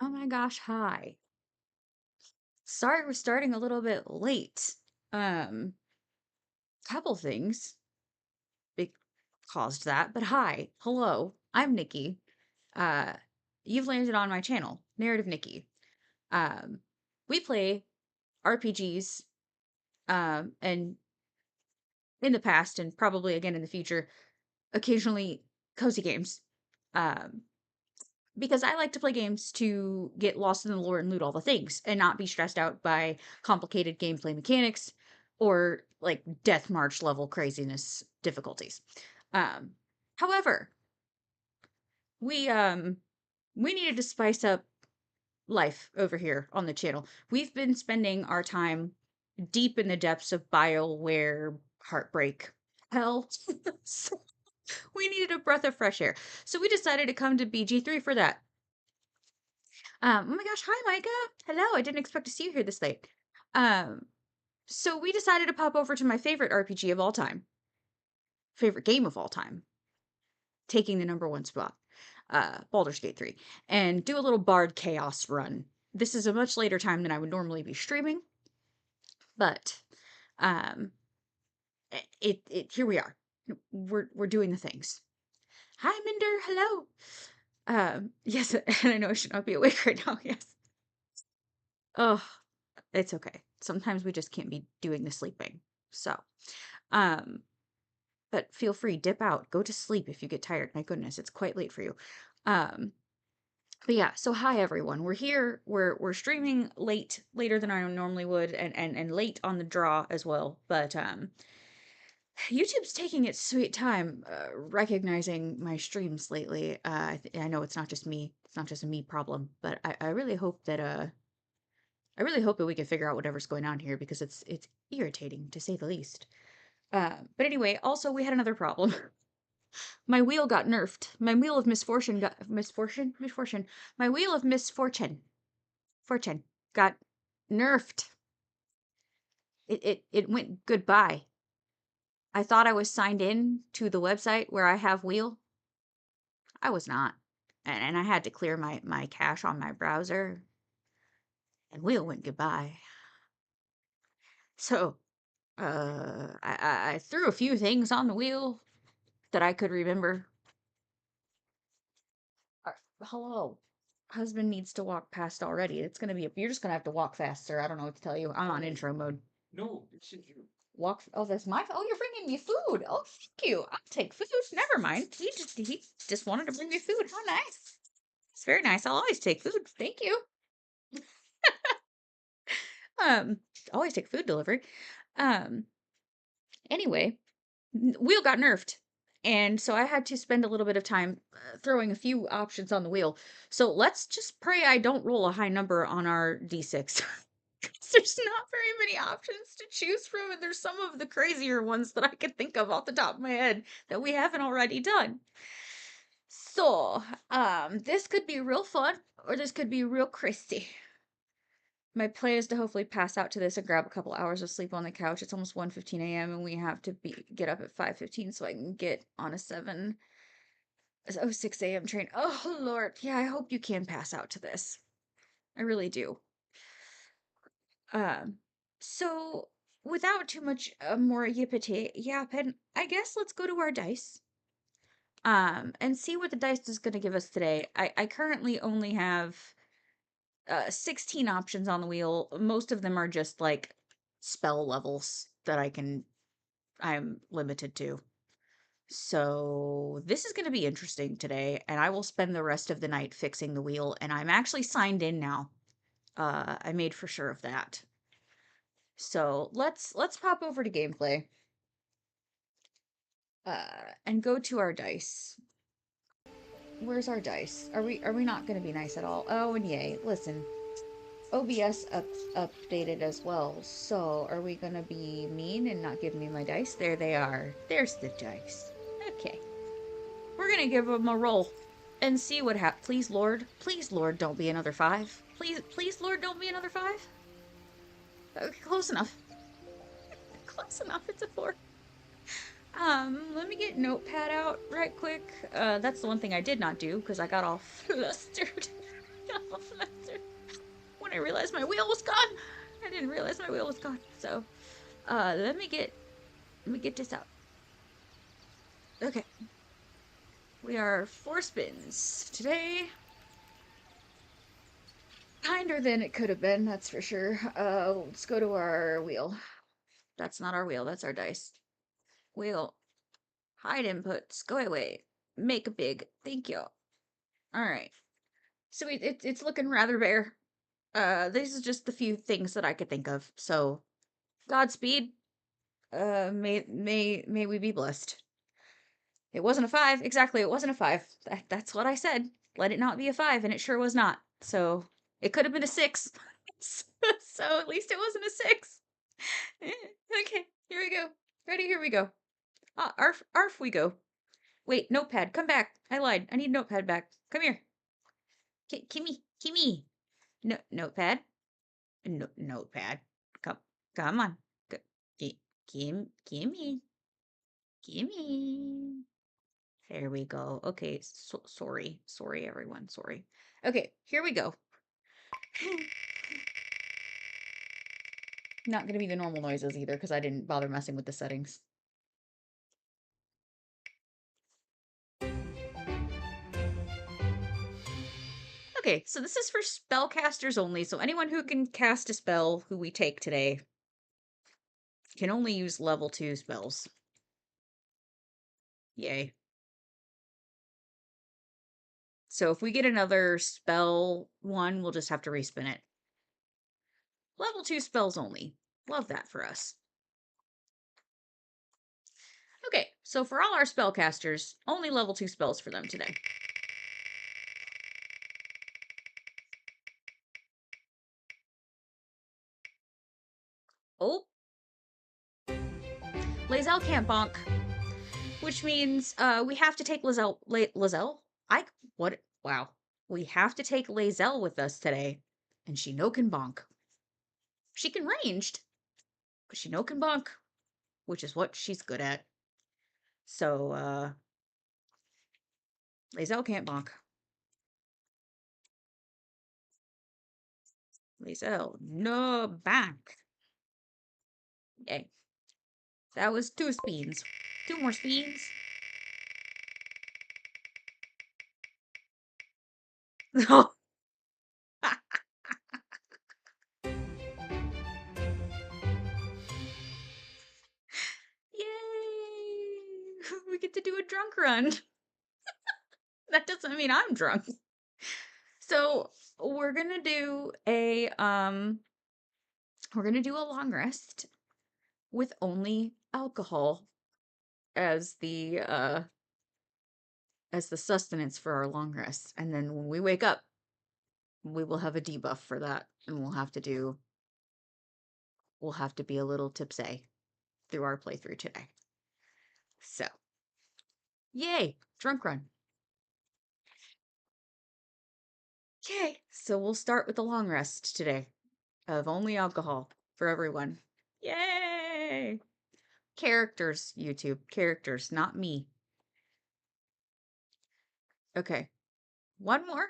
Oh my gosh, hi. Sorry we're starting a little bit late. Um, Couple things be caused that, but hi, hello, I'm Nikki. Uh, you've landed on my channel, Narrative Nikki. Um, we play RPGs, and in the past, and probably again in the future, occasionally cozy games. Um, because I like to play games to get lost in the lore and loot all the things and not be stressed out by complicated gameplay mechanics or like death march level craziness difficulties. Um, However, we we needed to spice up life over here on the channel. We've been spending our time deep in the depths of BioWare heartbreak hell. So we needed a breath of fresh air. So we decided to come to BG3 for that. Oh my gosh, hi Micah. Hello, I didn't expect to see you here this late. Um, so we decided to pop over to my favorite RPG of all time, favorite game of all time, taking the #1 spot, Baldur's Gate 3, and do a little Bard Chaos run. This is a much later time than I would normally be streaming, but um, it here we are. We're doing the things. Hi Minder, hello. Yes, and I know I should not be awake right now. Yes. Oh, it's okay. Sometimes we just can't be doing the sleeping. So, um, but feel free, dip out, go to sleep if you get tired. My goodness, it's quite late for you. Um, but yeah, so hi everyone. We're here. We're streaming later than I normally would, and late on the draw as well. But YouTube's taking its sweet time recognizing my streams lately. I know it's not just me. It's not just a me problem, but I really hope that I really hope that we can figure out whatever's going on here because it's irritating to say the least. But anyway, also we had another problem. My wheel got nerfed. My wheel of misfortune got misfortune. My wheel of fortune got nerfed. It went goodbye. I thought I was signed in to the website where I have wheel. I was not, and I had to clear my cache on my browser, and wheel went goodbye. So I threw a few things on the wheel that I could remember. Hello. Husband needs to walk past already. It's gonna be, you're just gonna have to walk faster. I don't know what to tell you. I'm on intro mode. No, it's you. Walk, oh, that's my, oh, you're bringing me food. Oh, thank you. I'll take food. Never mind. He just wanted to bring me food. How nice. It's very nice. I'll always take food. Thank you. Um, Always take food delivery. Um, anyway, wheel got nerfed. And so I had to spend a little bit of time throwing a few options on the wheel. So let's just pray I don't roll a high number on our d6. 'Cause there's not very many options to choose from, and there's some of the crazier ones that I could think of off the top of my head that we haven't already done. So, this could be real fun, or this could be real crazy. My plan is to hopefully pass out to this and grab a couple hours of sleep on the couch. It's almost 1:15 a.m. and we have to get up at 5:15 so I can get on a 6 a.m. train. Oh Lord, yeah, I hope you can pass out to this. I really do. Um, so without too much more yapping, I guess let's go to our dice. And see what the dice is going to give us today. I currently only have 16 options on the wheel. Most of them are just like spell levels that I'm limited to. So this is going to be interesting today, and I will spend the rest of the night fixing the wheel, and I'm actually signed in now. I made for sure of that. So let's pop over to gameplay. And go to our dice. Where's our dice? Are we not going to be nice at all? Oh, and yay. Listen. OBS updated as well. So, are we going to be mean and not give me my dice? There they are. There's the dice. Okay. We're going to give them a roll and see what happens. Please, Lord, don't be another 5. Please, Lord, don't be another 5. Okay, close enough. Close enough. It's a 4. Let me get Notepad out right quick. That's the one thing I did not do because I got all flustered. When I realized my wheel was gone. I didn't realize my wheel was gone. So, let me get this out. Okay. We are 4 spins today. Kinder than it could have been, that's for sure. Let's go to our wheel. That's not our wheel, that's our dice. Wheel. Hide inputs. Go away. Make a big. Thank you. Alright. So it's looking rather bare. These are just the few things that I could think of. So, Godspeed. May we be blessed. It wasn't a 5. Exactly, it wasn't a 5. That's what I said. Let it not be a 5, and it sure was not. So, it could have been a 6. So, at least it wasn't a 6. Okay, here we go. Ready? Here we go. Arf we go. Wait, notepad, come back. I lied. I need notepad back. Come here. Kimmy. No, notepad. No, notepad. Come on. Gimme. There we go. Okay, sorry. Sorry, everyone. Sorry. Okay, here we go. Not gonna be the normal noises either, because I didn't bother messing with the settings. Okay, so this is for spellcasters only, so anyone who can cast a spell who we take today can only use level 2 spells. Yay. So if we get another spell one, we'll just have to respin it. Level 2 spells only. Love that for us. Okay, so for all our spellcasters, only level 2 spells for them today. Oh. Lae'zel can't bonk. Which means we have to take Lae'zel? Wow. We have to take Lae'zel with us today. And she no can bonk. She can ranged, but she no can bonk, which is what she's good at. So, Lae'zel can't bonk. Lae'zel, no bonk. Yay. That was 2 speeds. 2 more speeds. Oh. Yay! We get to do a drunk run. That doesn't mean I'm drunk. So we're gonna do a long rest with only alcohol as the sustenance for our long rest. And then when we wake up, we will have a debuff for that, and we'll have to be a little tipsy through our playthrough today. So, yay, drunk run. Okay, so we'll start with the long rest today of only alcohol for everyone. Yay! Characters, YouTube. Characters, not me. Okay. One more.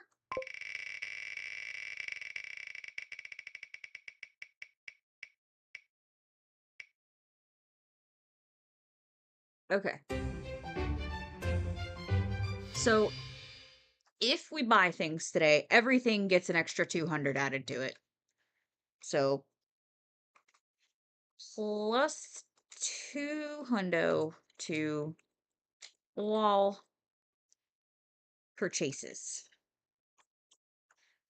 Okay. So, if we buy things today, everything gets an extra 200 added to it. So, plus 200 to all purchases.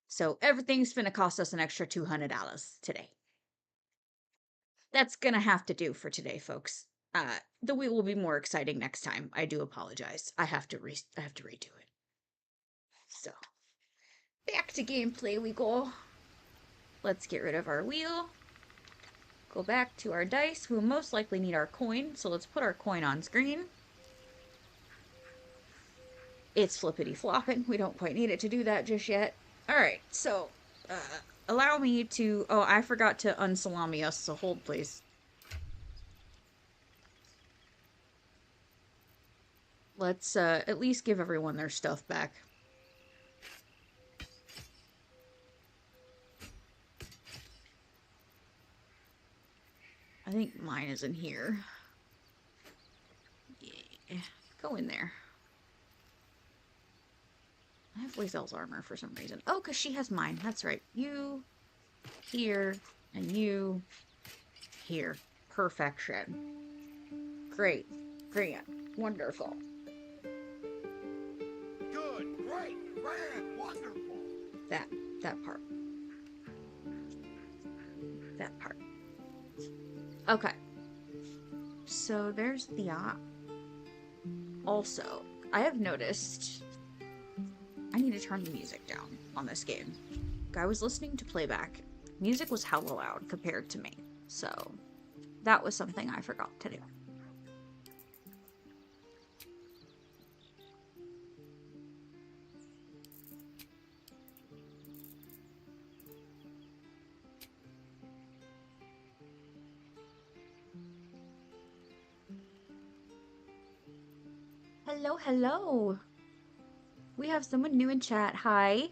So, everything's gonna cost us an extra $200 today. That's gonna have to do for today, folks. The wheel will be more exciting next time. I do apologize. I have to redo it. So, back to gameplay we go. Let's get rid of our wheel. Go back to our dice. We'll most likely need our coin, so let's put our coin on screen. It's flippity flopping. We don't quite need it to do that just yet. Alright, so, allow me to... Oh, I forgot to unsalami us, so hold please. Let's, at least give everyone their stuff back. I think mine is in here. Yeah. Go in there. I have Lae'zel's armor for some reason. Oh, because she has mine. That's right. You here and you here. Perfection. Great. Great. Wonderful. Good, great, grand, wonderful. That that part. That part. Okay. So there's the also, I have noticed I need to turn the music down on this game. I was listening to playback. Music was hella loud compared to me. So that was something I forgot to do. Hello, hello. We have someone new in chat. Hi.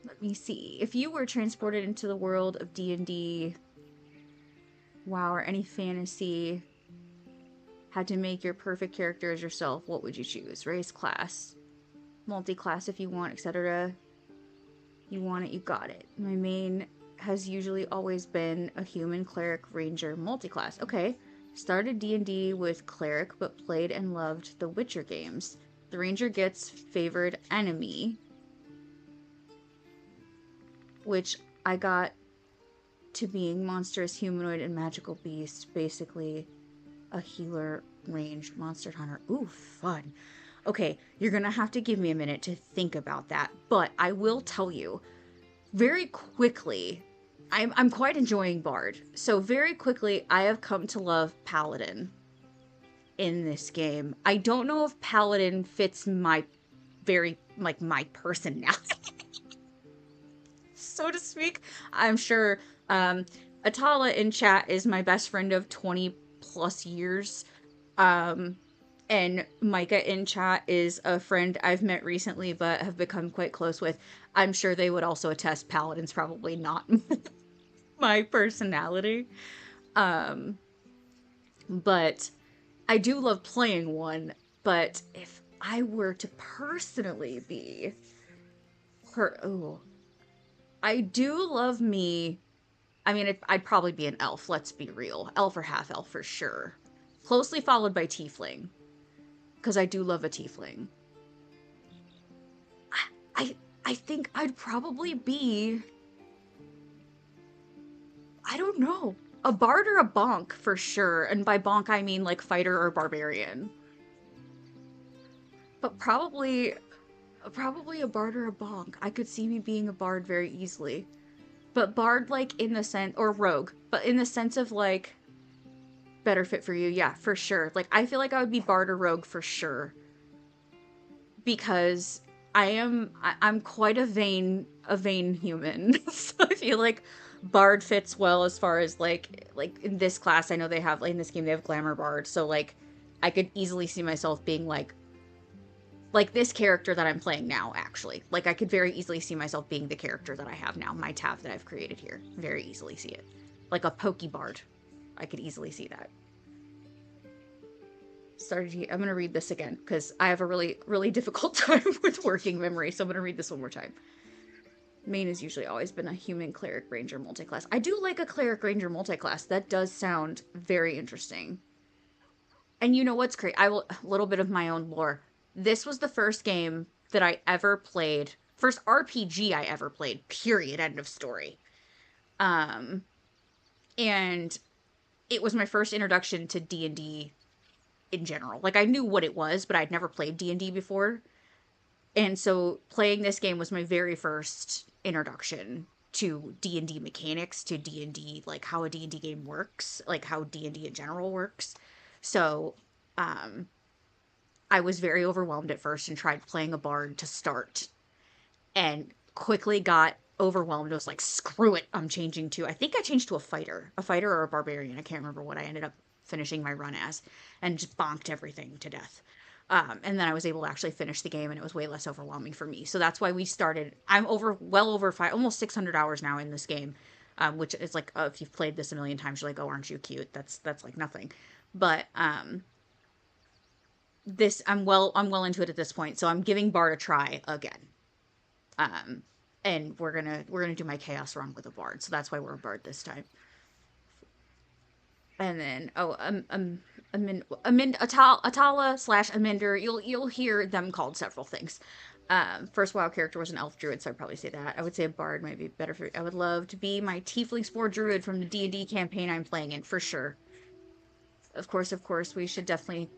Let me see. If you were transported into the world of D&D, WoW, or any fantasy, had to make your perfect character as yourself, what would you choose? Race, class, multi-class if you want, etc. You want it, you got it. My main has usually always been a human, cleric, ranger, multi-class. Okay. Started D&D with cleric, but played and loved the Witcher games. The ranger gets favored enemy, which I got to being monstrous, humanoid, and magical beast. Basically, a healer, ranged, monster hunter. Ooh, fun. Okay, you're gonna have to give me a minute to think about that, but I will tell you very quickly. I'm quite enjoying Bard. So very quickly, I have come to love Paladin in this game. I don't know if Paladin fits my my personality, so to speak. I'm sure Atala in chat is my best friend of 20 plus years. Um, and Micah in chat is a friend I've met recently but have become quite close with. I'm sure they would also attest Paladin's probably not my personality. Um, but I do love playing one. But if I were to personally be her, oh, I do love me. I mean, I'd probably be an elf. Let's be real, elf or half elf for sure. Closely followed by tiefling, because I do love a tiefling. I I think I'd probably be, I don't know, a bard or a bonk for sure. And by bonk I mean like fighter or barbarian. But probably a bard or a bonk. I could see me being a bard very easily. But bard like in the sense, or rogue, but in the sense of like better fit for you. Yeah, for sure. Like I feel like I would be bard or rogue for sure, because I'm quite a vain human. So I feel like bard fits well as far as like in this class I know they have, like in this game they have glamour bard, so like I could easily see myself being like this character that I'm playing now, actually. Like I could very easily see myself being the character that I have now, my tab that I've created here. Very easily see it. Like a pokey bard. I could easily see that. I'm going to read this again because I have a really difficult time with working memory. So I'm going to read this one more time. Main has usually always been a human, cleric, ranger, multiclass. I do like a cleric, ranger, multiclass. That does sound very interesting. And you know what's great? I will, a little bit of my own lore. This was the first game that I ever played, first RPG I ever played. Period. End of story. Um, and it was my first introduction to D&D in general. Like I knew what it was, but I'd never played D&D before. And so playing this game was my very first introduction to D&D mechanics, to D&D, like how a D&D game works, like how D&D in general works. So, um I was very overwhelmed at first and tried playing a bard to start and quickly got overwhelmed. I was like, screw it, I'm changing to, I think I changed to a fighter or a barbarian. I can't remember what I ended up finishing my run as, and just bonked everything to death. And then I was able to actually finish the game, and it was way less overwhelming for me. So that's why we started. I'm over, well over five, almost 600 hours now in this game. which is like, if you've played this a million times, you're like, oh, aren't you cute? That's like nothing. But this I'm well into it at this point, so I'm giving Bard a try again. Um, and we're gonna do my chaos run with a Bard, so that's why we're a Bard this time. And then Atala slash Aminder. You'll hear them called several things. First WoW character was an elf druid, so I'd probably say that. I would say a bard might be better for. I would love to be my tiefling spore druid from the D&D campaign I'm playing in for sure. Of course, we should definitely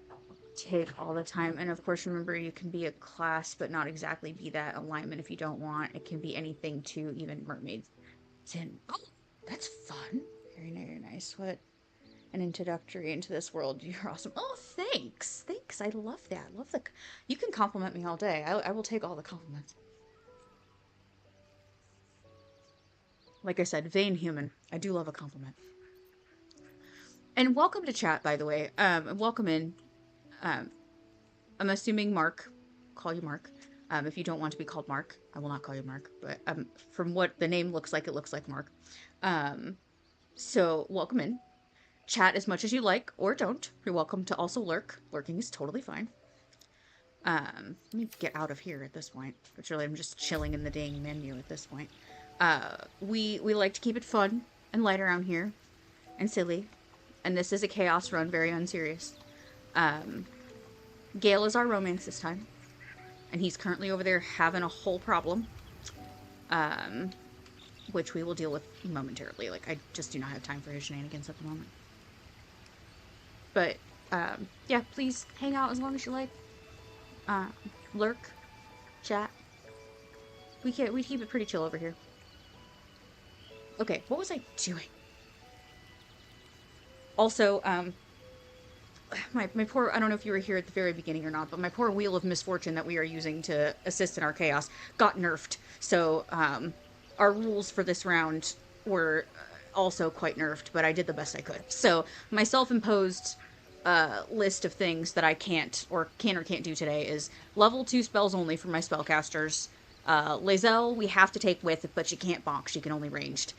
take all the time. And of course, remember you can be a class, but not exactly be that alignment if you don't want. It can be anything to even mermaids. Oh, that's fun. Very nice. What? An introductory into this world. You're awesome. Oh, thanks. I love that. Love the. You can compliment me all day. I will take all the compliments. Like I said, vain human. I do love a compliment. And welcome to chat, by the way. Welcome in. Um, I'm assuming Mark. Call you Mark. If you don't want to be called Mark, I will not call you Mark. But from what the name looks like, it looks like Mark. So welcome in. Chat as much as you like, or don't. You're welcome to also lurk. Lurking is totally fine. Let me get out of here at this point. Which really, I'm just chilling in the dang menu at this point. We like to keep it fun and light around here, and silly. And this is a chaos run, very unserious. Gale is our romance this time, and he's currently over there having a whole problem. Which we will deal with momentarily. Like, I just do not have time for his shenanigans at the moment. But, yeah, please hang out as long as you like. Lurk, chat. We keep it pretty chill over here. Okay, what was I doing? Also, my poor, I don't know if you were here at the very beginning or not, but my poor wheel of misfortune that we are using to assist in our chaos got nerfed. So, our rules for this round were also quite nerfed, but I did the best I could. So, my self-imposed list of things that I can or can't do today is level 2 spells only for my spellcasters. Lae'zel we have to take with, but she can't bonk. She can only ranged.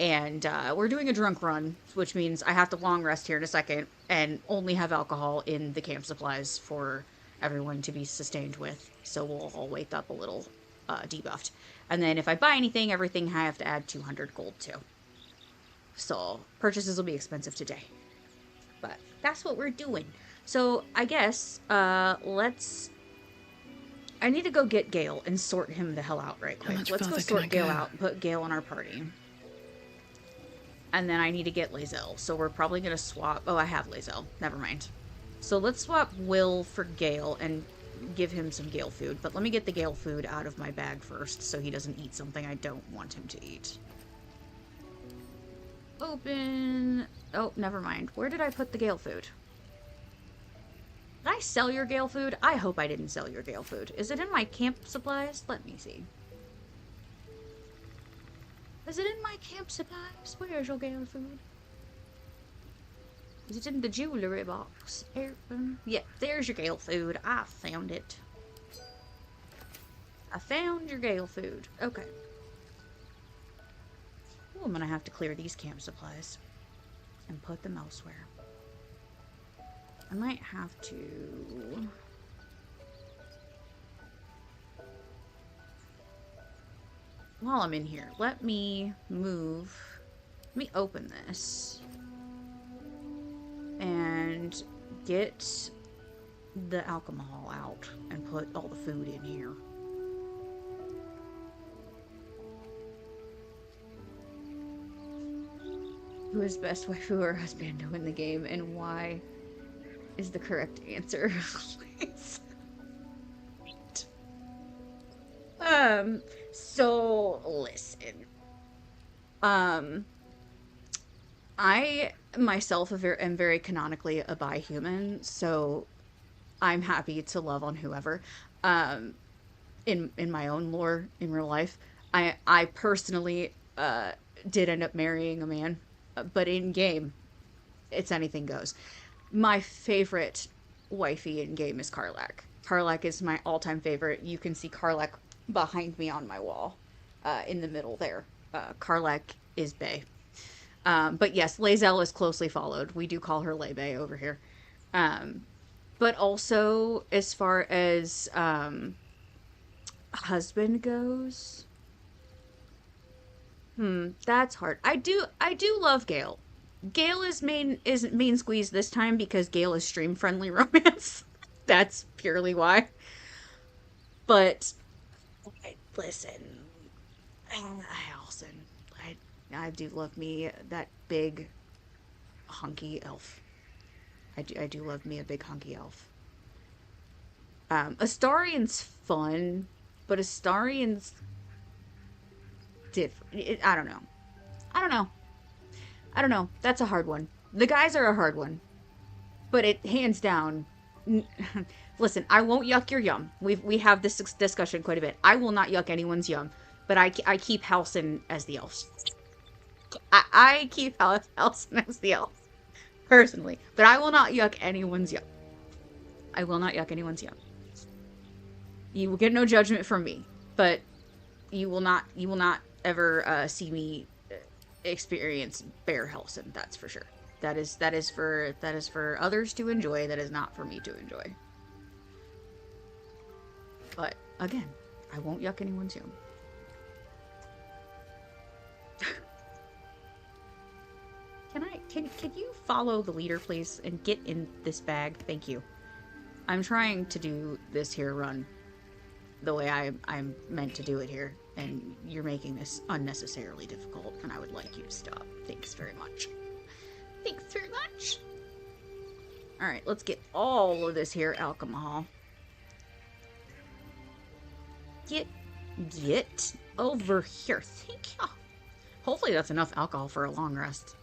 And we're doing a drunk run, which means I have to long rest here in a second and only have alcohol in the camp supplies for everyone to be sustained with. So we'll all wake up a little debuffed. And then if I buy anything, everything I have to add 200 gold to. So purchases will be expensive today. But that's what we're doing. So I guess let's. I need to go get Gale and sort him the hell out right quick. Let's go sort Gale out and put Gale on our party. And then I need to get Lae'zel. So we're probably going to swap. Oh, I have Lae'zel. Never mind. So let's swap Will for Gale and give him some Gale food. But let me get the Gale food out of my bag first so he doesn't eat something I don't want him to eat. Open. Oh, never mind. Where did I put the Gale food? Did I sell your Gale food? I hope I didn't sell your Gale food. Is it in my camp supplies? Let me see. Is it in my camp supplies? Where's your Gale food? Is it in the jewelry box? Yeah, there's your Gale food. I found it. I found your Gale food. Okay. Ooh, I'm gonna have to clear these camp supplies and put them elsewhere. I might have to... While I'm in here, let me move... Let me open this. And get the alcohol out and put all the food in here. Who is best waifu or husbando in the game, and why is the correct answer? So listen. I myself am very canonically a bi human, so I'm happy to love on whoever. In my own lore in real life, I personally did end up marrying a man, but in game, it's anything goes. My favorite wifey in game is Karlach. Karlach is my all-time favorite. You can see Karlach behind me on my wall, in the middle there. Karlach is Bae. But yes, Lae'zel is closely followed. We do call her Lae Bae over here. But also, as far as husband goes, that's hard. I do love Gale. Gale is main squeeze this time because Gale is stream friendly romance. That's purely why. But listen, Allison, I do love me that big hunky elf. I do love me a big hunky elf. Astarian's fun, but Astarian's different. I don't know. I don't know. I don't know. That's a hard one. The guys are a hard one, but it hands down. Listen, I won't yuck your yum. We have this discussion quite a bit. I will not yuck anyone's yum, but I keep Halson as the elf. I keep Halson as the elf personally, but I will not yuck anyone's yum. I will not yuck anyone's yum. You will get no judgment from me, but you will not ever see me experience Bear Halson. That's for sure. That is for others to enjoy. That is not for me to enjoy. But again, I won't yuck anyone's yum. Can you follow the leader, please, and get in this bag? Thank you. I'm trying to do this here run the way I'm meant to do it here, and you're making this unnecessarily difficult, and I would like you to stop. Thanks very much. Thanks very much. Alright, let's get all of this here alcohol. Get over here. Thank you. Hopefully that's enough alcohol for a long rest.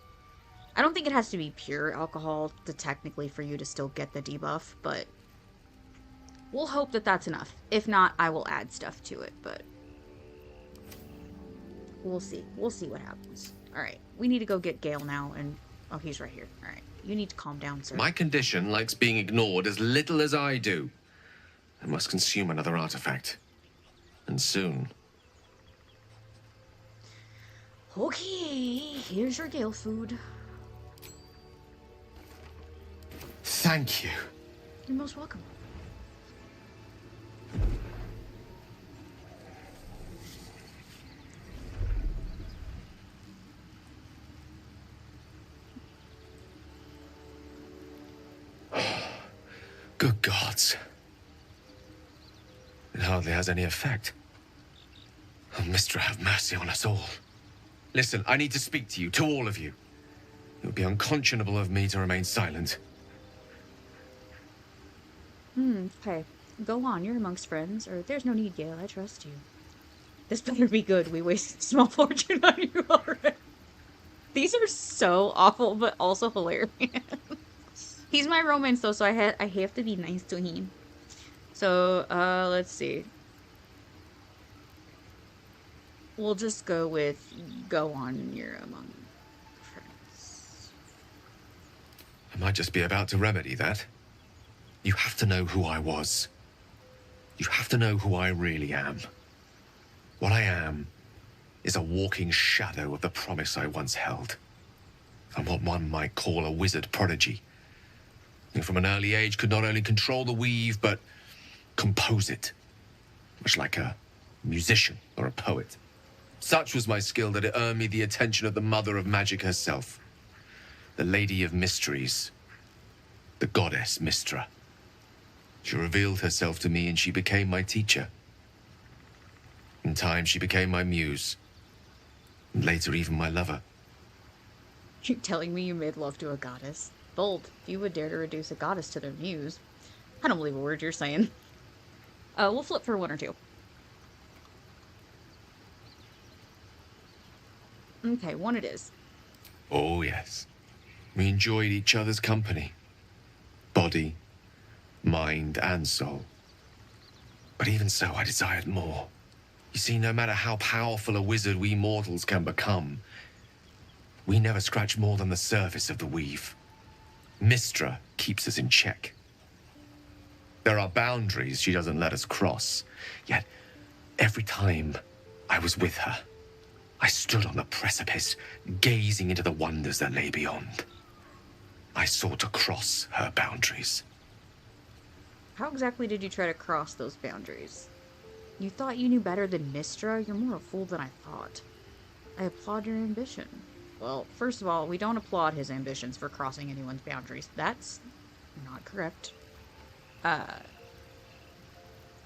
I don't think it has to be pure alcohol to technically for you to still get the debuff, but we'll hope that that's enough. If not, I will add stuff to it, but we'll see. We'll see what happens. Alright, we need to go get Gale now, and oh, he's right here. Alright, you need to calm down, sir. My condition likes being ignored as little as I do. I must consume another artifact. And soon. Okay, here's your Gale food. Thank you. You're most welcome. Good gods. It hardly has any effect. Oh, Mistra, have mercy on us all. Listen, I need to speak to you, to all of you. It would be unconscionable of me to remain silent. Okay. Go on, you're amongst friends, or there's no need, Gale, I trust you. This better be good, we wasted a small fortune on you already. These are so awful, but also hilarious. He's my romance though, so I have to be nice to him. So, let's see. We'll just go with, go on, you're among friends. I might just be about to remedy that. You have to know who I was. You have to know who I really am. What I am is a walking shadow of the promise I once held. I'm what one might call a wizard prodigy. And from an early age could not only control the weave, but compose it. Much like a musician or a poet. Such was my skill that it earned me the attention of the mother of magic herself. The Lady of Mysteries. The goddess Mistra. She revealed herself to me and she became my teacher. In time, she became my muse. And later, even my lover. You're telling me you made love to a goddess? Bold. If you would dare to reduce a goddess to their muse. I don't believe a word you're saying. We'll flip for one or two. Okay, one it is. Oh, yes. We enjoyed each other's company. Body, mind, and soul. But even so, I desired more. You see, no matter how powerful a wizard we mortals can become, we never scratch more than the surface of the weave. Mistra keeps us in check. There are boundaries she doesn't let us cross. Yet, every time I was with her, I stood on the precipice, gazing into the wonders that lay beyond. I sought to cross her boundaries. How exactly did you try to cross those boundaries? You thought you knew better than Mistra? You're more a fool than I thought. I applaud your ambition. Well, first of all, we don't applaud his ambitions for crossing anyone's boundaries. That's not correct. I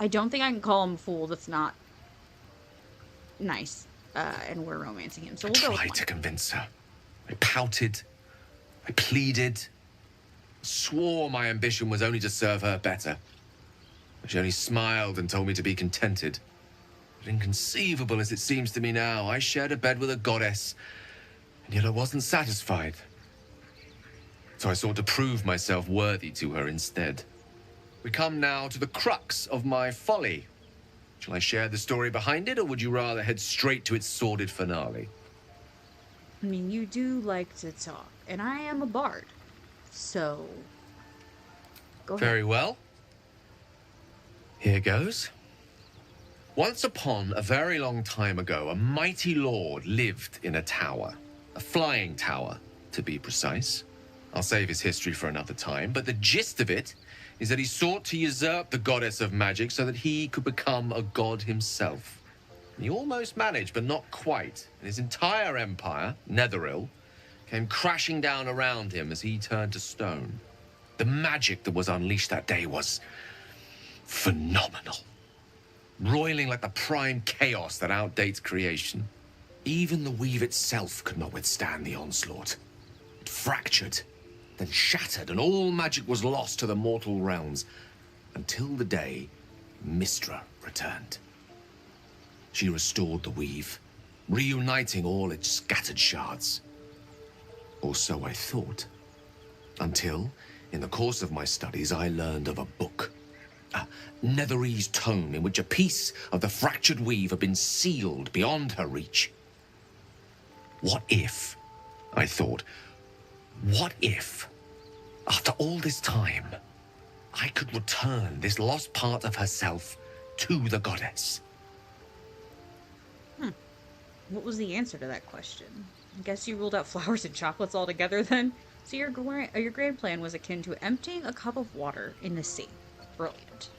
don't think I can call him a fool. That's not nice. And we're romancing him, so we'll go with I tried to convince her. I pouted. I pleaded. Swore my ambition was only to serve her better. But she only smiled and told me to be contented. But inconceivable as it seems to me now, I shared a bed with a goddess, and yet I wasn't satisfied. So I sought to prove myself worthy to her instead. We come now to the crux of my folly. Shall I share the story behind it, or would you rather head straight to its sordid finale? I mean, you do like to talk, and I am a bard. So, go ahead. Very well. Here goes. Once upon a very long time ago, a mighty lord lived in a tower. A flying tower, to be precise. I'll save his history for another time, but the gist of it is that he sought to usurp the goddess of magic so that he could become a god himself. And he almost managed, but not quite. And his entire empire, Netheril, came crashing down around him as he turned to stone. The magic that was unleashed that day was phenomenal. Roiling like the prime chaos that outdates creation. Even the weave itself could not withstand the onslaught. It fractured, then shattered, and all magic was lost to the mortal realms, until the day Mistra returned. She restored the weave, reuniting all its scattered shards. Or so I thought. Until, in the course of my studies, I learned of a book. A Netherese tome in which a piece of the fractured weave had been sealed beyond her reach. What if, I thought, what if, after all this time, I could return this lost part of herself to the goddess? What was the answer to that question? I guess you ruled out flowers and chocolates altogether then? So your grand plan was akin to emptying a cup of water in the sea. Brilliant.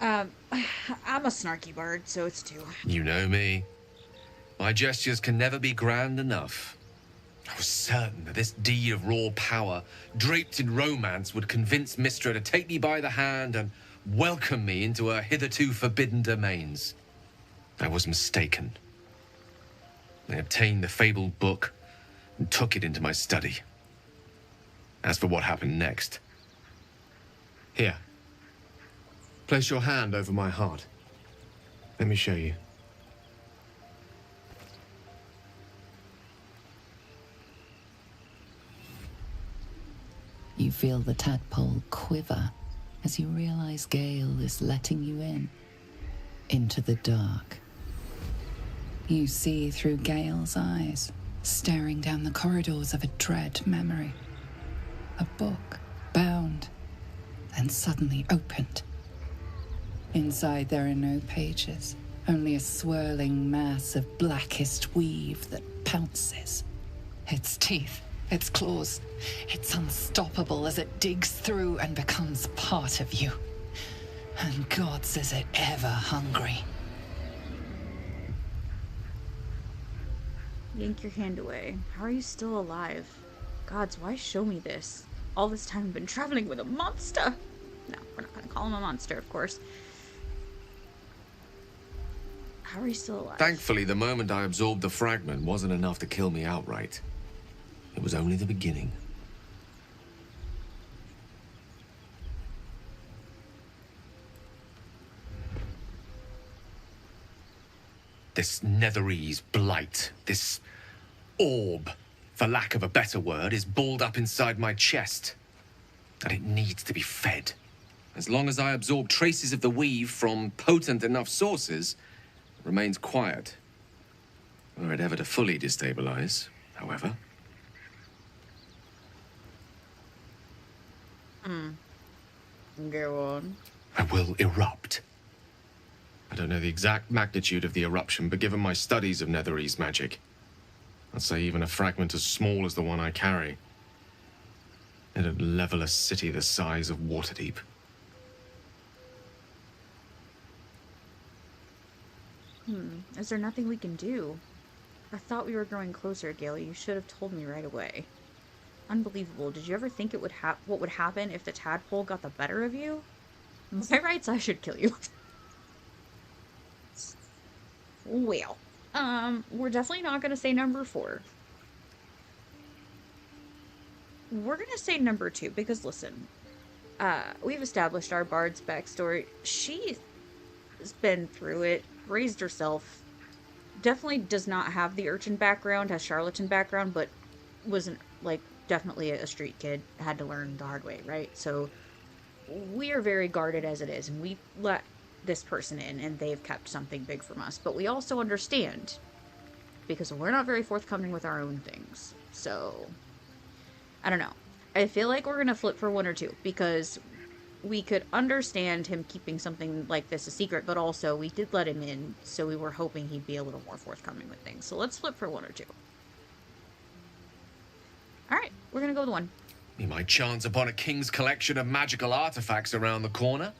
I'm a snarky bard, so it's two. You know me. My gestures can never be grand enough. I was certain that this deed of raw power, draped in romance, would convince Mistra to take me by the hand and welcome me into her hitherto forbidden domains. I was mistaken. I obtained the fabled book and took it into my study. As for what happened next... Here. Place your hand over my heart. Let me show you. You feel the tadpole quiver as you realize Gale is letting you in, into the dark. You see through Gale's eyes, staring down the corridors of a dread memory. A book, bound, then suddenly opened. Inside there are no pages, only a swirling mass of blackest weave that pounces. Its teeth, its claws, it's unstoppable as it digs through and becomes part of you. And gods, is it ever hungry. Yank your hand away. How are you still alive? Gods, why show me this? All this time I've been traveling with a monster! No, we're not gonna call him a monster, of course. How are you still alive? Thankfully, the moment I absorbed the fragment wasn't enough to kill me outright. It was only the beginning. This Netherese blight, this orb, for lack of a better word, is balled up inside my chest. And it needs to be fed. As long as I absorb traces of the weave from potent enough sources, it remains quiet. Were it ever to fully destabilize, however. Go on. I will erupt. I don't know the exact magnitude of the eruption, but given my studies of Netherese magic, I'd say even a fragment as small as the one I carry, it'd level a city the size of Waterdeep. Is there nothing we can do? I thought we were growing closer, Gale. You should have told me right away. Unbelievable. Did you ever think it would what would happen if the tadpole got the better of you? By rights, I should kill you. Well, we're definitely not gonna say number 4. We're gonna say number 2, because listen, we've established our bard's backstory. She's been through it, raised herself, definitely does not have the urchin background, has charlatan background, but wasn't, like, definitely a street kid, had to learn the hard way, right? So we are very guarded as it is, and we let this person in, and they've kept something big from us. But we also understand, because we're not very forthcoming with our own things. So, I don't know. I feel like we're going to flip for 1 or 2, because we could understand him keeping something like this a secret, but also we did let him in, so we were hoping he'd be a little more forthcoming with things. So let's flip for 1 or 2. Alright, we're going to go with 1. We might chance upon a king's collection of magical artifacts around the corner.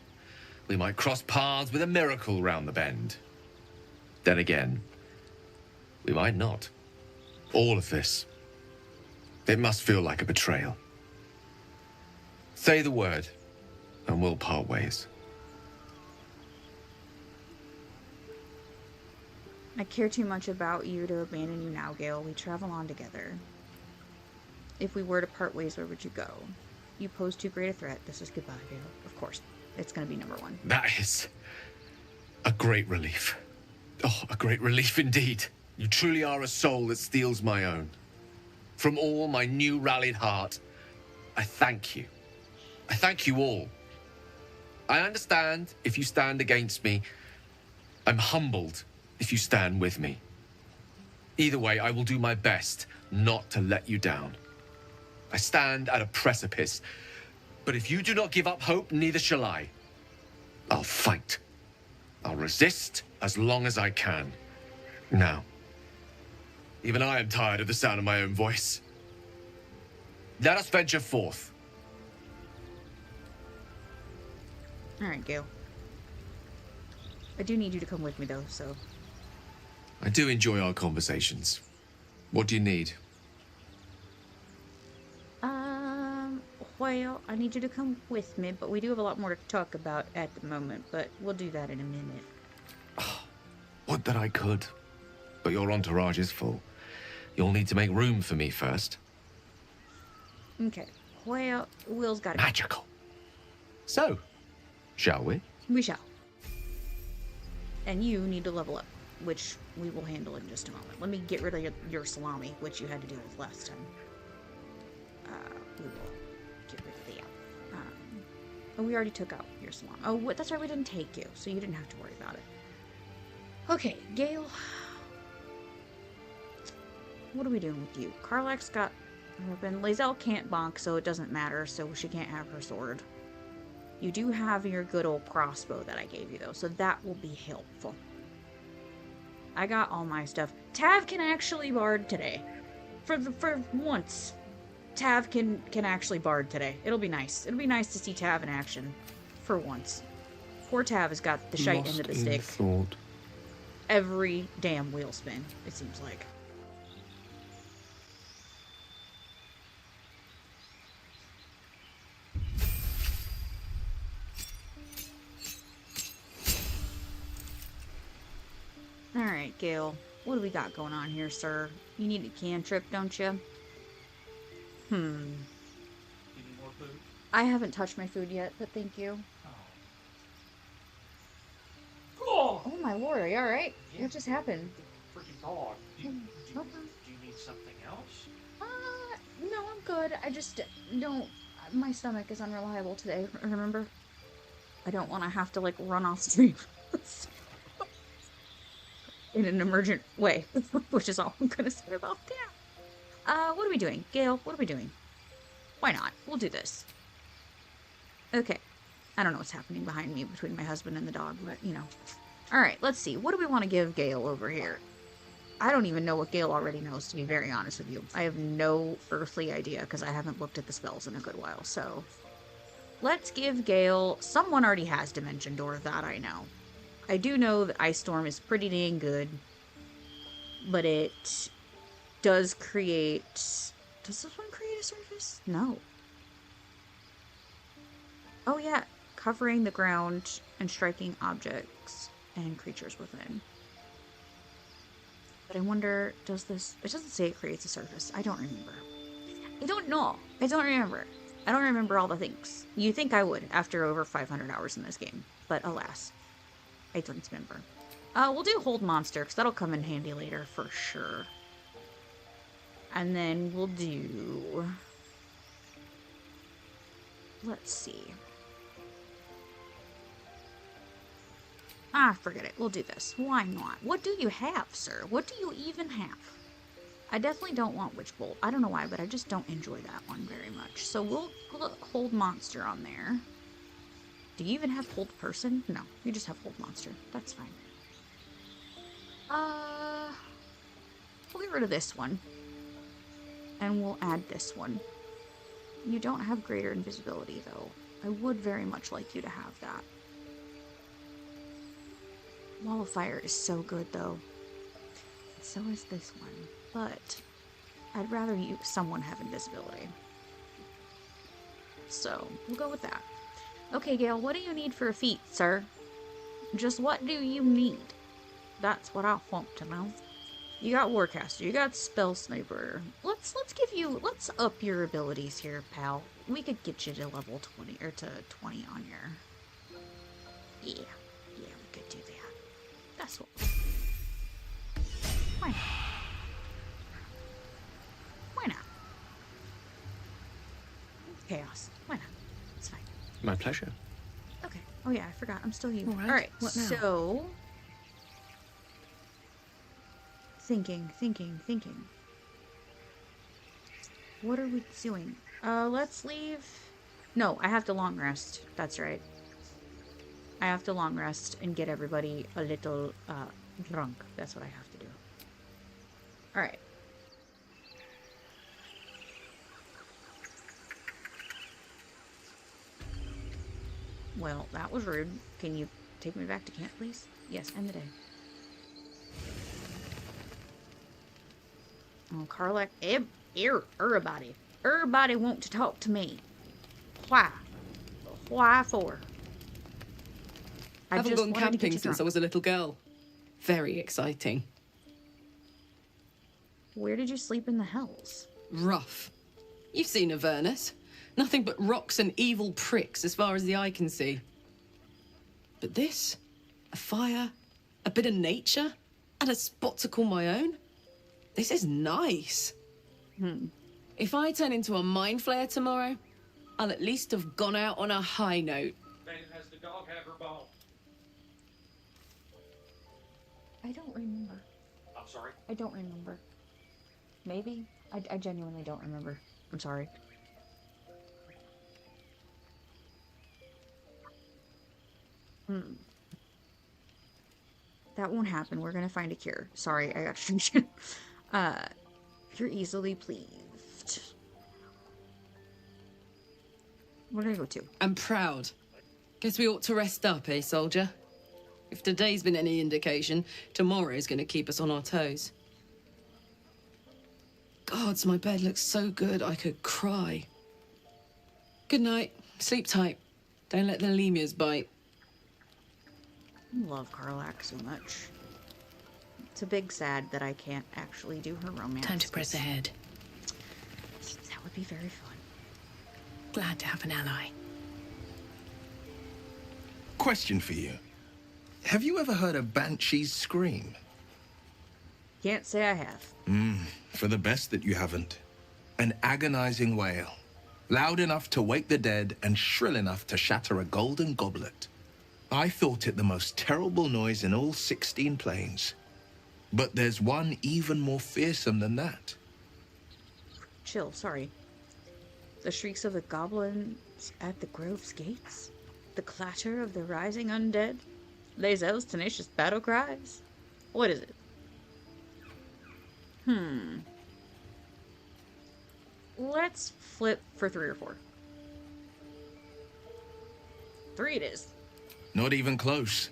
We might cross paths with a miracle round the bend. Then again, we might not. All of this, it must feel like a betrayal. Say the word, and we'll part ways. I care too much about you to abandon you now, Gale. We travel on together. If we were to part ways, where would you go? You pose too great a threat. This is goodbye, Gale. Of course. It's going to be number 1. That is a great relief. Oh, a great relief indeed. You truly are a soul that steals my own. From all my new rallied heart, I thank you. I thank you all. I understand if you stand against me. I'm humbled if you stand with me. Either way, I will do my best not to let you down. I stand at a precipice, but if you do not give up hope, neither shall I. I'll fight. I'll resist as long as I can. Now, even I am tired of the sound of my own voice. Let us venture forth. Alright, Gale. I do need you to come with me, though, so... I do enjoy our conversations. What do you need? Well, I need you to come with me, but we do have a lot more to talk about at the moment, but we'll do that in a minute. Would that I could. But your entourage is full. You'll need to make room for me first. Okay. Well, Will's got to... Magical. So, shall we? We shall. And you need to level up, which we will handle in just a moment. Let me get rid of your salami, which you had to deal with last time. We will get rid of the oh, we already took out your salami. Oh, what? That's right, we didn't take you, so you didn't have to worry about it. Okay, Gale. What are we doing with you? Karlach's got a weapon. Lae'zel can't bonk, so it doesn't matter, so she can't have her sword. You do have your good old crossbow that I gave you, though, so that will be helpful. I got all my stuff. Tav can actually bard today. For once, Tav can actually bard today. It'll be nice. It'll be nice to see Tav in action. For once. Poor Tav has got the shite end of the stick. Thought. Every damn wheel spin, it seems like. Alright, Gale. What do we got going on here, sir? You need a cantrip, don't you? You need more food? I haven't touched my food yet, but thank you. Oh. Oh my lord, are you alright? Yeah. What just happened? The freaking dog. Do you Okay. need something else? No, I'm good. I just don't... My stomach is unreliable today, remember? I don't want to have to, like, run off stream. In an emergent way, which is all I'm gonna say about that. What are we doing? Gale, what are we doing? Why not? We'll do this. Okay. I don't know what's happening behind me between my husband and the dog, but, you know. Alright, let's see. What do we want to give Gale over here? I don't even know what Gale already knows, to be very honest with you. I have no earthly idea, because I haven't looked at the spells in a good while, so... Let's give Gale... Someone already has Dimension Door, that I know. I do know that Ice Storm is pretty dang good, but it does create... Does this one create a surface? No. Oh yeah, covering the ground and striking objects and creatures within. But I wonder, does this... It doesn't say it creates a surface. I don't remember. I don't know. I don't remember. I don't remember all the things. You think I would after over 500 hours in this game. But alas, I don't remember. We'll do Hold Monster, because that'll come in handy later for sure. And then we'll do... Let's see. Ah, forget it. We'll do this. Why not? What do you have, sir? What do you even have? I definitely don't want Witch Bolt. I don't know why, but I just don't enjoy that one very much. So we'll Hold Monster on there. Do you even have Hold Person? No, you just have Hold Monster. That's fine. We'll get rid of this one. And we'll add this one. You don't have Greater Invisibility, though. I would very much like you to have that. Wall of Fire is so good, though. So is this one. But I'd rather someone have invisibility. So, we'll go with that. Okay, Gale, what do you need for a feat, sir? Just what do you need? That's what I want to know. You got Warcaster, you got Spell Sniper. Let's up your abilities here, pal. We could get you to level 20, or to 20 on your... Yeah, we could do that. That's what... Why not? Why not? Chaos. Why not? It's fine. My pleasure. Okay. Oh yeah, I forgot. I'm still you. All right. Alright, What now? so... Thinking. What are we doing? Let's leave... No, I have to long rest. That's right. I have to long rest and get everybody a little, drunk. That's what I have to do. Alright. Well, that was rude. Can you take me back to camp, please? Yes, end the day. Oh, Karlak, everybody. Everybody want to talk to me. Why? Why for? I haven't gone wanted to get camping you since I drunk. was a little girl. Very exciting. Where did you sleep in the hells? Rough. You've seen Avernus. Nothing but rocks and evil pricks as far as the eye can see. But this? A fire, a bit of nature, and a spot to call my own? This is nice. If I turn into a mind flayer tomorrow, I'll at least have gone out on a high note. Has the dog had her bone? I don't remember. I'm sorry. I don't remember. Maybe? I genuinely don't remember. I'm sorry. That won't happen. We're gonna find a cure. Sorry, I got distraction. You're easily pleased. Where do I go to? I'm proud. Guess we ought to rest up, eh, soldier? If today's been any indication, tomorrow's gonna keep us on our toes. Gods, my bed looks so good I could cry. Good night. Sleep tight. Don't let the lemurs bite. I love Karlak so much. It's a big sad that I can't actually do her romance. Time to press ahead. That would be very fun. Glad to have an ally. Question for you. Have you ever heard a banshee's scream? Can't say I have. For the best that you haven't. An agonizing wail. Loud enough to wake the dead and shrill enough to shatter a golden goblet. I thought it the most terrible noise in all 16 planes. But there's one even more fearsome than that. Chill, sorry. The shrieks of the goblins at the grove's gates? The clatter of the rising undead? Lae'zel's tenacious battle cries? What is it? Let's flip for 3 or 4. 3 it is. Not even close.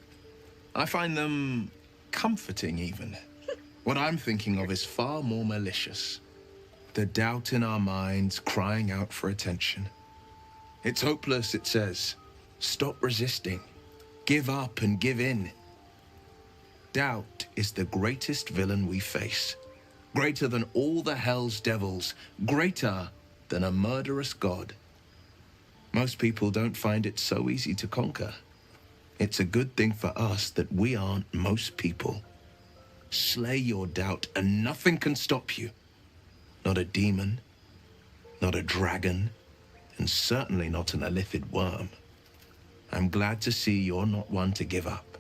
I find them comforting, even. What I'm thinking of is far more malicious. The doubt in our minds crying out for attention. It's hopeless, it says. Stop resisting. Give up and give in. Doubt is the greatest villain we face. Greater than all the hell's devils. Greater than a murderous god. Most people don't find it so easy to conquer. It's a good thing for us that we aren't most people. Slay your doubt and nothing can stop you. Not a demon, not a dragon, and certainly not an illithid worm. I'm glad to see you're not one to give up.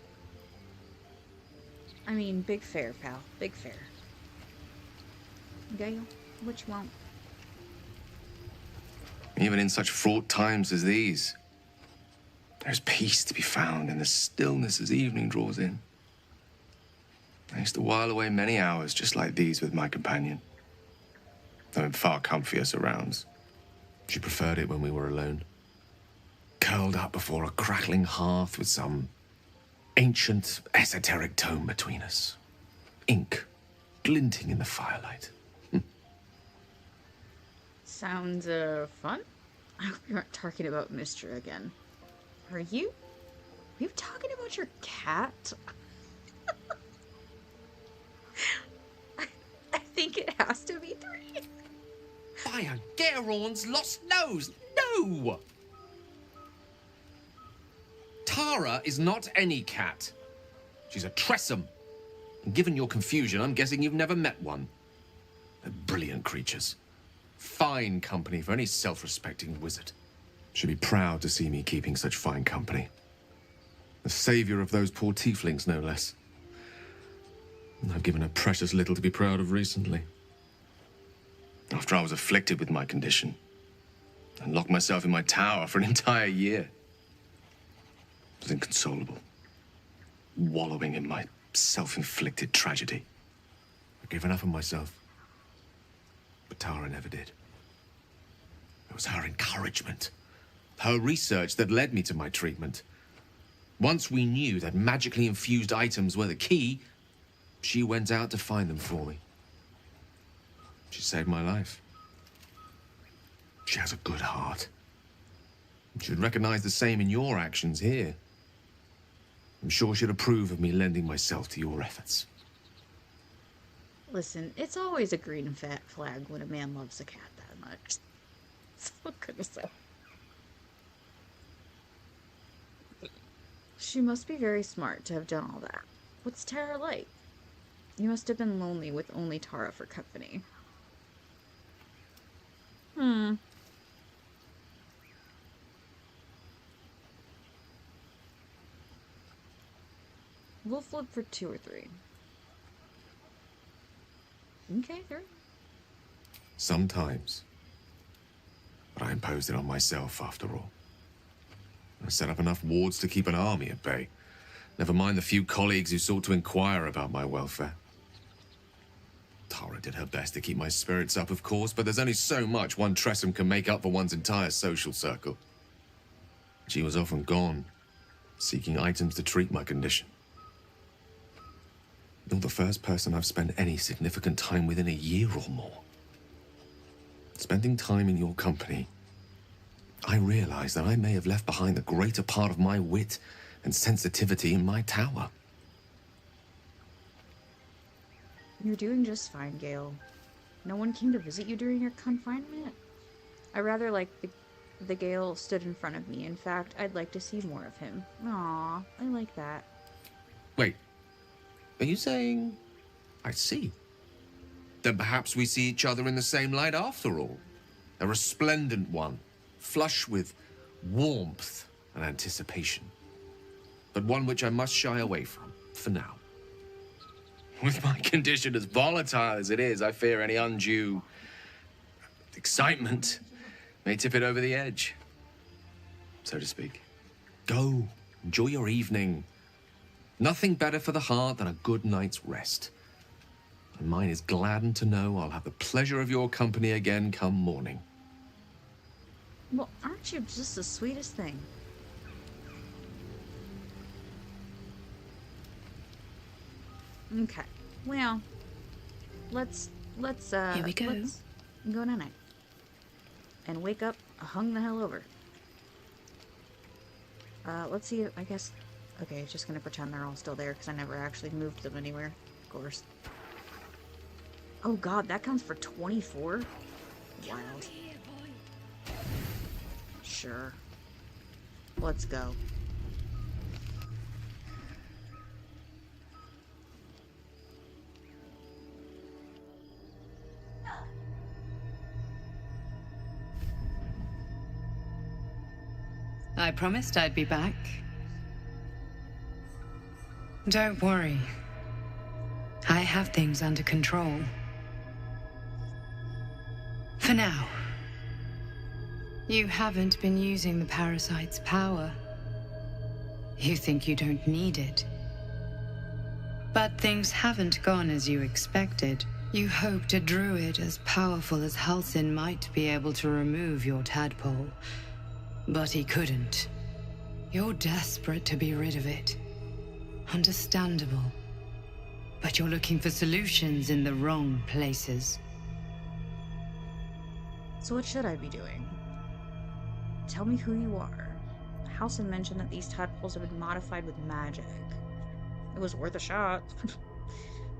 I mean, big fair, pal. Big fair. Gale, what you want? Even in such fraught times as these, there's peace to be found in the stillness as evening draws in. I used to while away many hours just like these with my companion, though in far comfier surrounds. She preferred it when we were alone, curled up before a crackling hearth with some ancient, esoteric tome between us, ink glinting in the firelight. Sounds, fun? I hope you aren't talking about Mistra again. Are you? Are you talking about your cat? I think it has to be 3. By a Garon's lost nose! No! Tara is not any cat. She's a Tressum. And given your confusion, I'm guessing you've never met one. They're brilliant creatures. Fine company for any self-respecting wizard. Should be proud to see me keeping such fine company. The savior of those poor tieflings, no less. I've given her precious little to be proud of recently. After I was afflicted with my condition, I locked myself in my tower for an entire year. I was inconsolable, wallowing in my self-inflicted tragedy. I gave enough of myself. But Tara never did. It was her encouragement, her research that led me to my treatment. Once we knew that magically infused items were the key, she went out to find them for me. She saved my life. She has a good heart. She'd recognize the same in your actions here. I'm sure she'd approve of me lending myself to your efforts. Listen, it's always a green fat flag when a man loves a cat that much. So what could I say? She must be very smart to have done all that. What's Tara like? You must have been lonely with only Tara for company. We'll flip for 2 or 3. Okay, 3. Sometimes. But I imposed it on myself, after all. I set up enough wards to keep an army at bay. Never mind the few colleagues who sought to inquire about my welfare. Tara did her best to keep my spirits up, of course, but there's only so much one Tressum can make up for one's entire social circle. She was often gone, seeking items to treat my condition. You're the first person I've spent any significant time with in a year or more. Spending time in your company, I realized that I may have left behind the greater part of my wit and sensitivity in my tower. You're doing just fine, Gale. No one came to visit you during your confinement? I rather like the Gale stood in front of me. In fact, I'd like to see more of him. Aw, I like that. Wait, are you saying... I see. Then perhaps we see each other in the same light after all. A resplendent one, flush with warmth and anticipation. But one which I must shy away from, for now. With my condition as volatile as it is, I fear any undue excitement may tip it over the edge, so to speak. Go, enjoy your evening. Nothing better for the heart than a good night's rest. And mine is gladdened to know I'll have the pleasure of your company again come morning. Well, aren't you just the sweetest thing? Okay. Well, let's Here we go. Let's go night and wake up hung the hell over. Let's see. I guess. Okay, it's just gonna pretend they're all still there because I never actually moved them anywhere. Of course. Oh God, that counts for 24. Wild. Sure. Let's go. I promised I'd be back. Don't worry. I have things under control. For now. You haven't been using the parasite's power. You think you don't need it. But things haven't gone as you expected. You hoped a druid as powerful as Halsin might be able to remove your tadpole. But he couldn't. You're desperate to be rid of it. Understandable. But you're looking for solutions in the wrong places. So what should I be doing? Tell me who you are. Halsin mentioned that these tadpoles have been modified with magic. It was worth a shot.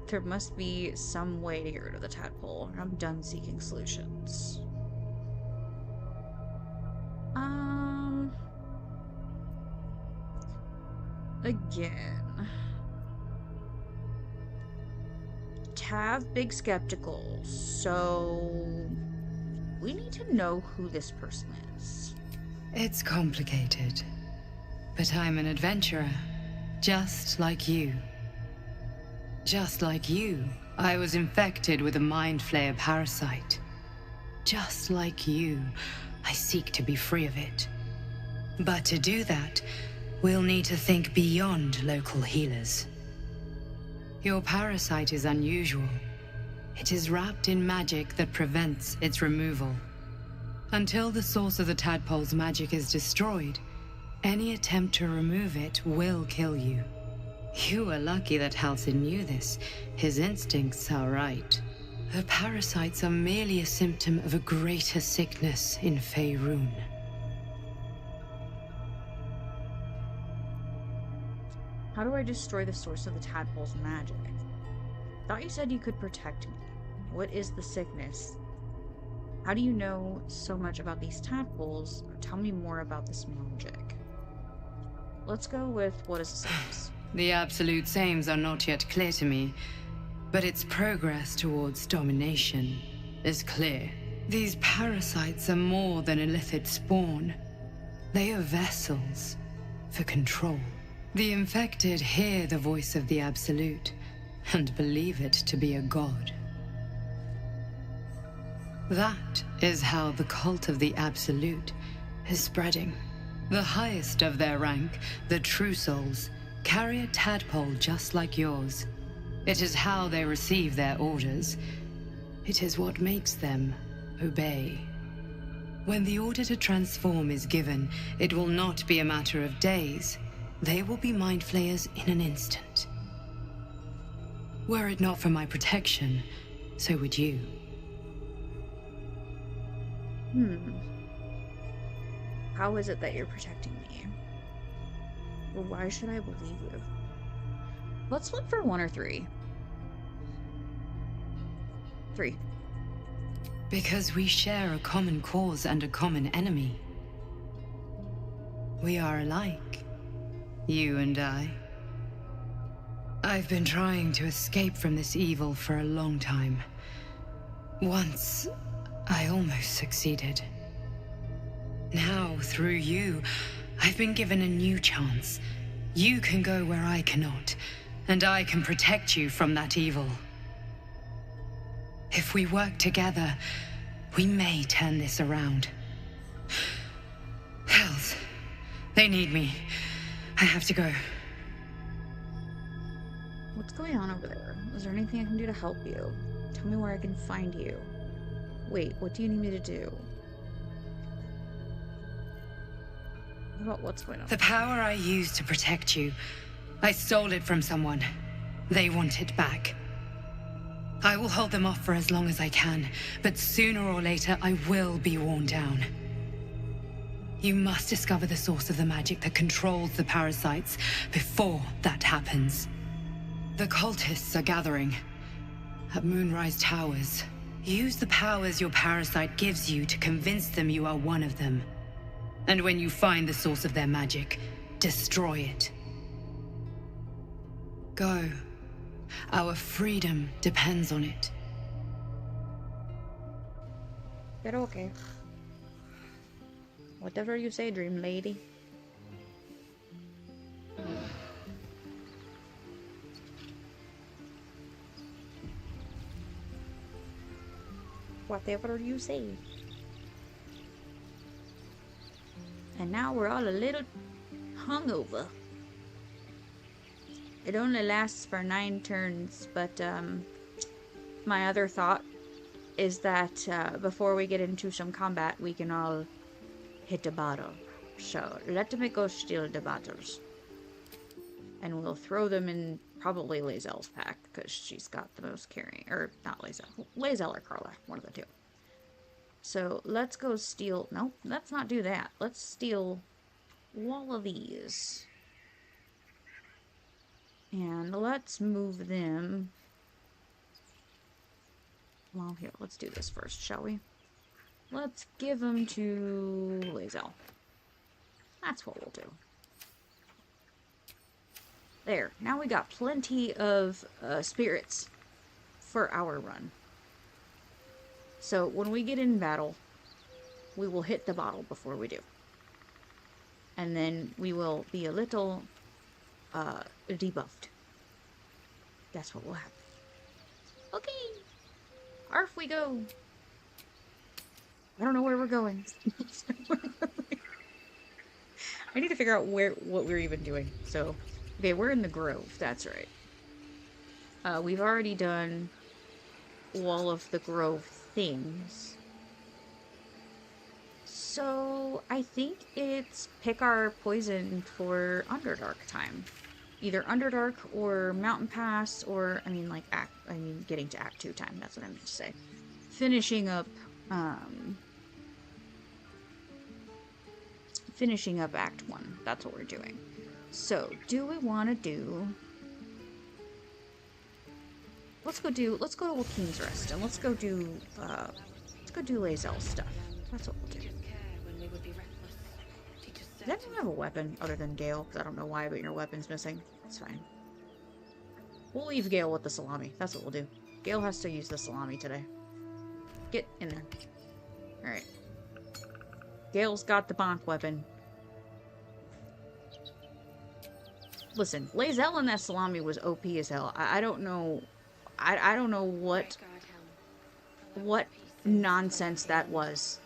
There must be some way to get rid of the tadpole, or I'm done seeking solutions. Again. Tav big skeptical, so we need to know who this person is. It's complicated. But I'm an adventurer, just like you. Just like you, I was infected with a mind flayer parasite. Just like you, I seek to be free of it. But to do that, we'll need to think beyond local healers. Your parasite is unusual. It is wrapped in magic that prevents its removal. Until the source of the tadpole's magic is destroyed, any attempt to remove it will kill you. You are lucky that Halsin knew this. His instincts are right. The parasites are merely a symptom of a greater sickness in Faerûn. How do I destroy the source of the tadpole's magic? Thought you said you could protect me. What is the sickness? How do you know so much about these tadpoles? Tell me more about this magic. Let's go with what is the sickness. The absolute sames are not yet clear to me, but its progress towards domination is clear. These parasites are more than illithid spawn. They are vessels for control. The infected hear the voice of the Absolute and believe it to be a god. That is how the cult of the Absolute is spreading. The highest of their rank, the True Souls, carry a tadpole just like yours. It is how they receive their orders. It is what makes them obey. When the order to transform is given, it will not be a matter of days. They will be mind flayers in an instant. Were it not for my protection, so would you. How is it that you're protecting me? Or why should I believe you? Let's flip for 1 or 3. 3. Because we share a common cause and a common enemy. We are alike, you and I. I've been trying to escape from this evil for a long time. Once, I almost succeeded. Now, through you, I've been given a new chance. You can go where I cannot, and I can protect you from that evil. If we work together, we may turn this around. Hells, they need me. I have to go. going on over there? Is there anything I can do to help you? Tell me where I can find you. Wait, what do you need me to do? What about what's going on? The power I used to protect you, I stole it from someone. They want it back. I will hold them off for as long as I can, but sooner or later I will be worn down. You must discover the source of the magic that controls the parasites before that happens. The cultists are gathering at Moonrise Towers. Use the powers your parasite gives you to convince them you are one of them. And when you find the source of their magic, destroy it. Go. Our freedom depends on it. Pero okay. Whatever you say, dream lady. Whatever you say. And now we're all a little hungover. It only lasts for 9 turns, but my other thought is that before we get into some combat, we can all hit a bottle. So let me go steal the bottles. And we'll throw them in probably Lae'zel's pack, because she's got the most carrying. Or not Lae'zel. Lae'zel or Carla, one of the two. So let's go steal... Nope, let's not do that. Let's steal all of these. And let's move them... Well, here, let's do this first, shall we? Let's give them to Lae'zel. That's what we'll do. There. Now we got plenty of spirits for our run. So when we get in battle, we will hit the bottle before we do. And then we will be a little debuffed. That's what will happen. Okay. Arf we go. I don't know where we're going. I need to figure out what we're even doing. So, okay, we're in the Grove. That's right. We've already done all of the Grove things. So, I think it's pick our poison for Underdark time. Either Underdark or Mountain Pass or, getting to Act 2 time. That's what I meant to say. Finishing up Act 1. That's what we're doing. So, do we want to do... Let's go to Joaquin's Rest, and let's go do Lae'zel's stuff. That's what we'll do. Does anyone have a weapon other than Gale? Because I don't know why, but your weapon's missing. It's fine. We'll leave Gale with the salami. That's what we'll do. Gale has to use the salami today. Get in there. Alright. Gale's got the bonk weapon. Listen, Lae'zel and that salami was OP as hell. I don't know... I don't know what nonsense that was.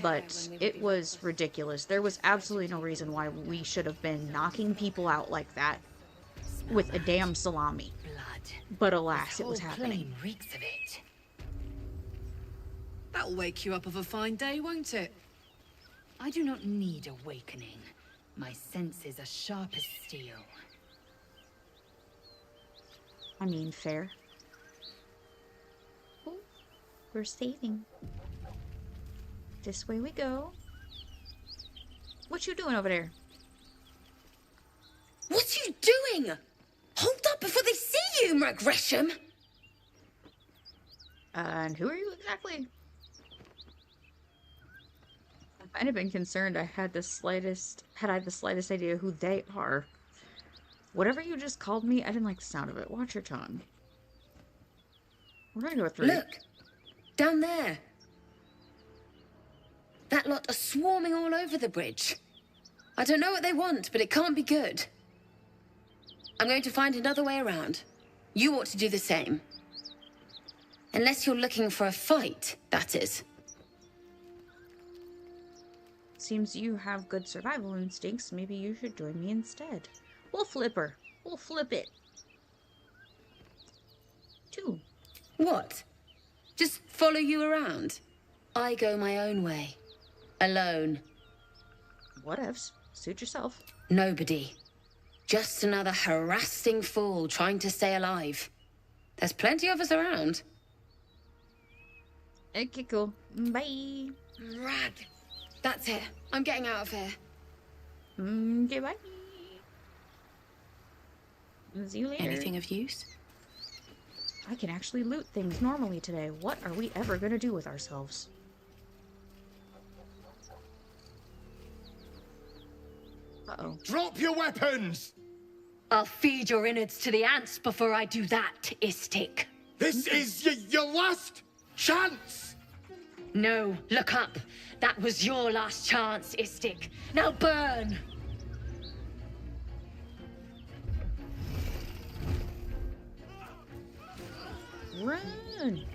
But it was ridiculous. There was absolutely no reason why we should have been knocking people out like that with a damn salami. But alas, it was happening. Reeks of it. That'll wake you up of a fine day, won't it? I do not need awakening. My senses are sharp as steel. I mean, fair. Oh, we're saving. This way we go. What you doing over there? What are you doing? Hold up before they see you, Mark Gresham! And who are you exactly? If I'd have been concerned, I had the slightest idea who they are. Whatever you just called me, I didn't like the sound of it. Watch your tongue. We're gonna go through. Look! Down there! That lot are swarming all over the bridge. I don't know what they want, but it can't be good. I'm going to find another way around. You ought to do the same. Unless you're looking for a fight, that is. Seems you have good survival instincts. Maybe you should join me instead. We'll flip her. We'll flip it. too. What? Just follow you around? I go my own way. Alone. Whatevs. Suit yourself. Nobody. Just another harassing fool trying to stay alive. There's plenty of us around. Okay, cool. Bye. Rad. That's it. I'm getting out of here. Okay, bye. See you later. Anything of use? I can actually loot things normally today. What are we ever gonna do with ourselves? Uh-oh. Drop your weapons! I'll feed your innards to the ants before I do that, Istik. This is your last chance! No, look up. That was your last chance, Istik. Now burn! Run!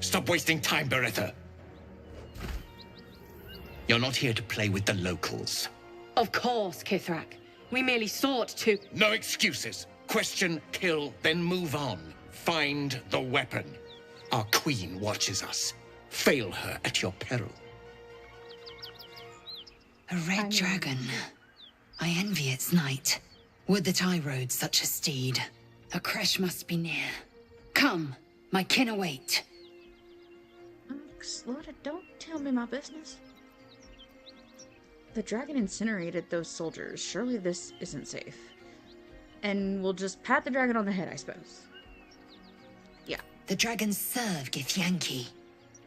Stop wasting time, Beretta. You're not here to play with the locals. Of course, Kithrak. We merely sought to... No excuses. Question, kill, then move on. Find the weapon. Our queen watches us. Fail her at your peril. A red dragon. I envy its knight. Would that I rode such a steed. A crash must be near. Come, my kin await. Slaughter, don't tell me my business. The dragon incinerated those soldiers. Surely this isn't safe. And we'll just pat the dragon on the head, I suppose. Yeah. The dragons serve Githyanki.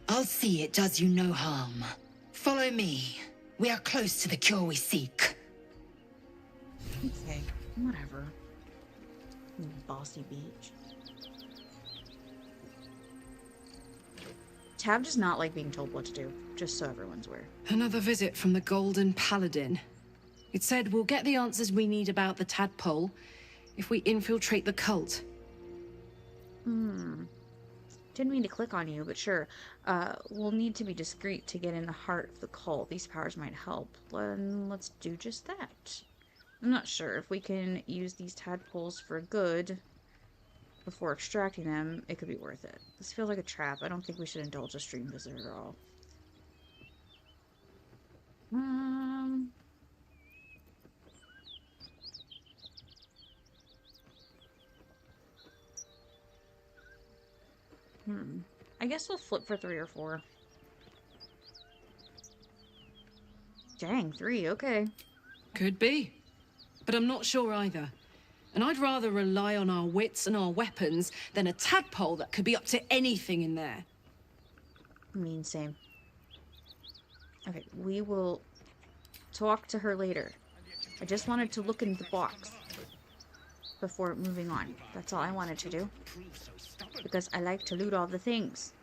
I'll see it does you no harm. Follow me. We are close to the cure we seek. Okay, whatever. Bossy beach. Tab does not like being told what to do, just so everyone's aware. Another visit from the Golden Paladin. It said we'll get the answers we need about the tadpole if we infiltrate the cult. Didn't mean to click on you, but sure. We'll need to be discreet to get in the heart of the cult. These powers might help. Let's do just that. I'm not sure if we can use these tadpoles for good before extracting them. It could be worth it. This feels like a trap. I don't think we should indulge a stream visitor at all. I guess we'll flip for 3 or 4. Dang, 3, okay. Could be. But I'm not sure either. And I'd rather rely on our wits and our weapons than a tadpole that could be up to anything in there. Same. Okay, we will talk to her later. I just wanted to look in the box before moving on. That's all I wanted to do. Because I like to loot all the things.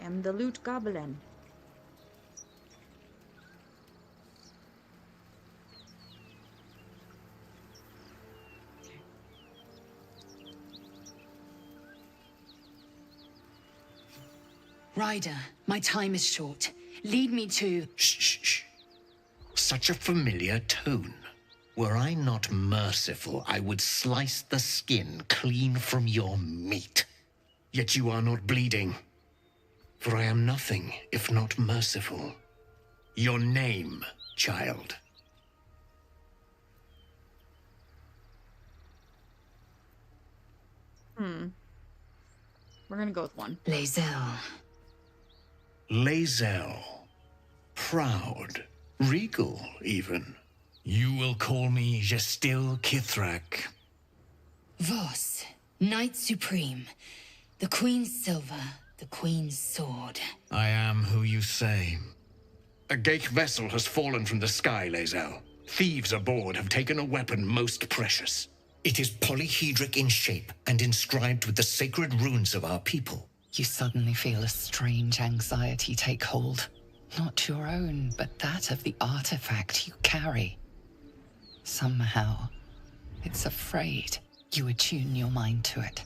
I'm the loot goblin. Ryder, my time is short. Lead me to... Shh, shh, shh. Such a familiar tone. Were I not merciful, I would slice the skin clean from your meat. Yet you are not bleeding. For I am nothing if not merciful. Your name, child. We're gonna go with 1. Lae'zel. Lae'zel. Proud. Regal, even. You will call me Gestil Kithrak. Voss, Knight Supreme. The Queen's silver, the Queen's sword. I am who you say. A Geich vessel has fallen from the sky, Lae'zel. Thieves aboard have taken a weapon most precious. It is polyhedric in shape and inscribed with the sacred runes of our people. You suddenly feel a strange anxiety take hold. Not your own, but that of the artifact you carry. Somehow, it's afraid. You attune your mind to it.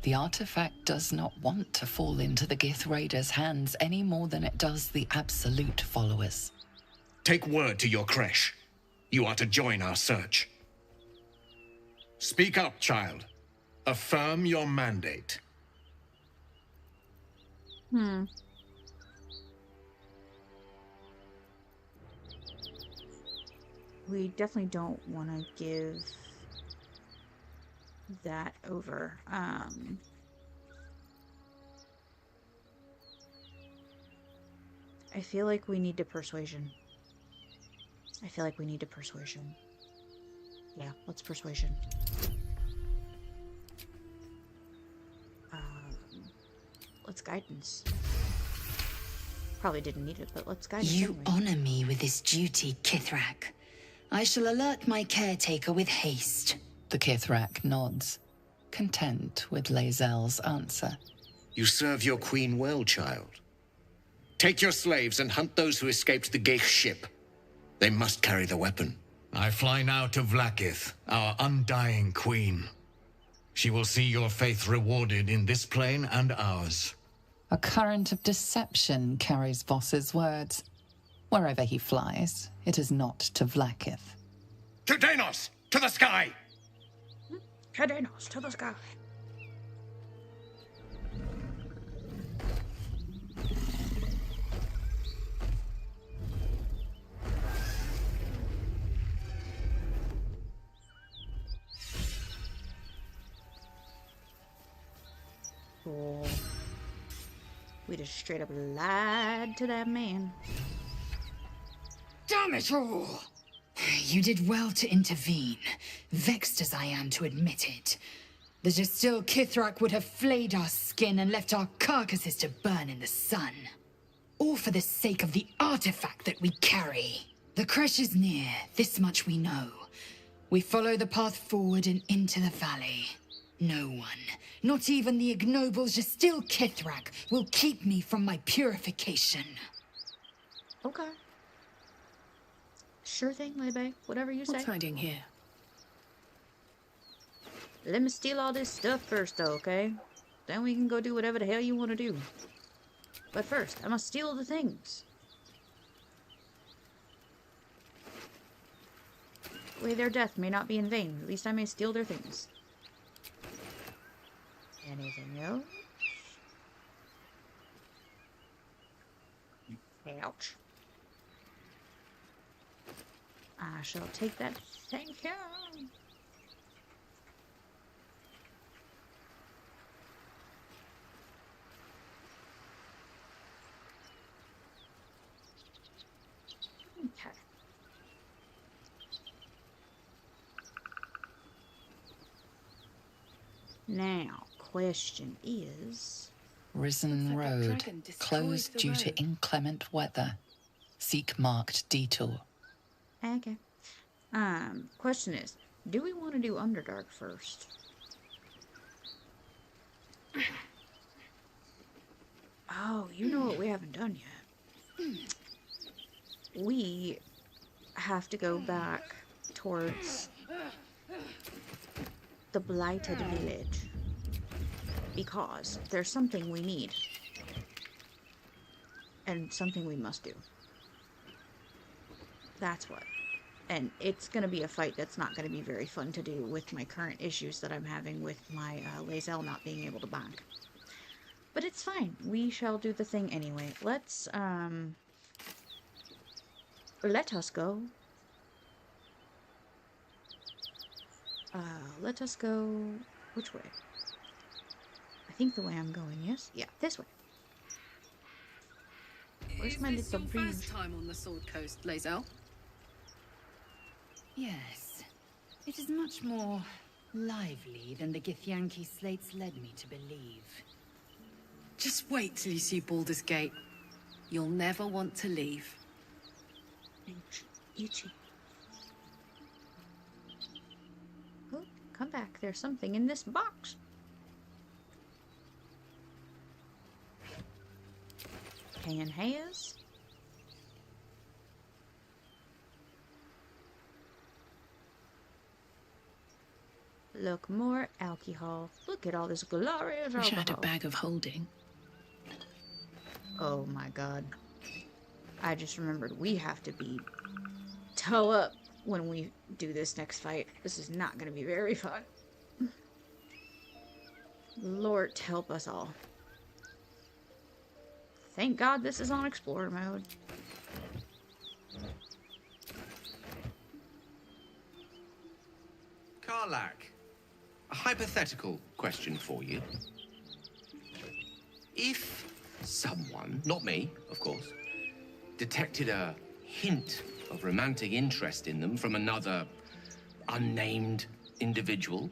The artifact does not want to fall into the Gith Raiders' hands any more than it does the Absolute followers. Take word to your creche. You are to join our search. Speak up, child. Affirm your mandate. We definitely don't want to give that over. I feel like we need to persuasion. Yeah, let's persuasion. Let's guidance. Probably didn't need it, but let's guidance. You anyway. honor me with this duty, Kithrak. I shall alert my caretaker with haste. The Kithrak nods, content with Lae'zel's answer. You serve your queen well, child. Take your slaves and hunt those who escaped the Geich ship. They must carry the weapon. I fly now to Vlaakith, our undying queen. She will see your faith rewarded in this plane and ours. A current of deception carries Voss's words. Wherever he flies, it is not to Vlaakith. To Danos! To the sky! Kadenos, to the sky. Cool. We just straight up lied to that man. Damn it all! You did well to intervene, vexed as I am to admit it. The Jastil Kithrak would have flayed our skin and left our carcasses to burn in the sun. All for the sake of the artifact that we carry. The crash is near, this much we know. We follow the path forward and into the valley. No one, not even the ignoble Jastil Kithrak, will keep me from my purification. Okay. Sure thing, Lae Bae. Whatever you say. What's hiding here? Let me steal all this stuff first, though, okay? Then we can go do whatever the hell you want to do. But first, I must steal the things. Way their death may not be in vain. At least I may steal their things. Anything else? Ouch. I shall take that. Thank you. Okay. Now, question is... Risen Looks like that road, dragon destroyed closed the due to road. inclement weather. Seek marked detour. Okay. Question is, do we want to do Underdark first? Oh, you know what we haven't done yet. We have to go back towards the Blighted Village. Because there's something we need. And something we must do. That's what. And it's going to be a fight that's not going to be very fun to do with my current issues that I'm having with my Lae'zel not being able to bank. But it's fine. We shall do the thing anyway. Let's, let us go. Let us go... Which way? I think the way I'm going, yes? Yeah, this way. Where's Is my this little your bridge? first time on the Sword Coast, Lae'zel? Yes. It is much more lively than the Githyanki slates led me to believe. Just wait till you see Baldur's Gate. You'll never want to leave. You too. Oh, come back. There's something in this box. Can has. Look, more alcohol. Look at all this glorious Wish I had a alcohol. bag of holding. Oh my god. I just remembered we have to be toe up when we do this next fight. This is not going to be very fun. Lord help us all. Thank God this is on Explorer mode. Karlak, a hypothetical question for you. If someone, not me, of course, detected a hint of romantic interest in them from another unnamed individual,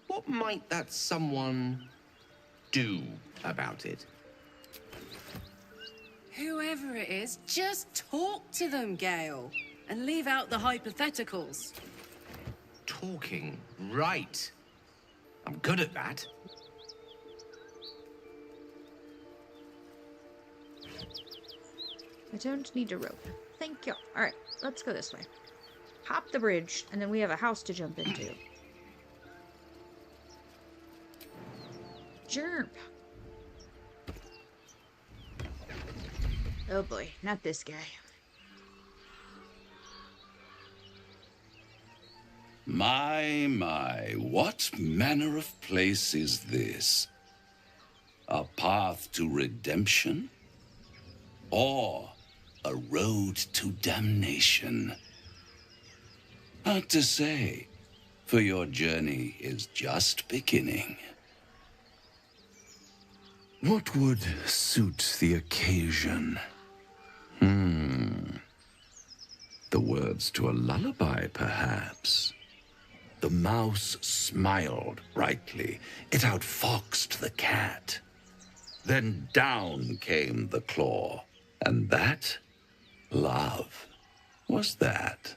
what might that someone do about it? Whoever it is, just talk to them, Gale, and leave out the hypotheticals. Talking, right. I'm good at that. I don't need a rope. Thank you. Alright, let's go this way. Hop the bridge, and then we have a house to jump into. Jerp. Oh boy, not this guy. My, what manner of place is this? A path to redemption? Or a road to damnation? Hard to say, for your journey is just beginning. What would suit the occasion? The words to a lullaby, perhaps. The mouse smiled brightly. It outfoxed the cat. Then down came the claw. And that? Love. Was that?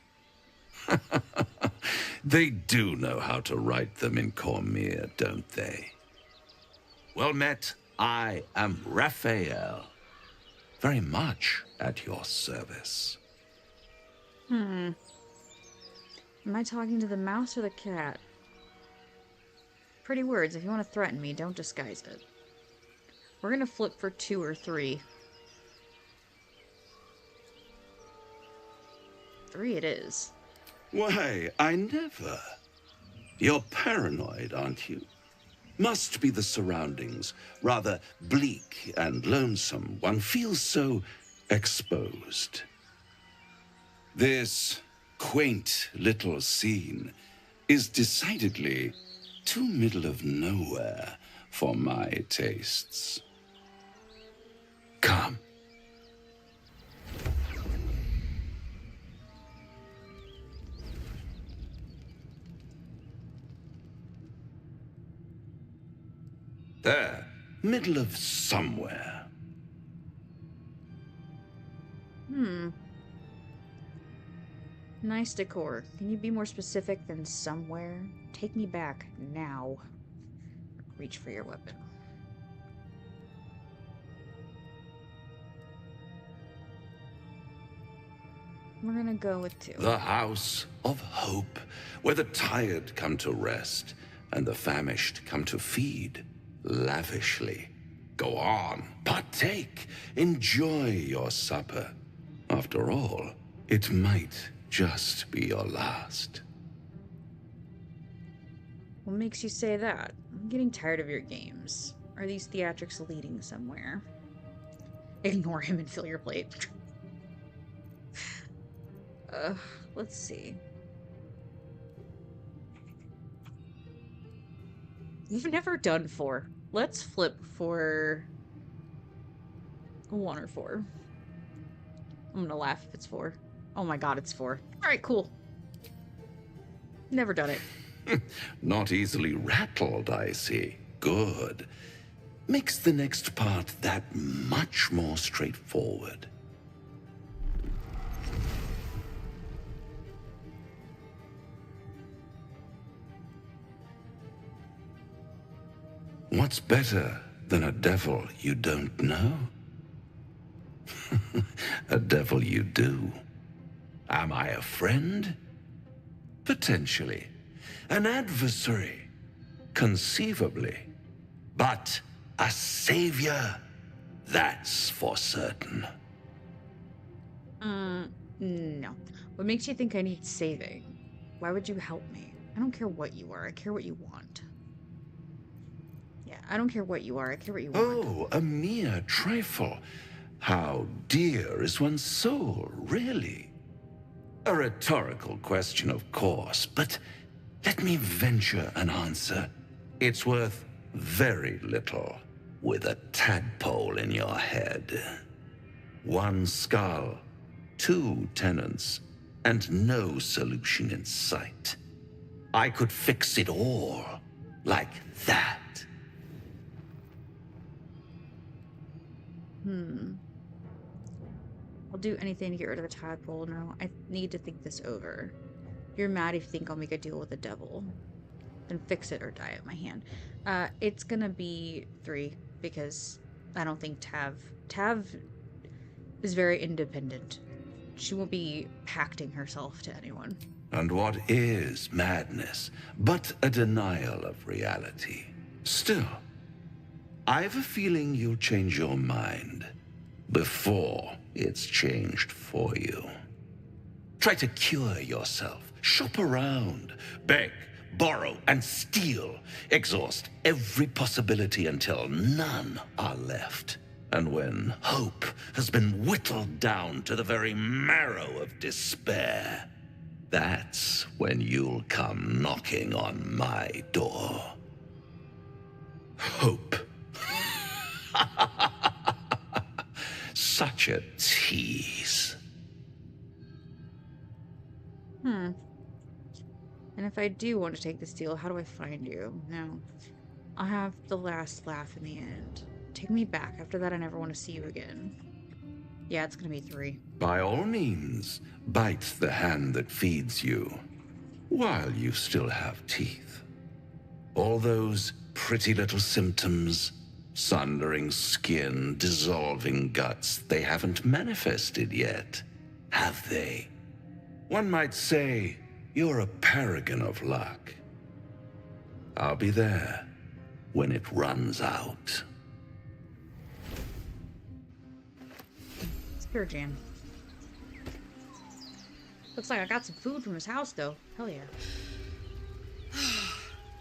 They do know how to write them in Cormier, don't they? Well met. I am Raphael. Very much at your service. Am I talking to the mouse or the cat? Pretty words. If you want to threaten me, don't disguise it. We're gonna flip for 2 or 3. 3 it is. Why, I never. You're paranoid, aren't you? Must be the surroundings. Rather bleak and lonesome. One feels so exposed. This quaint little scene is decidedly too middle of nowhere for my tastes. Come. There, middle of somewhere. Nice decor. Can you be more specific than somewhere? Take me back now. Reach for your weapon. We're gonna go with 2. The house of hope, where the tired come to rest and the famished come to feed lavishly. Go on, partake, enjoy your supper. After all, it might just be your last. What makes you say that? I'm getting tired of your games. Are these theatrics leading somewhere? Ignore him and fill your plate. Let's see. We've never done 4. Let's flip for 1 or 4. I'm gonna laugh if it's 4. Oh my god, it's 4. Alright, cool. Never done it. Not easily rattled, I see. Good. Makes the next part that much more straightforward. What's better than a devil you don't know? A devil you do. Am I a friend? Potentially. an adversary, conceivably. But a savior, that's for certain. No. What makes you think I need saving? Why would you help me? I don't care what you are. I care what you want. Yeah, I don't care what you are. I care what you want. Oh, a mere trifle. How dear is one's soul, really? A rhetorical question, of course, but let me venture an answer. It's worth very little with a tadpole in your head. One skull, two tenants, and no solution in sight. I could fix it all like that. I'll do anything to get rid of the tadpole. No, I need to think this over. You're mad if you think I'll make a deal with the devil. Then fix it or die at my hand. It's gonna be 3 because I don't think Tav is very independent. She won't be pacting herself to anyone. And what is madness but a denial of reality? Still, I've a feeling you'll change your mind before it's changed for you. Try to cure yourself. Shop around. Beg, borrow, and steal. Exhaust every possibility until none are left. And when hope has been whittled down to the very marrow of despair, that's when you'll come knocking on my door. Hope. Such a tease. And if I do want to take this deal, how do I find you? No. I'll have the last laugh in the end. Take me back. After that, I never want to see you again. Yeah, it's gonna be 3. By all means, bite the hand that feeds you, while you still have teeth. All those pretty little symptoms, sundering skin, dissolving guts, they haven't manifested yet, have they? One might say you're a paragon of luck. I'll be there when it runs out. Spirit Jam. Looks like I got some food from his house, though. Hell yeah.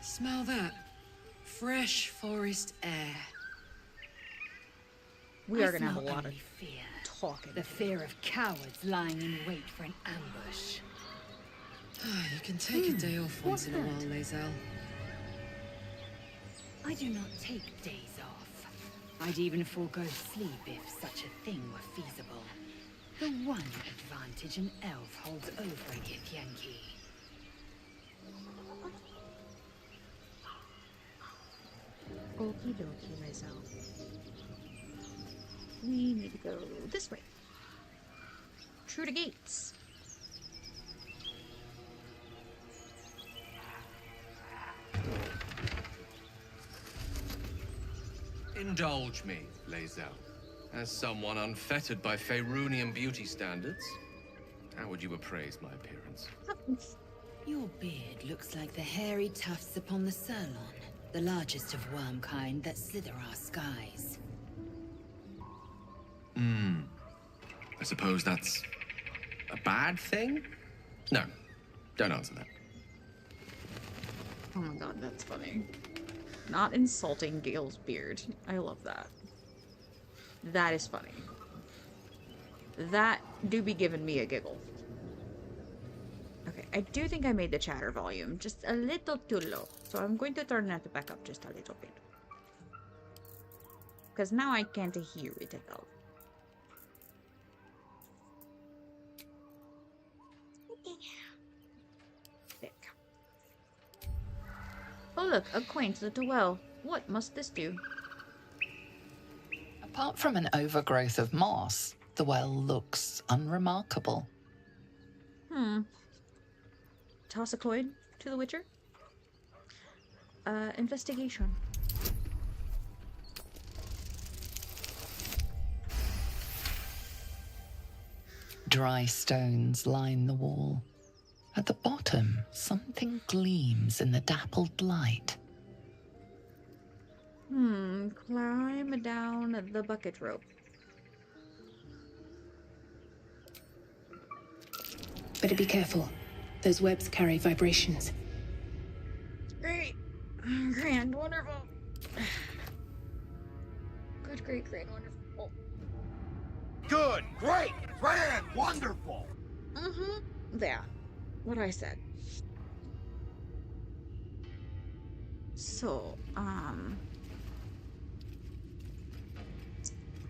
Smell that. Fresh forest air. We I are gonna have a smell lot of only fear. talking. The fear of cowards lying in wait for an ambush. You can take a day off once in a while, Lae'zel. I do not take days off. I'd even forego sleep if such a thing were feasible. The one advantage an elf holds over a Githyanki. Okie dokie, myself. We need to go this way. True to gates. Indulge me, Lae'zel. As someone unfettered by Faerûnian beauty standards, how would you appraise my appearance? Your beard looks like the hairy tufts upon the sirloin, the largest of worm kind that slither our skies. I suppose that's a bad thing? No, don't answer that. Oh my god, that's funny. Not insulting Gale's beard. I love that. That is funny. That do be giving me a giggle. Okay, I do think I made the chatter volume just a little too low. So I'm going to turn that back up just a little bit. Because now I can't hear it at all. Oh look, a quaint little well. What must this do? Apart from an overgrowth of moss, the well looks unremarkable. Toss a coin to the Witcher. Investigation. Dry stones line the wall. At the bottom, something gleams in the dappled light. Climb down the bucket rope. Better be careful. Those webs carry vibrations. Great. Grand, wonderful. Good, great, great, wonderful. Good, great, grand, wonderful. That. What I said. So,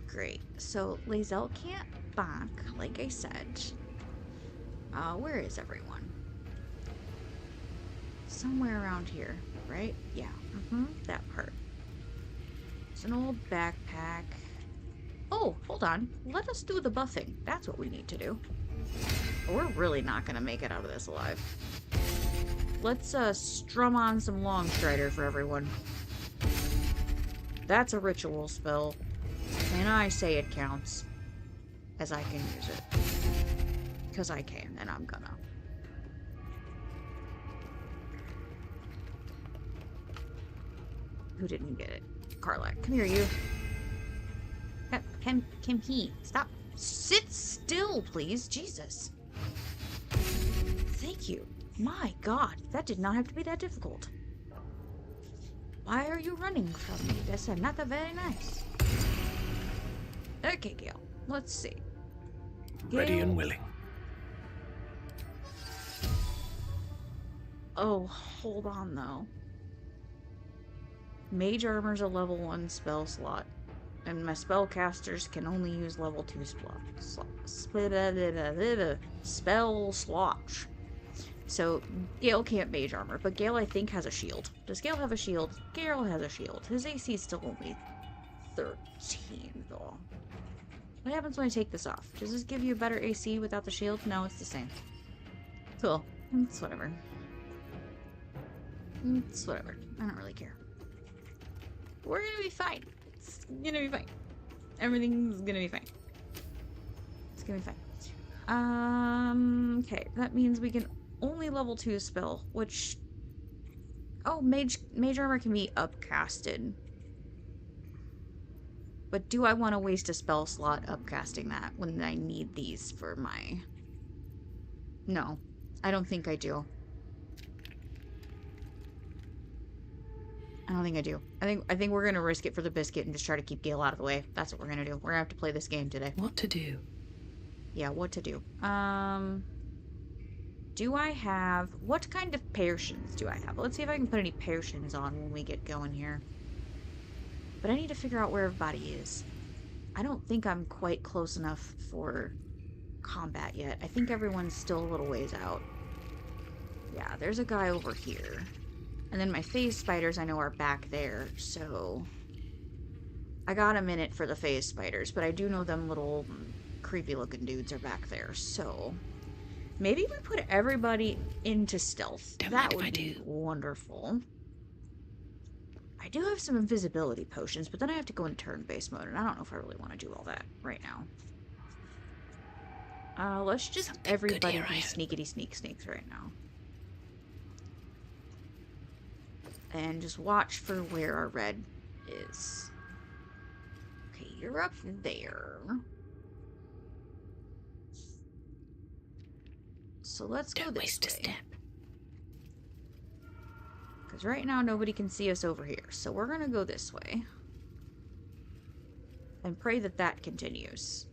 great. So, Lae'zel can't bonk, like I said. Where is everyone? Somewhere around here, right? Yeah, that part. It's an old backpack. Oh, hold on. Let us do the buffing. That's what we need to do. We're really not gonna make it out of this alive. Let's, strum on some Longstrider for everyone. That's a ritual spell. And I say it counts. As I can use it. Because I can, and I'm gonna. Who didn't get it? Karlach, come here, you. Kim he. Stop. Sit still, please. Jesus. Thank you. My God, that did not have to be that difficult. Why are you running from me? That's not very nice. Okay, Gale. Let's see. Ready Gale. and willing. Oh, hold on, though. Mage Armor's a level 1 spell slot. And my spellcasters can only use level 2 spell slots. So, Gale can't Mage Armor, but Gale, I think, has a shield. Does Gale have a shield? Gale has a shield. His AC is still only 13, though. What happens when I take this off? Does this give you a better AC without the shield? No, it's the same. Cool. It's whatever. It's whatever. I don't really care. We're gonna be fine. It's gonna be fine. Everything's gonna be fine. It's gonna be fine. Okay. That means we can only level 2 spell, which... Oh, Mage Armor can be upcasted. But do I want to waste a spell slot upcasting that when I need these for my... No. I don't think I do. I don't think I do. I think we're gonna risk it for the biscuit and just try to keep Gale out of the way. That's what we're gonna do. We're gonna have to play this game today. What to do? Yeah, what to do. Do I have... What kind of potions do I have? Let's see if I can put any potions on when we get going here. But I need to figure out where everybody is. I don't think I'm quite close enough for combat yet. I think everyone's still a little ways out. Yeah, there's a guy over here. And then my phase spiders I know are back there, so... I got a minute for the phase spiders, but I do know them little creepy looking dudes are back there, so... Maybe we put everybody into stealth. That would be wonderful. I do have some invisibility potions, but then I have to go in turn-based mode, and I don't know if I really want to do all that right now. Let's just everybody be sneakity sneaks right now. And just watch for where our red is. Okay, you're up there. So let's go this way. Because right now nobody can see us over here. So we're gonna go this way. And pray that that continues.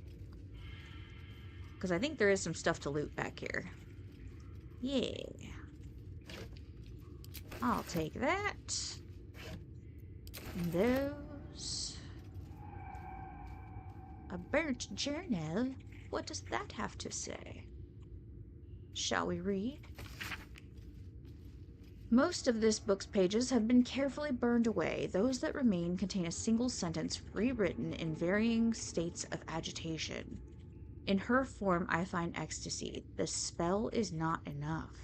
Because I think there is some stuff to loot back here. Yeah. I'll take that. And those. A burnt journal? What does that have to say? Shall we read? Most of this book's pages have been carefully burned away. Those that remain contain a single sentence rewritten in varying states of agitation. In her form, I find ecstasy. The spell is not enough.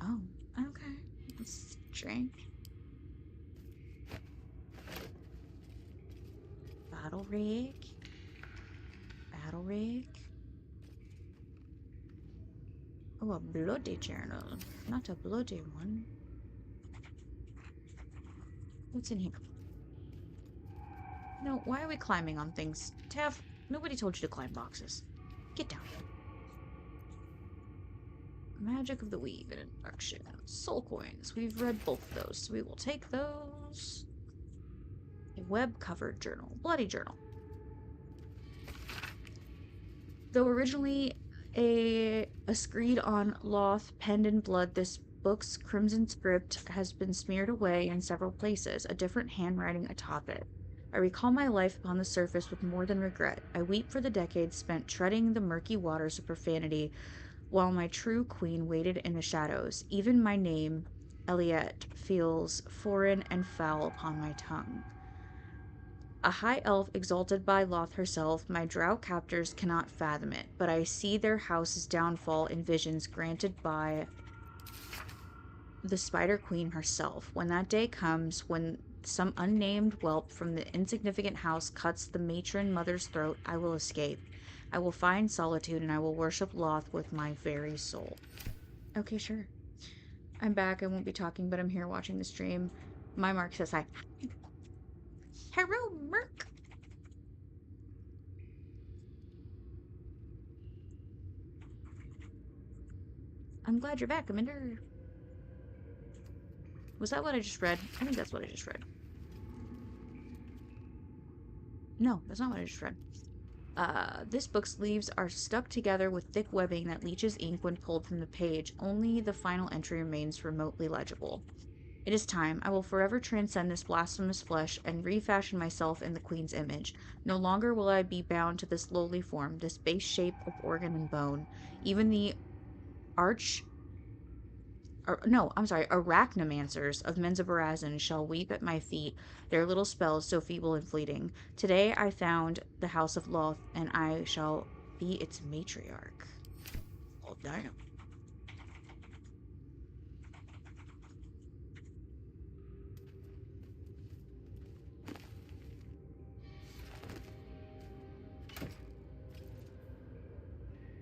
Oh, okay. That's strange. Battle rig. Battle rig. Oh, a bloody journal. Not a bloody one. What's in here? No, why are we climbing on things? Taff, nobody told you to climb boxes. Get down. Magic of the Weave and Induction. Soul coins. We've read both of those, so we will take those. A web-covered journal. Bloody journal. Though originally a screed on Loth, penned in blood, this book's crimson script has been smeared away in several places, a different handwriting atop it. I recall my life upon the surface with more than regret. I weep for the decades spent treading the murky waters of profanity, while my true queen waited in the shadows. Even my name, Eliette, feels foreign and foul upon my tongue. A high elf exalted by Loth herself, my drow captors cannot fathom it, but I see their house's downfall in visions granted by the Spider Queen herself. When that day comes, when some unnamed whelp from the insignificant house cuts the matron mother's throat, I will escape. I will find solitude, and I will worship Loth with my very soul. Okay, sure. I'm back. I won't be talking, but I'm here watching the stream. My Mark says hi. Hello, Merc. I'm glad you're back, Commander. Was that what I just read? I think that's what I just read. No, that's not what I just read. This book's leaves are stuck together with thick webbing that leaches ink when pulled from the page. Only the final entry remains remotely legible. It is time. I will forever transcend this blasphemous flesh and refashion myself in the Queen's image. No longer will I be bound to this lowly form, this base shape of organ and bone. Even the arachnomancers of Menzoberranzan shall weep at my feet, their little spells so feeble and fleeting. Today I found the House of Loth, and I shall be its matriarch. Oh, damn.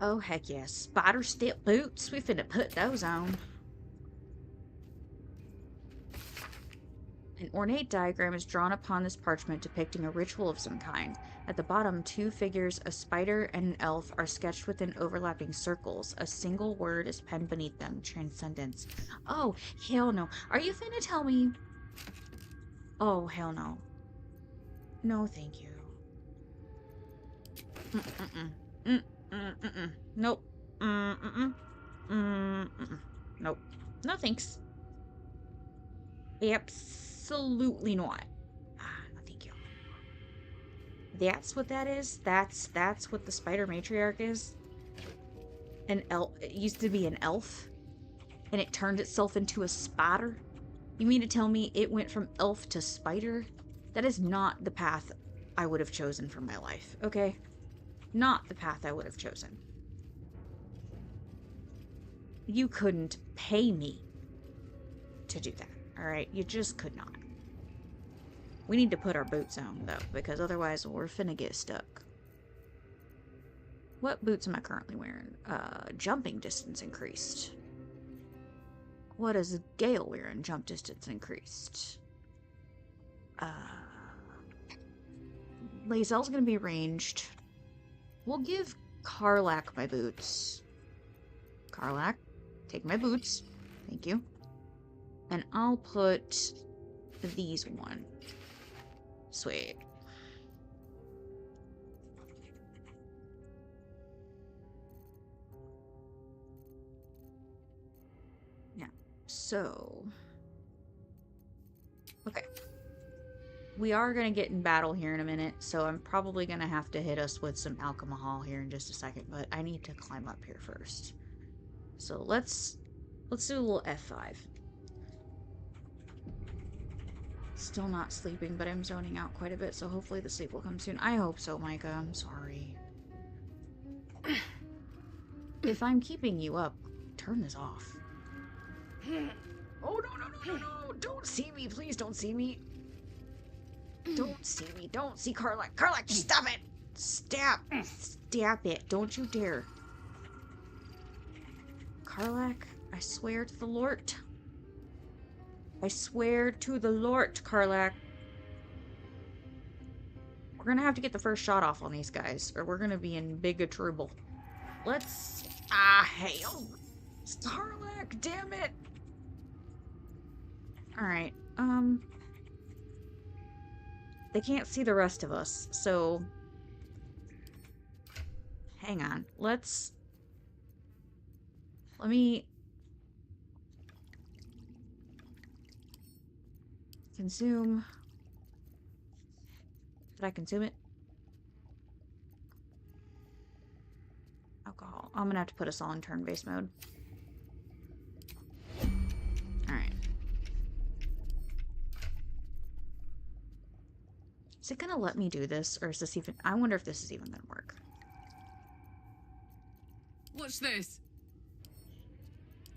Oh, heck yes. Spider step boots. We finna put those on. An ornate diagram is drawn upon this parchment depicting a ritual of some kind. At the bottom, two figures, a spider and an elf, are sketched within overlapping circles. A single word is penned beneath them, transcendence. Oh, hell no. Are you finna tell me? Oh, hell no. No, thank you. Nope. Nope. No thanks. Absolutely not. No thank you. That's what that is? That's what the spider matriarch is? An elf. It used to be an elf, and it turned itself into a spider? You mean to tell me it went from elf to spider? That is not the path I would have chosen for my life, okay? Not the path I would have chosen. You couldn't pay me to do that, alright? You just could not. We need to put our boots on, though, because otherwise we're finna get stuck. What boots am I currently wearing? Jumping distance increased. What is Gale wearing? Jump distance increased. Lae'zel's gonna be ranged. We'll give Karlach my boots. Karlach, take my boots. Thank you. And I'll put these one. Sweet. Yeah. So. Okay. We are going to get in battle here in a minute, so I'm probably going to have to hit us with some alcohol here in just a second, but I need to climb up here first. So let's do a little F5. Still not sleeping, but I'm zoning out quite a bit, so hopefully the sleep will come soon. I hope so, Micah. I'm sorry. If I'm keeping you up, turn this off. Oh, no. Don't see me. Please don't see me. Don't see me. Don't see Karlach. Karlach, stop it. Stop it. Don't you dare. Karlach, I swear to the Lord. I swear to the Lord, Karlach. We're gonna have to get the first shot off on these guys, or we're gonna be in big trouble. Let's... Ah, hell. Karlach, damn it. Alright, they can't see the rest of us, so... Hang on. Let me... Consume... Did I consume it? Alcohol. I'm gonna have to put us all in turn-based mode. Alright. Is it gonna let me do this, or is this even... I wonder if this is even gonna work. Watch this.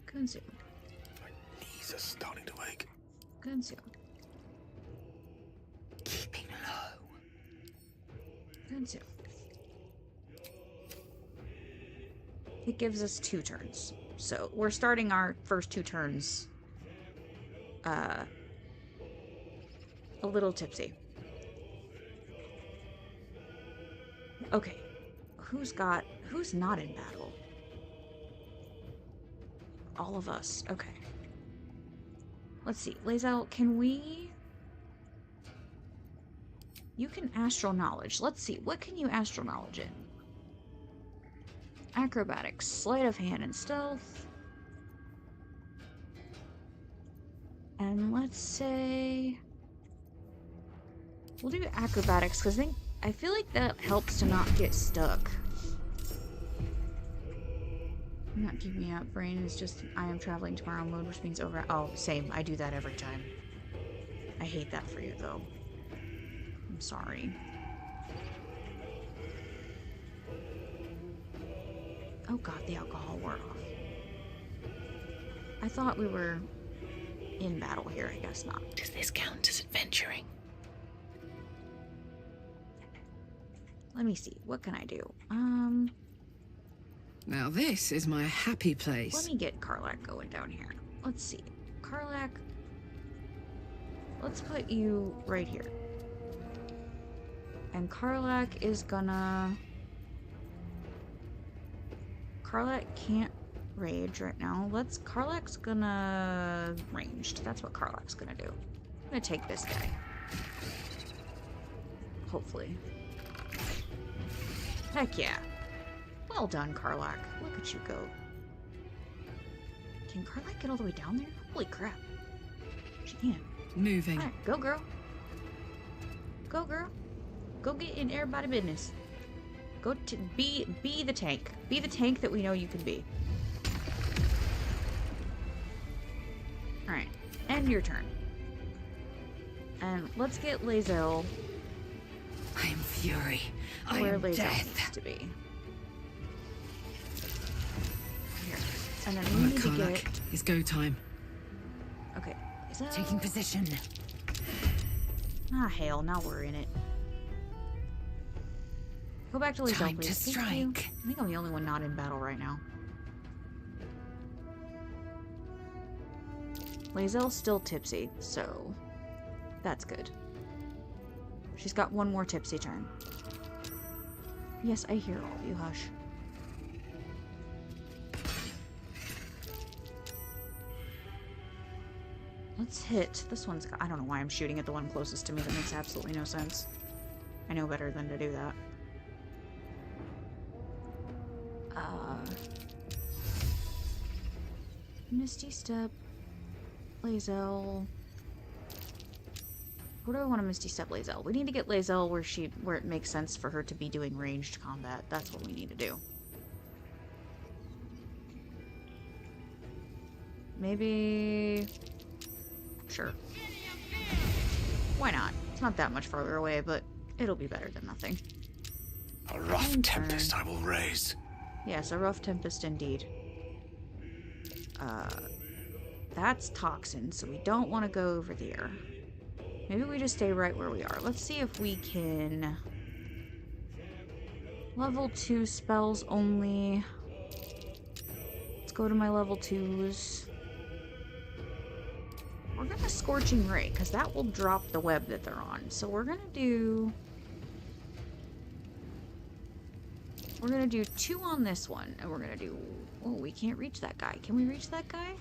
Consume. My knees are starting to ache. Consume. Keeping low. Consume. It gives us 2 turns. So we're starting our first 2 turns a little tipsy. Okay. Who's not in battle? All of us. Okay. Let's see. Lae'zel, can we... You can astral knowledge. Let's see. What can you astral knowledge in? Acrobatics, sleight of hand, and stealth. And let's say... We'll do acrobatics, because I feel like that helps to not get stuck. Not keeping me up. Brain is just I am traveling tomorrow mode, which means over. Oh, same. I do that every time. I hate that for you, though. I'm sorry. Oh god, the alcohol wore off. I thought we were in battle here. I guess not. Does this count as adventuring? Let me see. What can I do? Now this is my happy place. Let me get Karlach going down here. Let's see. Karlach. Let's put you right here. And Karlach is gonna... Karlach can't rage right now. Karlach's gonna... ranged. That's what Karlach's gonna do. I'm gonna take this guy. Hopefully. Heck yeah. Well done, Karlach. Look at you go. Can Karlach get all the way down there? Holy crap. She can. Moving. Alright, go girl. Go girl. Go get in everybody's business. Go to be the tank. Be the tank that we know you can be. Alright. End your turn. And let's get Lae'zel. I am fury. I Where am Lae'zel death. needs to be. Here. And then we need to Karlach, get... it's go time. Okay. Is that... Taking position. Ah, hell. Now we're in it. Go back to Lae'zel, Time please. to Thank you. strike. I think I'm the only one not in battle right now. Lae'zel's still tipsy, so that's good. She's got one more tipsy turn. Yes, I hear all of you. Hush. Let's hit. This one's... I don't know why I'm shooting at the one closest to me. That makes absolutely no sense. I know better than to do that. Misty Step. Lae'zel. Where do I want to Misty Step Lae'zel? We need to get Lae'zel where it makes sense for her to be doing ranged combat. That's what we need to do. Maybe... Sure. Why not? It's not that much farther away, but it'll be better than nothing. A rough tempest I will raise. Yes, a rough tempest indeed. That's toxin, so we don't want to go over there. Maybe we just stay right where we are. Let's see if we can... Level 2 spells only. Let's go to my level 2s. We're gonna Scorching Ray, because that will drop the web that they're on. So we're gonna do 2 on this one, and we're gonna do... Oh, we can't reach that guy. Can we reach that guy?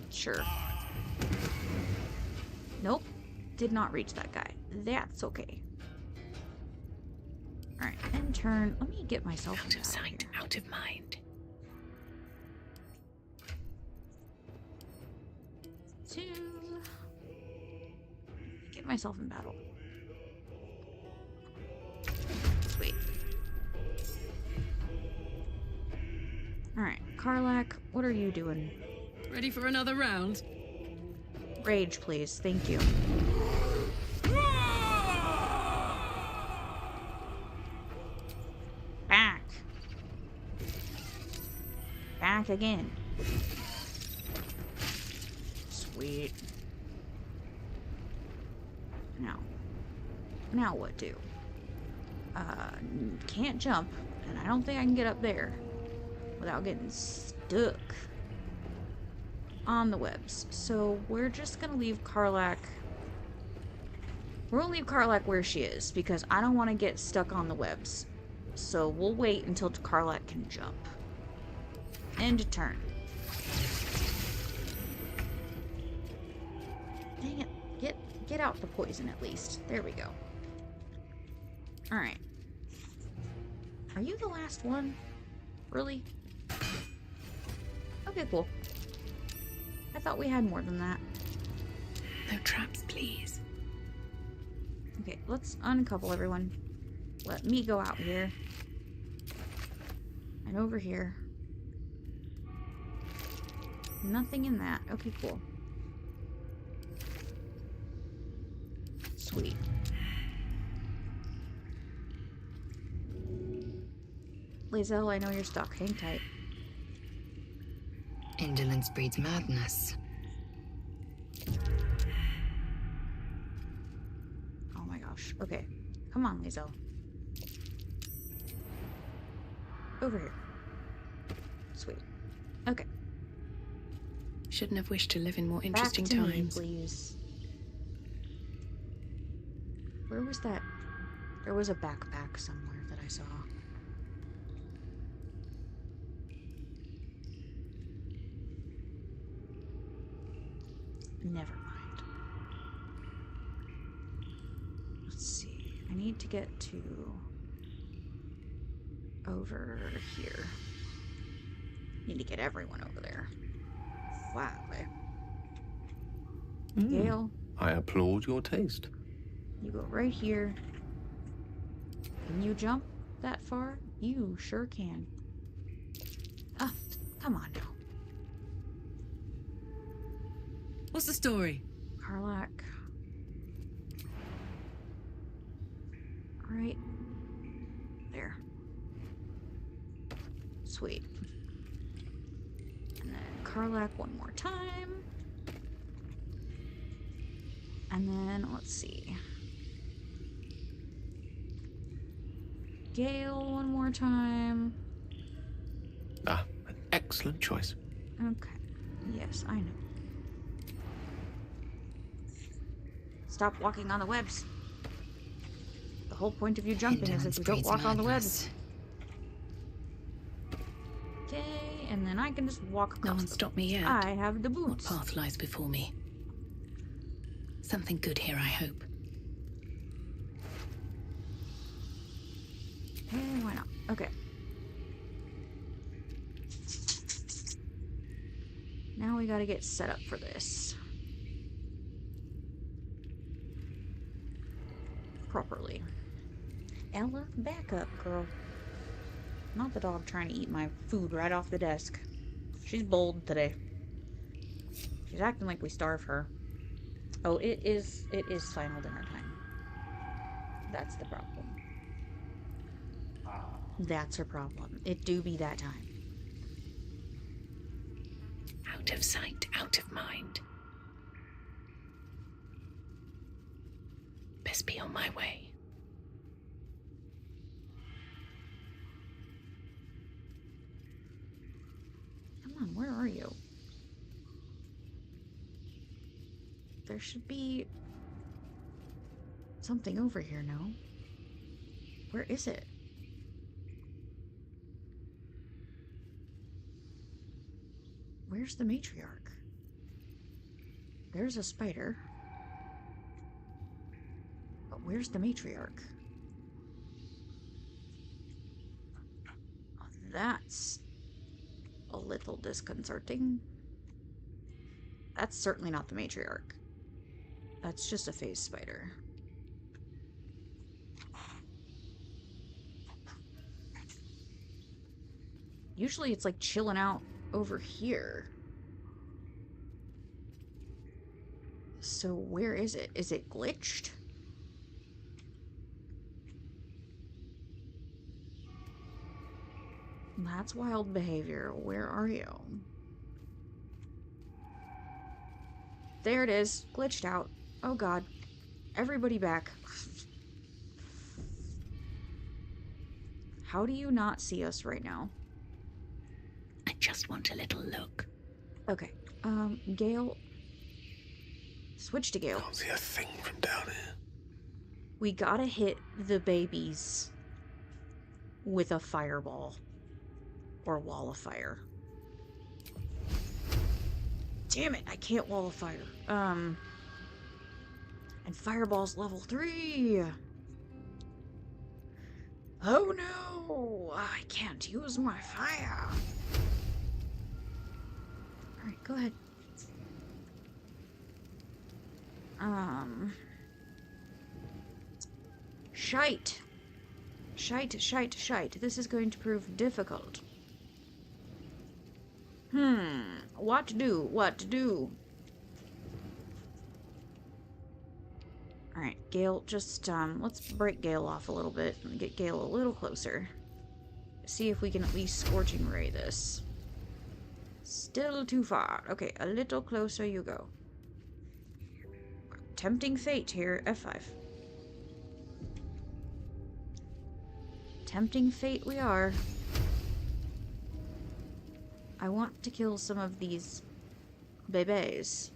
Sure. Nope. Did not reach that guy. That's okay. Alright, end turn. Let me get myself out of sight, out of mind. 2. Get myself in battle. Sweet. Alright, Karlak, what are you doing? Ready for another round? Rage, please. Thank you. Back. Back again. Sweet. Now what do? Can't jump, and I don't think I can get up there without getting stuck on the webs. So we're just gonna leave Karlak. We're gonna leave Karlak where she is, because I don't want to get stuck on the webs. So we'll wait until Karlak can jump. End turn. Dang it. Get out the poison at least. There we go. Alright. Are you the last one? Really? Okay, cool. I thought we had more than that. No traps, please. Okay, let's uncouple everyone. Let me go out here. And over here. Nothing in that. Okay, cool. Sweet. Lae'zel, I know you're stuck. Hang tight. Indolence breeds madness. Oh my gosh. Okay. Come on, Lae'zel. Over here. Sweet. Okay. Shouldn't have wished to live in more Back interesting to me, times. please. Where was that? There was a backpack somewhere that I saw. Never mind. Let's see. I need to get to over here. Need to get everyone over there. Wow. Gale, I applaud your taste. you go right here. Can you jump that far? You sure can. Ah, come on now. What's the story? Karlak. Right there. Sweet. And then Karlak one more time. And then, let's see. Gale one more time. Ah, an excellent choice. Okay. Yes, I know. Stop walking on the webs. The whole point of you jumping is that you don't walk on the webs. Okay, and then I can just walk across. No one stopped me yet. I have the boots. What path lies before me? Something good here, I hope. Hey, why not? Okay. Now we gotta get set up for this. Properly. Ella, back up, girl. Not the dog trying to eat my food right off the desk. She's bold today. She's acting like we starve her. Oh, it is final dinner time. That's the problem. That's her problem. It do be that time. Out of sight, out of mind. Best be on my way. are you? There should be something over here, no? Where is it? Where's the matriarch? There's a spider. But where's the matriarch? Oh, that's a little disconcerting. That's certainly not the matriarch. That's just a phase spider. Usually it's like chilling out over here. So where is it? Is it glitched? That's wild behavior. Where are you? There it is. Glitched out. Oh god. Everybody back. How do you not see us right now? I just want a little look. Okay. Gale. Switch to Gale. Can't see a thing from down here. We gotta hit the babies with a fireball. Or wall of fire. Damn it, I can't wall of fire. And fireball's level 3. Oh no! I can't use my fire. Alright, go ahead. Shite. Shite. This is going to prove difficult. What to do? Alright, Gale, just, let's break Gale off a little bit and get Gale a little closer. See if we can at least Scorching Ray this. Still too far. Okay, a little closer you go. Tempting fate here, F5. Tempting fate we are. I want to kill some of these Bae Baes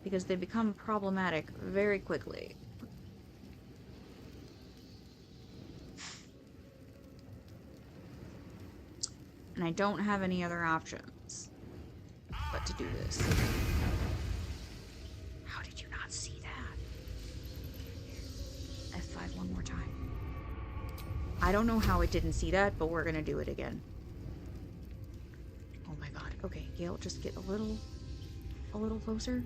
because they become problematic very quickly. And I don't have any other options but to do this. How did you not see that? F5 one more time. I don't know how it didn't see that, but we're gonna do it again. Oh my god. Okay, Gale, just get a little closer.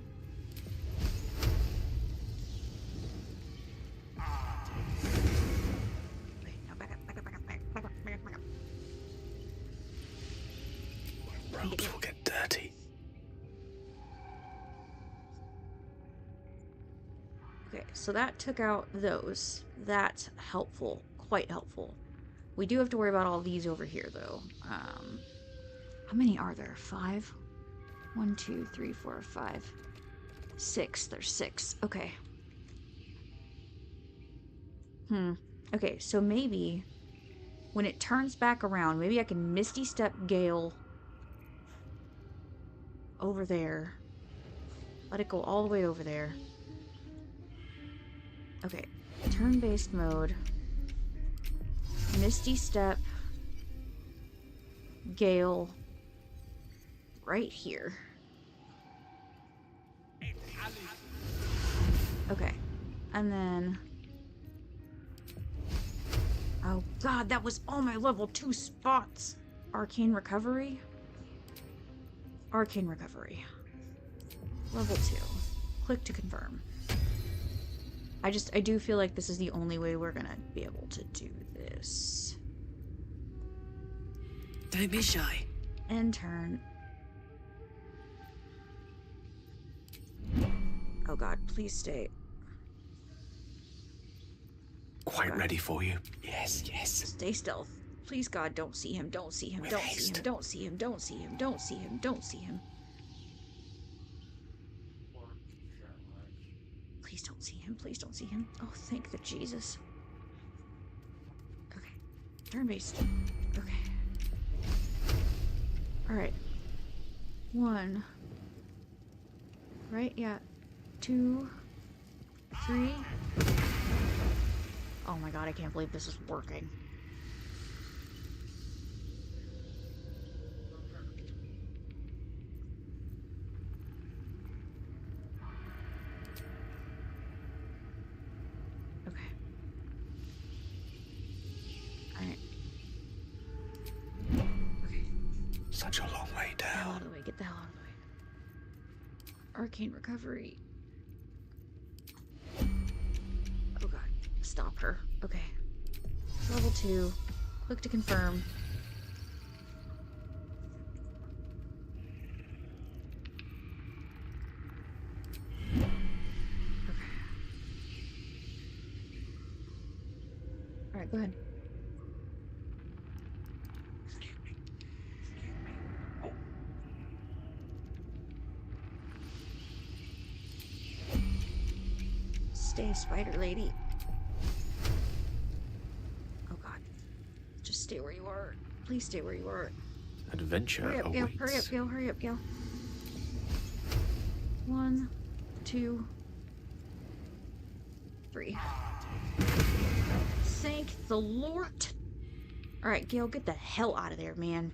Okay, now back up. Robes will get dirty. Okay, so that took out those. That's helpful. Quite helpful. We do have to worry about all these over here, though. How many are there? 5? 1, 2, 3, 4, 5. 6. There's 6. Okay. Okay, so maybe when it turns back around, maybe I can Misty Step Gale over there. Let it go all the way over there. Okay, turn-based mode. Misty Step Gale right here. Okay, and then oh god, that was all my level 2 spots. Arcane Recovery. Level 2. Click to confirm. I do feel like this is the only way we're gonna be able to do this. Don't be shy. And turn. Oh god, please stay. Quite ready for you. Yes. Stay stealth. Please God, don't see him. Don't see him. With Don't haste. see him. Don't see him. Don't see him. Don't see him. Don't see him. Please don't see him. Please don't see him. Oh, thank the Jesus. Okay. Turn based. Okay. Alright. 1. Right? Yeah. 2, 3. Oh my god, I can't believe this is working. Okay. Alright. Okay. Such a long way Get the hell out down. of the way. Get the hell out of the way. Arcane recovery. Oh god. Stop her. Okay. Level 2. Click to confirm. Okay. Alright, go ahead. Stay, spider lady. Oh god. Just stay where you are. Please stay where you are. Adventure Hurry up, Gale. awaits. Hurry up, Gale. Hurry up, Gale. 1, 2, 3. Thank the Lord. Alright, Gale, get the hell out of there, man.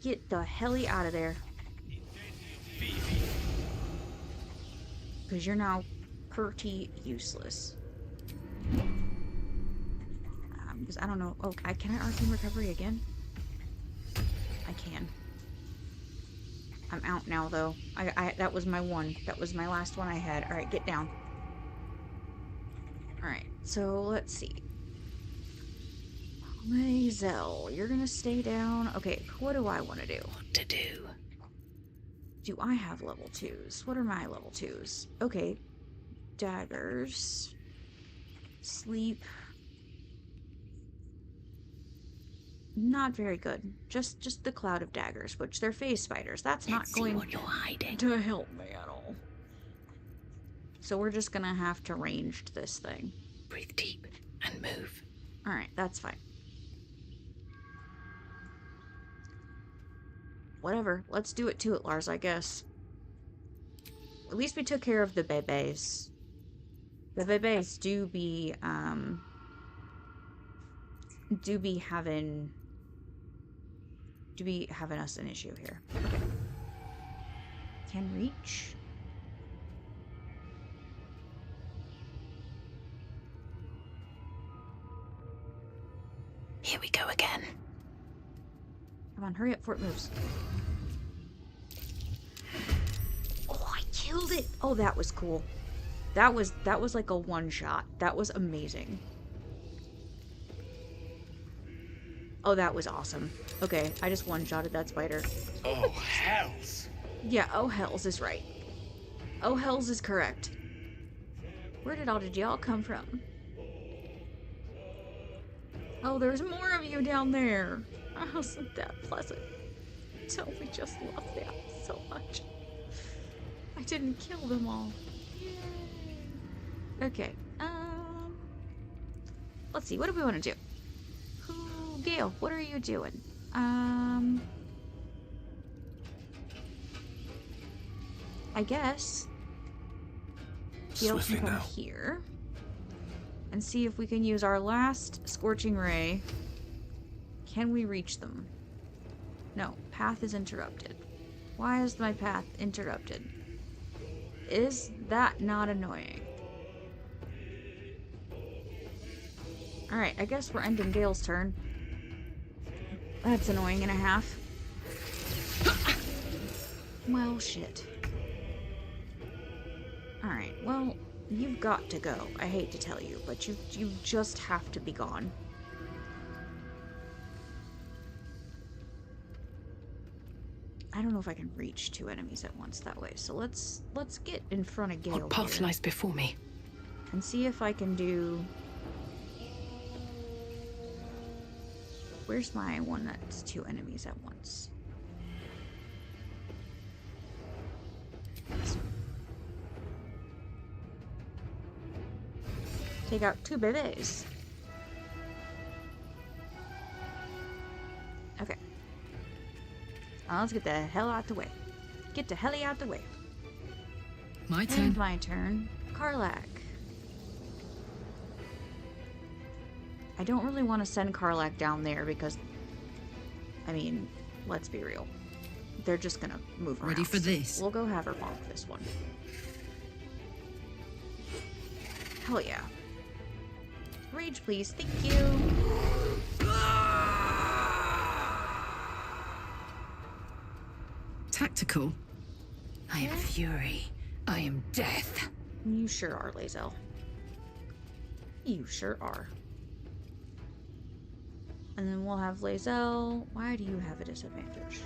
Get the helly out of there. Because you're now pretty useless. Because I don't know. Oh, can I arcane recovery again? I can. I'm out now, though. That was my one. That was my last one I had. Alright, get down. Alright, so let's see. Maisel, you're gonna stay down. Okay, what do I want to do? What to do? Do I have level 2s? What are my level 2s? Okay. Daggers. Sleep. Not very good. Just the cloud of daggers, which they're phase spiders. That's not going what you're hiding. to help me at all. So we're just gonna have to ranged this thing. Breathe deep and move. Alright, that's fine. Whatever. Let's do it to it, Lars, I guess. At least we took care of the Lae Baes. The Lae Baes do be having us an issue here. Okay. Can reach. Here we go again. Come on, hurry up before it moves. Oh, I killed it! Oh, that was cool. That was like a one-shot. That was amazing. Oh, that was awesome. Okay, I just one-shotted that spider. Oh, hells. Yeah, oh hells is right. Oh hells is correct. Where did y'all come from? Oh, there's more of you down there. Oh, wasn't that pleasant? Don't we just love that so much? I didn't kill them all. Yay. Okay. Let's see. What do we want to do? Gale, what are you doing? I guess Gale can come here and see if we can use our last Scorching Ray. Can we reach them? No, path is interrupted. Why is my path interrupted? Is that not annoying? Alright, I guess we're ending Gale's turn. That's annoying and a half. Well, shit. Alright, well, you've got to go. I hate to tell you, but you just have to be gone. I don't know if I can reach 2 enemies at once that way, so let's get in front of Gale What path here lies before me? and see if I can do... Where's my one that's 2 enemies at once? Take out 2 babies. Okay. Let's get the hell out the way. Get the helly out the way. My turn. And my turn. Karlak. I don't really want to send Karlak down there because, I mean, let's be real. They're just gonna move around. Ready for this? We'll go have her bonk this one. Hell yeah. Rage, please. Thank you. Tactical. I am fury. I am death. You sure are, Lae'zel. You sure are. And then we'll have Lae'zel. Why do you have a disadvantage?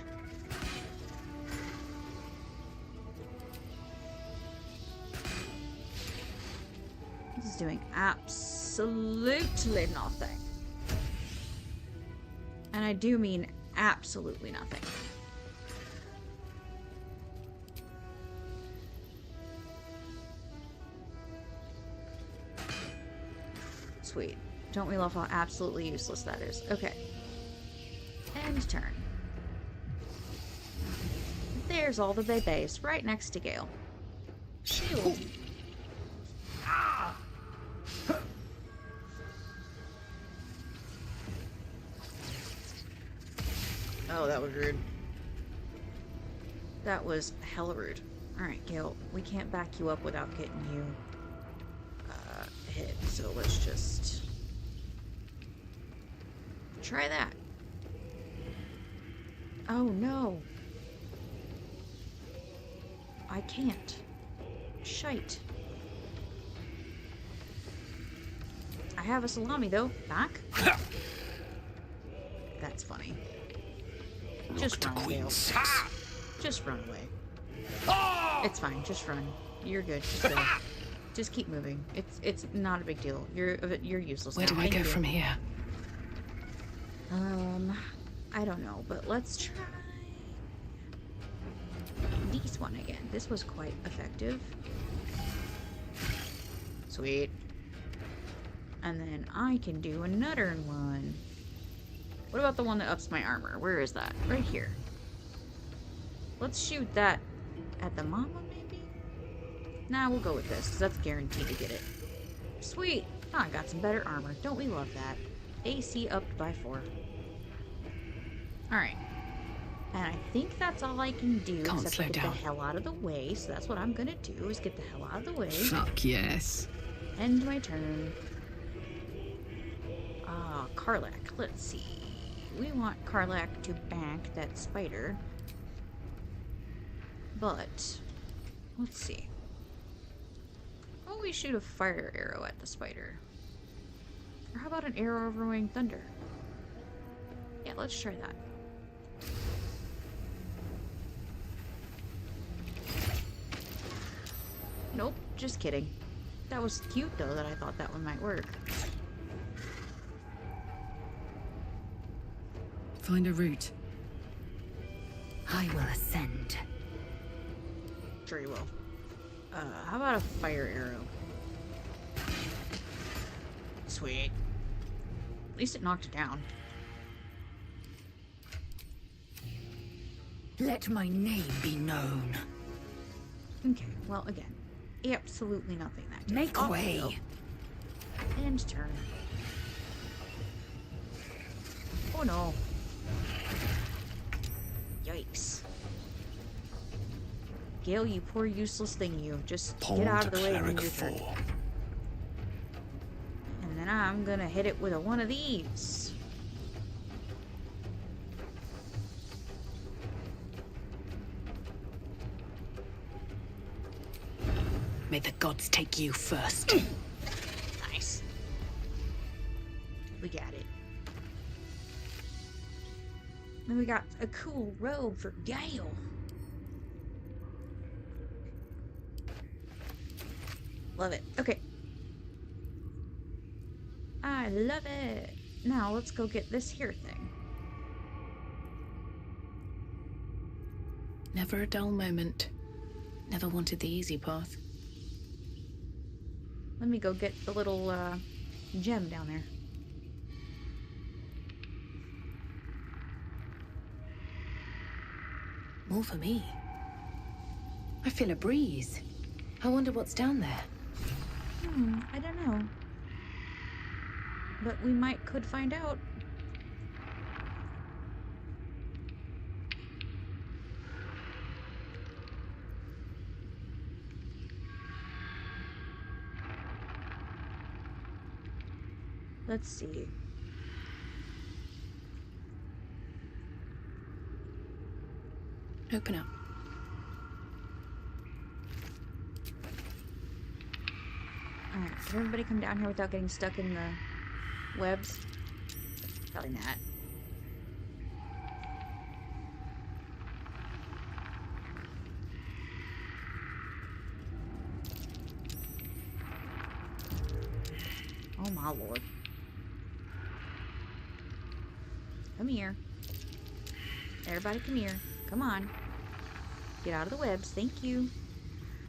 This is doing absolutely nothing. And I do mean absolutely nothing. Sweet. Don't we love how absolutely useless that is? Okay. End turn. There's all the Lae Baes right next to Gale. Shield. Oh, that was rude. That was hella rude. Alright, Gale, we can't back you up without getting you hit, so let's just try that. Oh no. I can't. Shite. I have a salami though. Back? That's funny. Just run, Gale. Just run away. It's fine. Just run. You're good. Just go. Just keep moving. It's not a big deal. You're useless. Where do I go from here? I don't know, but let's try this one again. This was quite effective. Sweet. And then I can do another one. What about the one that ups my armor? Where is that? Right here. Let's shoot that at the mama, maybe? Nah, we'll go with this, because that's guaranteed to get it. Sweet! Oh, I got some better armor. Don't we love that? AC upped by 4. Alright. And I think that's all I can do, except get the hell out of the way. So that's what I'm gonna do, is get the hell out of the way. Fuck yes. End my turn. Karlak. Let's see. We want Karlak to bank that spider. But, let's see. Why don't we shoot a fire arrow at the spider? Or how about an arrow of roaring thunder? Yeah, let's try that. Nope, just kidding. That was cute though, that I thought that one might work. Find a route. I will ascend. Sure you will. How about a fire arrow? Sweet. At least it knocked it down. Let my name be known. Okay, well again, absolutely nothing that did. Make way. End turn. Oh no. Yikes. Gale, you poor useless thing, you. Just get out of the way when you're turn. And then I'm gonna hit it with one of these. May the gods take you first. Nice. We got it. Then we got a cool robe for Gale. Love it. Okay. I love it. Now let's go get this here thing. Never a dull moment. Never wanted the easy path. Let me go get the little gem down there. More for me. I feel a breeze. I wonder what's down there. I don't know. But we could find out. Let's see. Open up. Alright, did everybody come down here without getting stuck in the webs? Probably not. Oh my lord. Come here. Everybody come here. Come on. Get out of the webs. Thank you.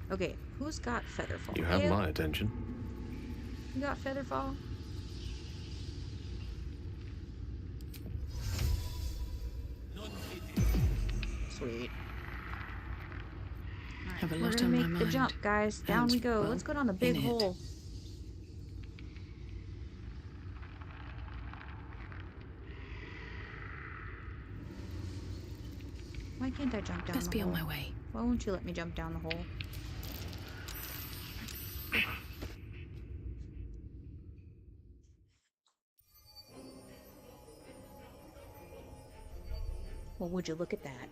Okay, who's got Featherfall? You have my attention. You got Featherfall? Sweet. Alright, Have a we're lot gonna on my make the mind. jump, guys. Down And, we go. well, Let's go down the big in it. hole. Why can't I jump down Best the be hole? on my way. Why won't you let me jump down the hole? Well, would you look at that?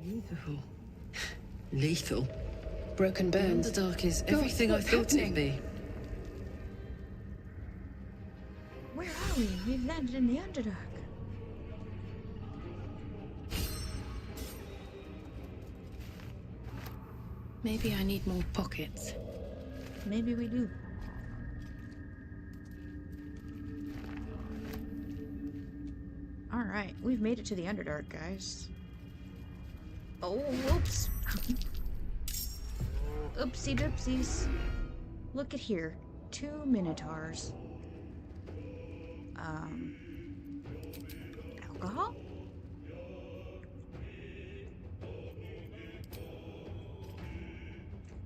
Beautiful. Lethal. Broken The bones. Underdark is God, everything I what's thought happening? it'd be. Where are we? We've landed in the Underdark. Maybe I need more pockets. Maybe we do. Alright, we've made it to the Underdark, guys. Oh, whoops. Oopsie doopsies. Look at here. 2 minotaurs. Alcohol?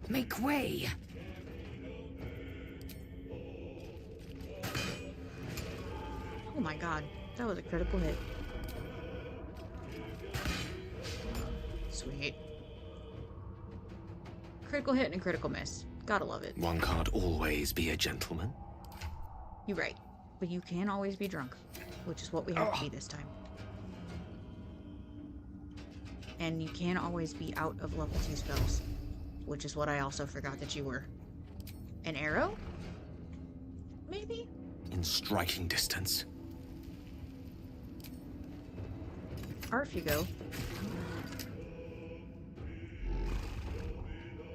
Make way! Oh my god, that was a critical hit. Sweet. Critical hit and a critical miss. Gotta love it. One can't always be a gentleman. You're right. But you can always be drunk, which is what we have to be this time. And you can always be out of level 2 spells, which is what I also forgot that you were. An arrow? Maybe? In striking distance. Arf you go.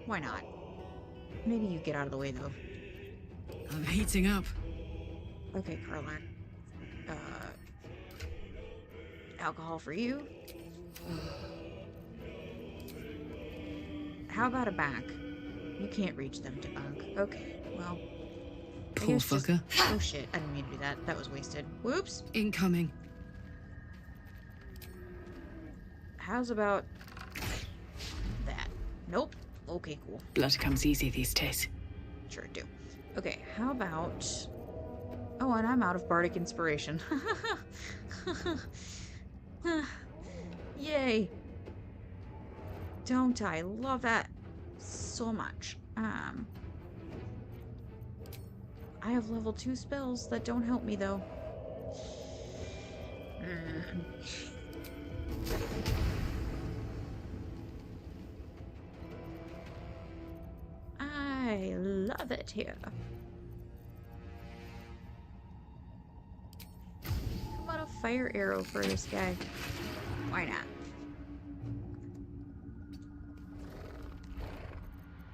Why not? Maybe you get out of the way, though. I'm heating up. Okay, Carlac. Alcohol for you. How about a bank? You can't reach them to bank. Okay, well. I Poor guess just- fucker. Oh shit, I didn't mean to do that. That was wasted. Whoops. Incoming. How's about that? Nope. Okay, cool. Blood comes easy these days. Sure do. Okay, how about... Oh, and I'm out of bardic inspiration. Yay. Don't I love that so much. I have level 2 spells that don't help me, though. I love it here. How about a fire arrow for this guy? Why not?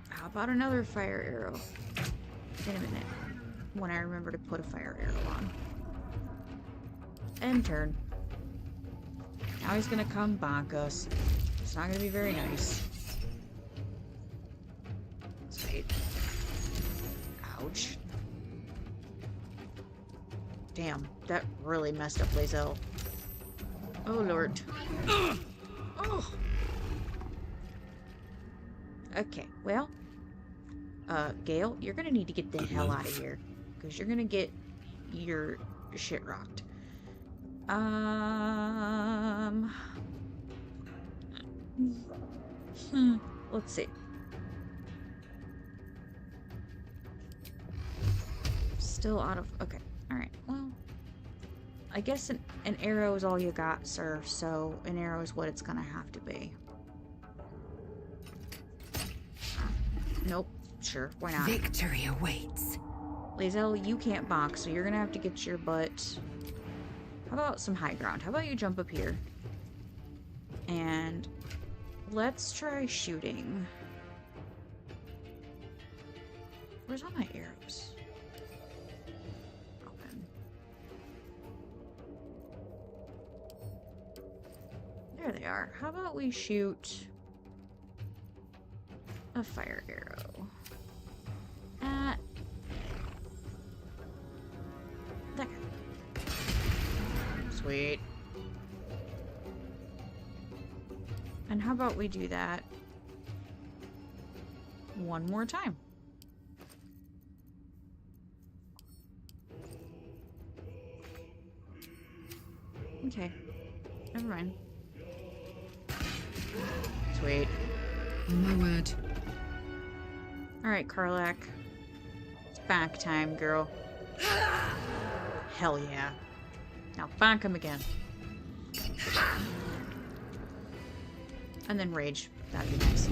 How about another fire arrow? In a minute. When I remember to put a fire arrow on. End turn. Now he's gonna come bonk us. It's not gonna be very nice. Sweet. Ouch. Damn, that really messed up Lae'zel. Oh lord. Oh. Okay, well, Gale, you're gonna need to get the hell out of here, because you're gonna get your shit rocked. Let's see. Still out of... Okay, alright, well... I guess an arrow is all you got, sir, so an arrow is what it's gonna have to be. Nope. Sure, why not? Victory awaits. Lae'zel, you can't box, so you're gonna have to get your butt... How about some high ground? How about you jump up here? And... let's try shooting. Where's all my arrows? Open. There they are. How about we shoot a fire arrow at that guy. Sweet. And how about we do that one more time? Okay. Never mind. Sweet. Oh my word. Alright, Karlach. It's back time, girl. Hell yeah. Now bonk him again. And then rage. That'd be nice.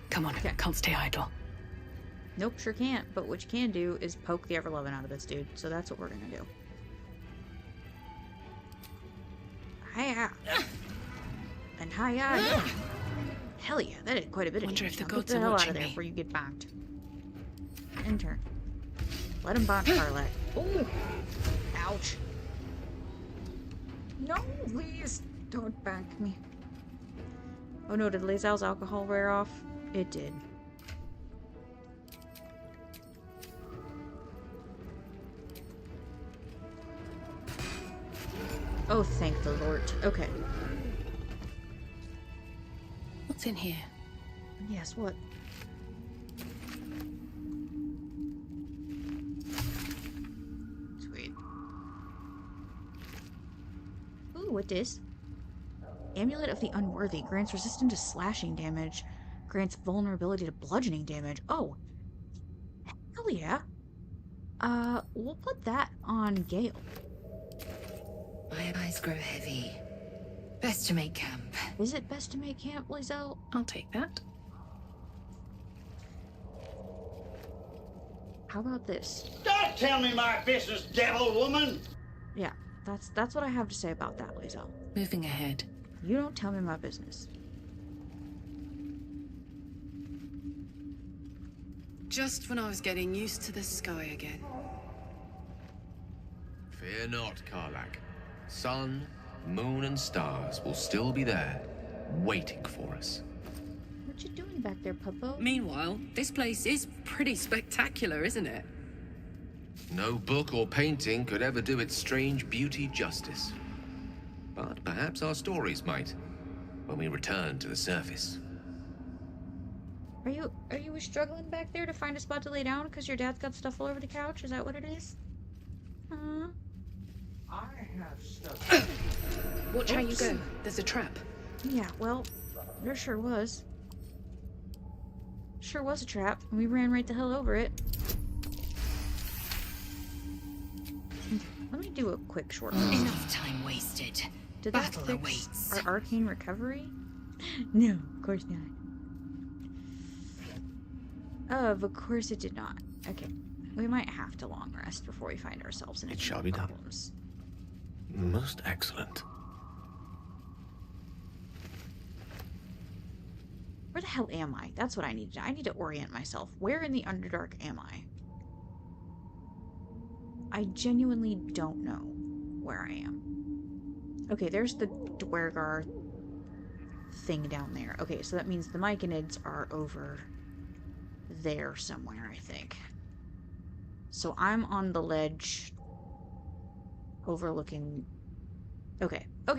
Come on, okay. Can't stay idle. Nope, sure can't. But what you can do is poke the ever-loving out of this dude. So that's what we're gonna do. Hiya! And hiya again. Hell yeah, that did quite a bit of damage. Wonder if the Now gods get the are hell out watching of there me. before you get bonked. In turn. Let him bonk Karlach. Oh! Ouch. No, please don't bonk me. Oh no, did Lae'zel's alcohol wear off? It did. Oh, thank the Lord. Okay. What's in here? Yes, what? Sweet. Ooh, what this? Amulet of the Unworthy grants resistance to slashing damage. Grants vulnerability to bludgeoning damage. Oh. Hell yeah. We'll put that on Gale. My eyes grow heavy. Best to make camp. Is it best to make camp, Lae'zel? I'll take that. How about this? Don't tell me my business, devil woman! Yeah, that's what I have to say about that, Lae'zel. Moving ahead. You don't tell me my business. Just when I was getting used to the sky again. Fear not, Karlach. Sun, moon, and stars will still be there, waiting for us. What you doing back there, Puppo? Meanwhile, this place is pretty spectacular, isn't it? No book or painting could ever do its strange beauty justice. But perhaps our stories might, when we return to the surface. Are you struggling back there to find a spot to lay down because your dad's got stuff all over the couch? Is that what it is? Huh? I have stuff. Watch how you go. There's a trap. Yeah, well, there sure was. Sure was a trap, and we ran right the hell over it. Let me do a quick short rest. Enough time wasted. Did that Battle fix awaits. our arcane recovery? No, of course not. Of course it did not. Okay, we might have to long rest before we find ourselves in It shall be done. problems. Most excellent. Where the hell am I? That's what I need to do. I need to orient myself. Where in the Underdark am I? I genuinely don't know. where I am. Okay, there's the Dwergar thing down there. Okay, so that means the Myconids are over there somewhere, I think. So I'm on the ledge overlooking... Okay. I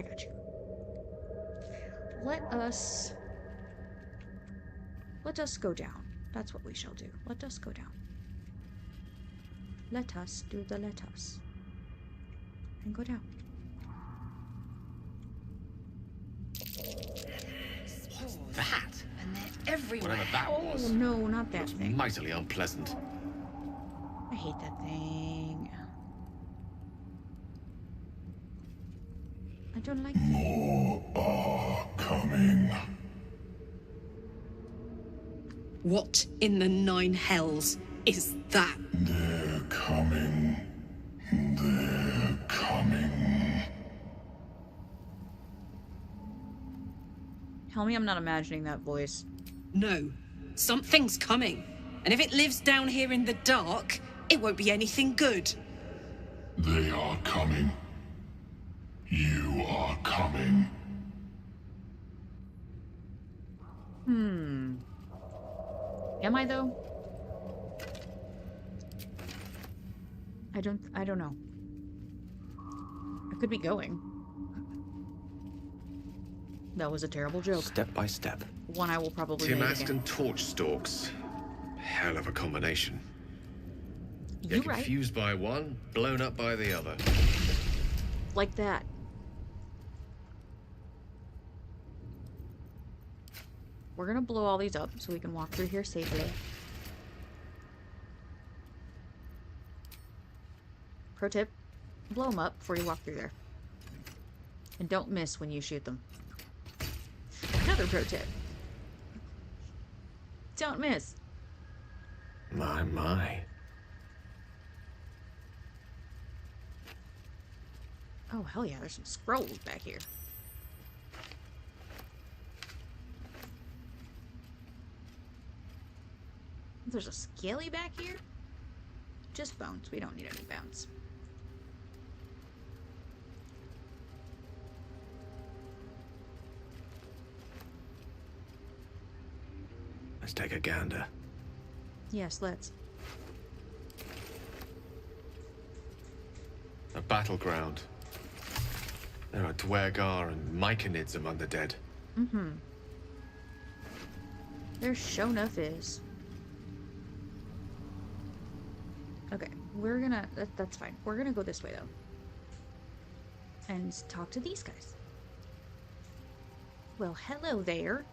got you. Let us go down. That's what we shall do. Let us go down. Let us do the let us. And go down. That? And they're everywhere. Whatever that was. Oh no, not that Looks thing. mightily unpleasant. I hate that thing. I don't like that. More are coming. What in the nine hells is that? They're coming. They're coming. Tell me I'm not imagining that voice. No, something's coming. And if it lives down here in the dark, it won't be anything good. They are coming. You are coming. Am I though? I don't know. I could be going. That was a terrible joke. Step by step. One I will probably make Timast again. and torch stalks. Hell of a combination. You You're right. confused by one, blown up by the other. Like that. We're gonna blow all these up so we can walk through here safely. Pro tip, blow them up before you walk through there. And don't miss when you shoot them. Another pro tip. Don't miss. My. Oh, hell yeah, there's some scrolls back here. There's a skelly back here? Just bones. We don't need any bones. Let's take a gander. Yes, let's. A battleground. There are Dwergar and Myconids among the dead. Mm-hmm. There sure enough is. Okay, we're gonna... that's fine. We're gonna go this way, though. And talk to these guys. Well, hello there.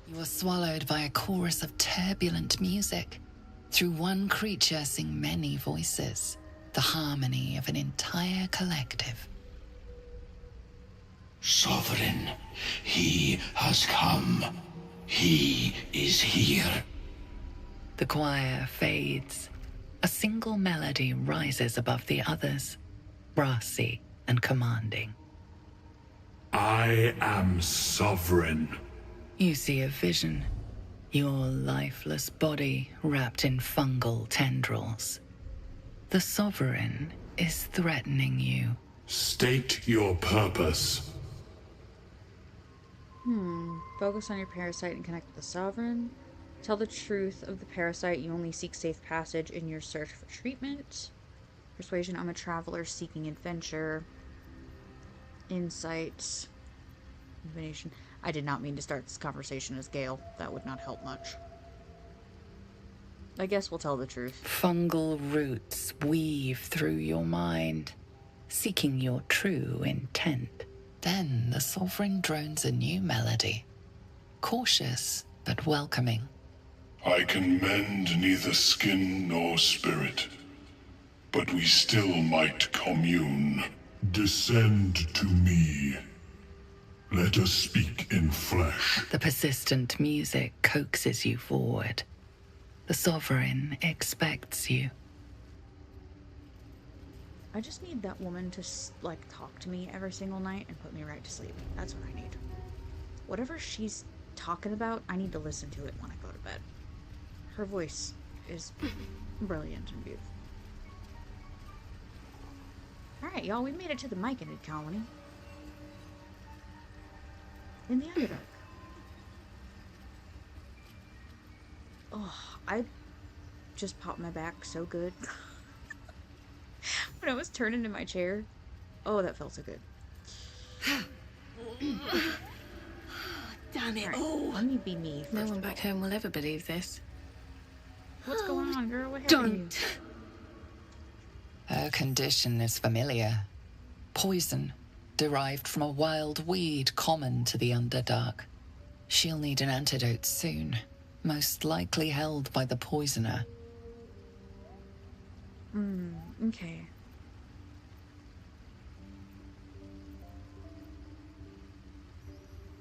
You are swallowed by a chorus of turbulent music. Through one creature sing many voices. The harmony of an entire collective. Sovereign, he has come. He is here. The choir fades. A single melody rises above the others, brassy and commanding. I am sovereign. You see a vision. Your lifeless body wrapped in fungal tendrils. The Sovereign is threatening you. State your purpose. Focus on your parasite and connect with the Sovereign. Tell the truth of the parasite. You only seek safe passage in your search for treatment. Persuasion. I'm a traveler seeking adventure. Insight. Divination. I did not mean to start this conversation as Gale. That would not help much. I guess we'll tell the truth. Fungal roots weave through your mind, seeking your true intent. Then the Sovereign drones a new melody. Cautious, but welcoming. I can mend neither skin nor spirit, but we still might commune. Descend to me. Let us speak in flesh. The persistent music coaxes you forward. The Sovereign expects you. I just need that woman to, like, talk to me every single night and put me right to sleep. That's what I need. Whatever she's talking about, I need to listen to it when I go to bed. Her voice is brilliant and beautiful. Alright, y'all, we made it to the Myconid colony. In the Underdark. Oh, I just popped my back so good. When I was turning in my chair. Oh, that felt so good. Damn it Right, all. let me be me first. No one back home will ever believe this. What's going on, girl? What happened to you? Her condition is familiar. Poison, derived from a wild weed common to the Underdark. She'll need an antidote soon, most likely held by the poisoner. Okay.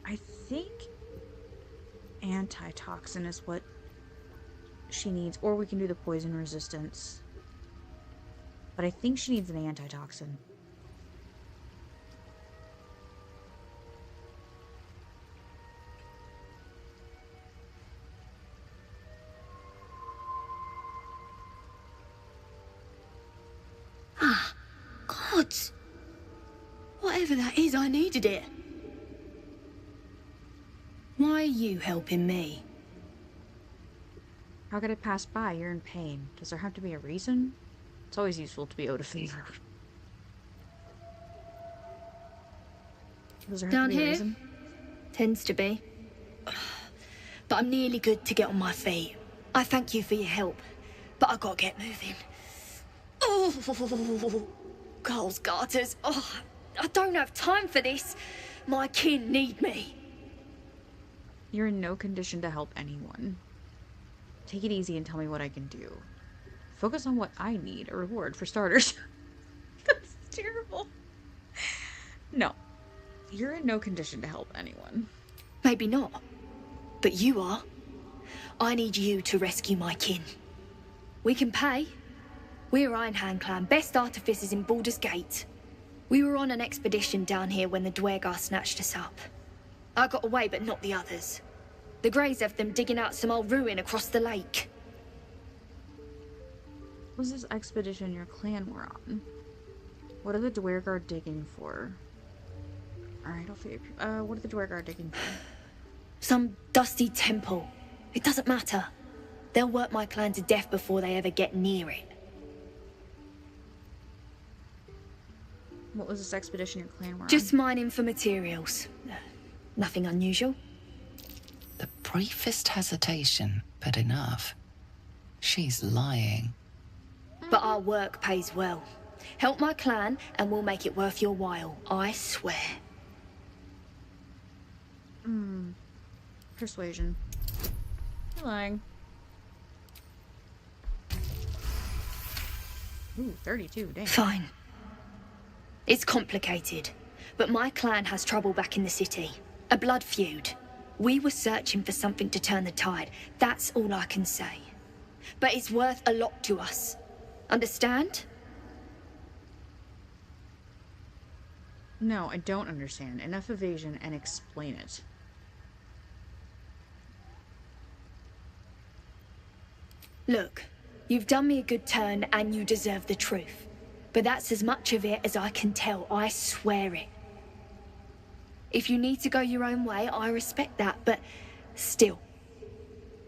I think antitoxin is what she needs, or we can do the poison resistance. But I think she needs an antitoxin. Ah, God. Whatever that is, I needed it. Why are you helping me? How could it pass by? You're in pain. Does there have to be a reason? It's always useful to be owed a favor. Does there have Down to be a here? reason? Tends to be. But I'm nearly good to get on my feet. I thank you for your help, but I gotta get moving. Oh, Carl's garters. Oh, I don't have time for this. My kin need me. You're in no condition to help anyone. Take it easy and tell me what I can do. Focus on what I need, a reward for starters. That's terrible. No. You're in no condition to help anyone. Maybe not, but you are. I need you to rescue my kin. We can pay. We're Ironhand Clan, best artificers in Baldur's Gate. We were on an expedition down here when the Dwergar snatched us up. I got away, but not the others. The Greys have them digging out some old ruin across the lake. What was this expedition your clan were on? What are the Dwergar digging for? Alright, I'll figure. What are the Dwergar digging for? Some dusty temple. It doesn't matter. They'll work my clan to death before they ever get near it. What was this expedition your clan were on? Just mining for materials. Nothing unusual. The briefest hesitation, but enough. She's lying. But our work pays well. Help my clan and we'll make it worth your while, I swear. Persuasion. You're lying. Ooh, 32, dang. Fine. It's complicated, but my clan has trouble back in the city. A blood feud. We were searching for something to turn the tide. That's all I can say. But it's worth a lot to us. Understand? No, I don't understand. Enough evasion and explain it. Look, you've done me a good turn and you deserve the truth. But that's as much of it as I can tell, I swear it. If you need to go your own way, I respect that, but still,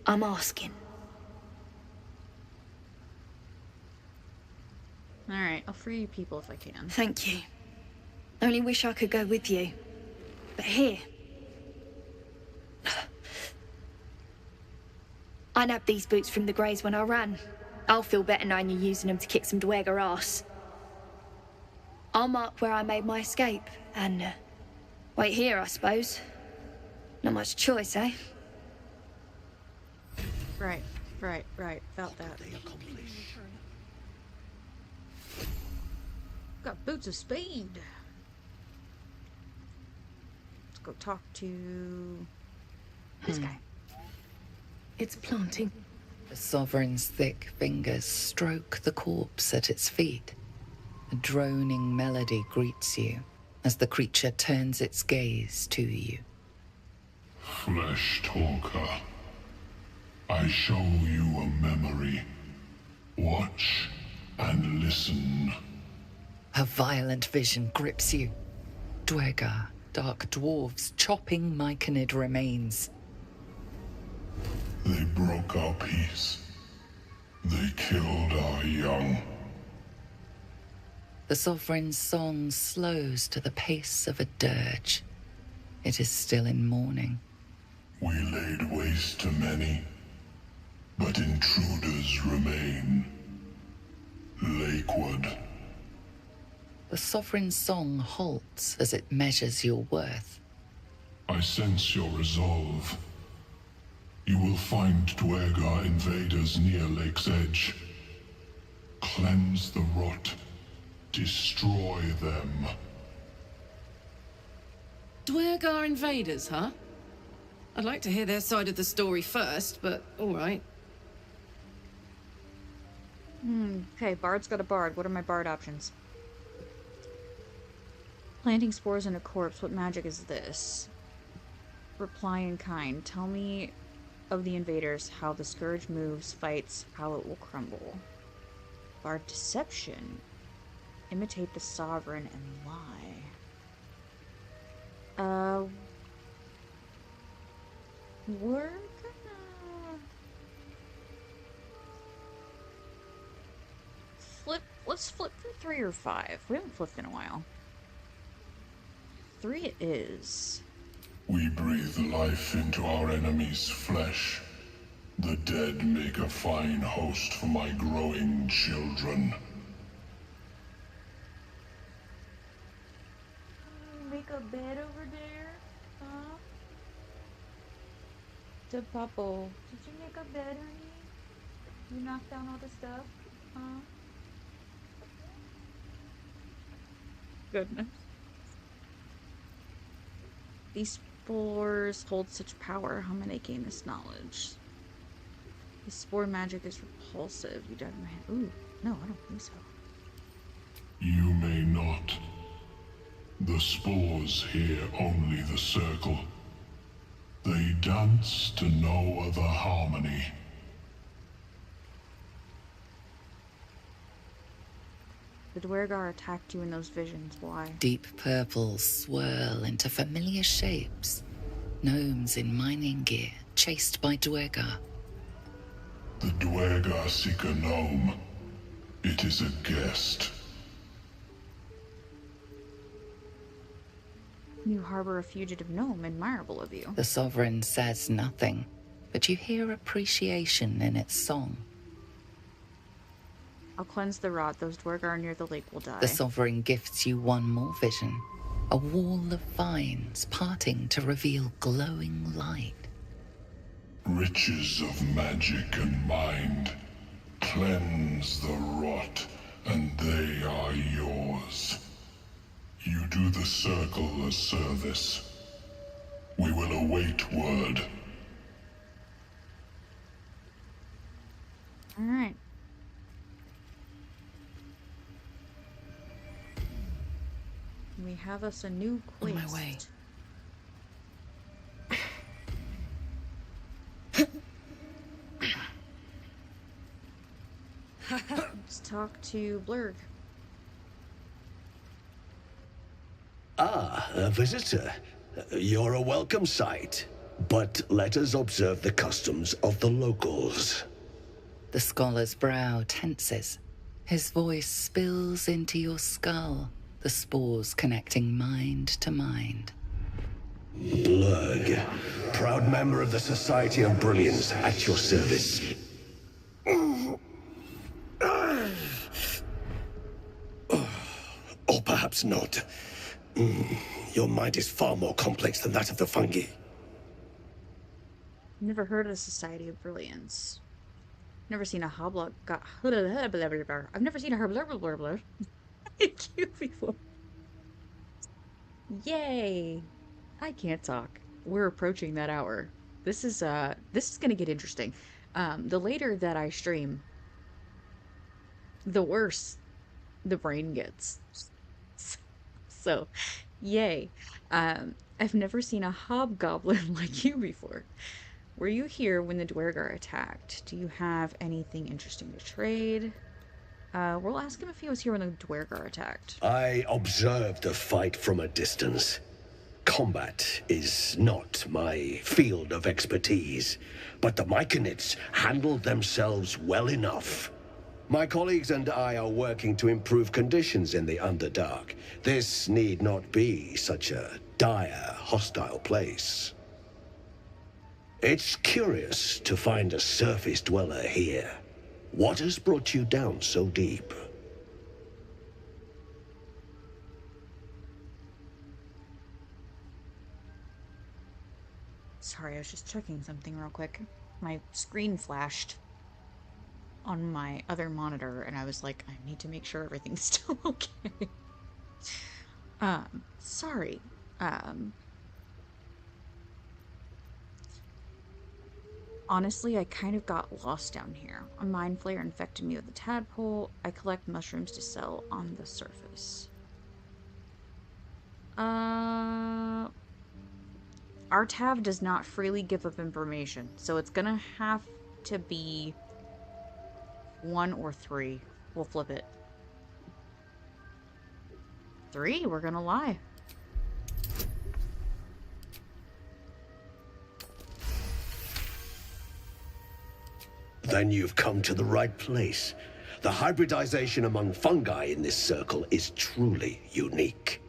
I'm asking. Alright, I'll free you people if I can. Thank you. Only wish I could go with you. But here... I nabbed these boots from the Greys when I ran. I'll feel better knowing you're using them to kick some Dwergar ass. I'll mark where I made my escape, and wait here, I suppose. Not much choice, eh? Right. Felt that. Got boots of speed. Let's go talk to this guy. It's planting. The Sovereign's thick fingers stroke the corpse at its feet. A droning melody greets you as the creature turns its gaze to you. Flesh talker, I show you a memory. Watch and listen. A violent vision grips you. Dwergar, dark dwarves chopping myconid remains. They broke our peace. They killed our young. The Sovereign's song slows to the pace of a dirge. It is still in mourning. We laid waste to many, but intruders remain. Lakewood. The Sovereign's song halts as it measures your worth. I sense your resolve. You will find Dwergar invaders near Lake's edge. Cleanse the rot. Destroy them. Dwergar invaders, huh? I'd like to hear their side of the story first, but all right. Okay, Bard's got a Bard. What are my Bard options? Planting spores in a corpse. What magic is this? Reply in kind. Tell me of the invaders, how the scourge moves, fights, how it will crumble. Bard deception. Imitate the sovereign and lie. We're gonna flip. Let's flip for 3 or 5. We haven't flipped in a while. 3 it is. We breathe life into our enemy's flesh. The dead make a fine host for my growing children. Make a bed over there, huh? The Pupple. Did you make a bed, honey? You knocked down all the stuff, huh? Goodness. These spores hold such power. How may I gain this knowledge? The spore magic is repulsive. You don't have. Ooh, no, I don't think so. You may not. The spores hear only the circle. They dance to no other harmony. The Dwergar attacked you in those visions. Why? Deep purples swirl into familiar shapes. Gnomes in mining gear, chased by Dwergar. The Dwergar seek a gnome. It is a guest. You harbor a fugitive gnome, admirable of you. The Sovereign says nothing, but you hear appreciation in its song. I'll cleanse the rot. Those Dwergar near the lake will die. The Sovereign gifts you one more vision. A wall of vines parting to reveal glowing light. Riches of magic and mind. Cleanse the rot, and they are yours. You do the circle a service. We will await word. All right. We have us a new quest. On my way. Let's talk to Blurg. Ah, a visitor. You're a welcome sight. But let us observe the customs of the locals. The scholar's brow tenses. His voice spills into your skull, the spores connecting mind to mind. Blurg, proud member of the Society of Brilliance, at your service. Or perhaps not. Your mind is far more complex than that of the fungi. Never heard of the Society of Brilliance. Never seen a hoblock. I've never seen a herblur before. Yay! I can't talk. We're approaching that hour. This is gonna get interesting. The later that I stream, the worse the brain gets. So, yay. I've never seen a hobgoblin like you before. Were you here when the Dwergar attacked? Do you have anything interesting to trade? We'll ask him if he was here when the Dwergar attacked. I observed the fight from a distance. Combat is not my field of expertise, but the Myconids handled themselves well enough. My colleagues and I are working to improve conditions in the Underdark. This need not be such a dire, hostile place. It's curious to find a surface dweller here. What has brought you down so deep? Sorry, I was just checking something real quick. My screen flashed on my other monitor, and I was like, I need to make sure everything's still okay. Sorry. Honestly, I kind of got lost down here. A mind flayer infected me with a tadpole. I collect mushrooms to sell on the surface. Our tab does not freely give up information, so it's gonna have to be 1 or 3. We'll flip it. 3? We're gonna lie. Then you've come to the right place. The hybridization among fungi in this circle is truly unique.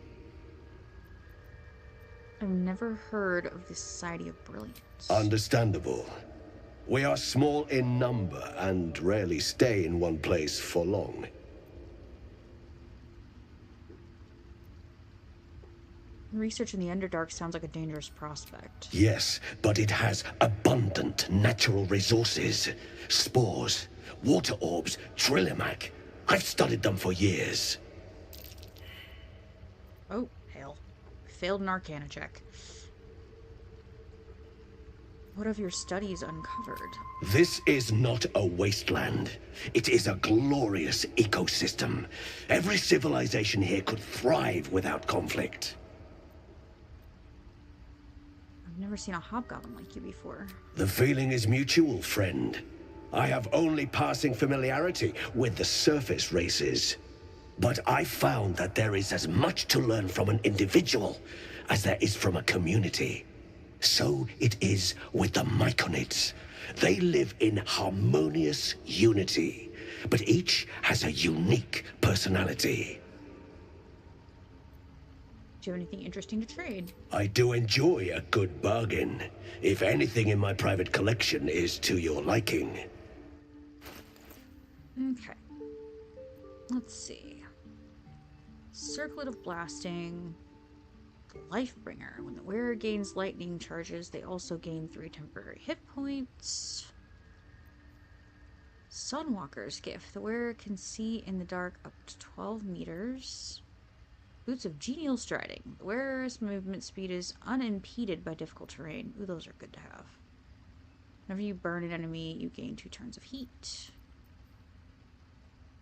I've never heard of the Society of Brilliance. Understandable. We are small in number and rarely stay in one place for long. Research in the Underdark sounds like a dangerous prospect. Yes, but it has abundant natural resources. Spores, water orbs, trillimac. I've studied them for years. Oh, hell. Failed an Arcana check. What have your studies uncovered? This is not a wasteland. It is a glorious ecosystem. Every civilization here could thrive without conflict. I've never seen a hobgoblin like you before. The feeling is mutual, friend. I have only passing familiarity with the surface races. But I found that there is as much to learn from an individual as there is from a community. So it is with the Myconids. They live in harmonious unity, but each has a unique personality. Do you have anything interesting to trade? I do enjoy a good bargain, if anything in my private collection is to your liking. Okay. Let's see. Circlet of Blasting. Lifebringer. When the wearer gains lightning charges, they also gain 3 temporary hit points. Sunwalker's Gift. The wearer can see in the dark up to 12 meters. Boots of Genial Striding. The wearer's movement speed is unimpeded by difficult terrain. Ooh, those are good to have. Whenever you burn an enemy, you gain 2 turns of heat.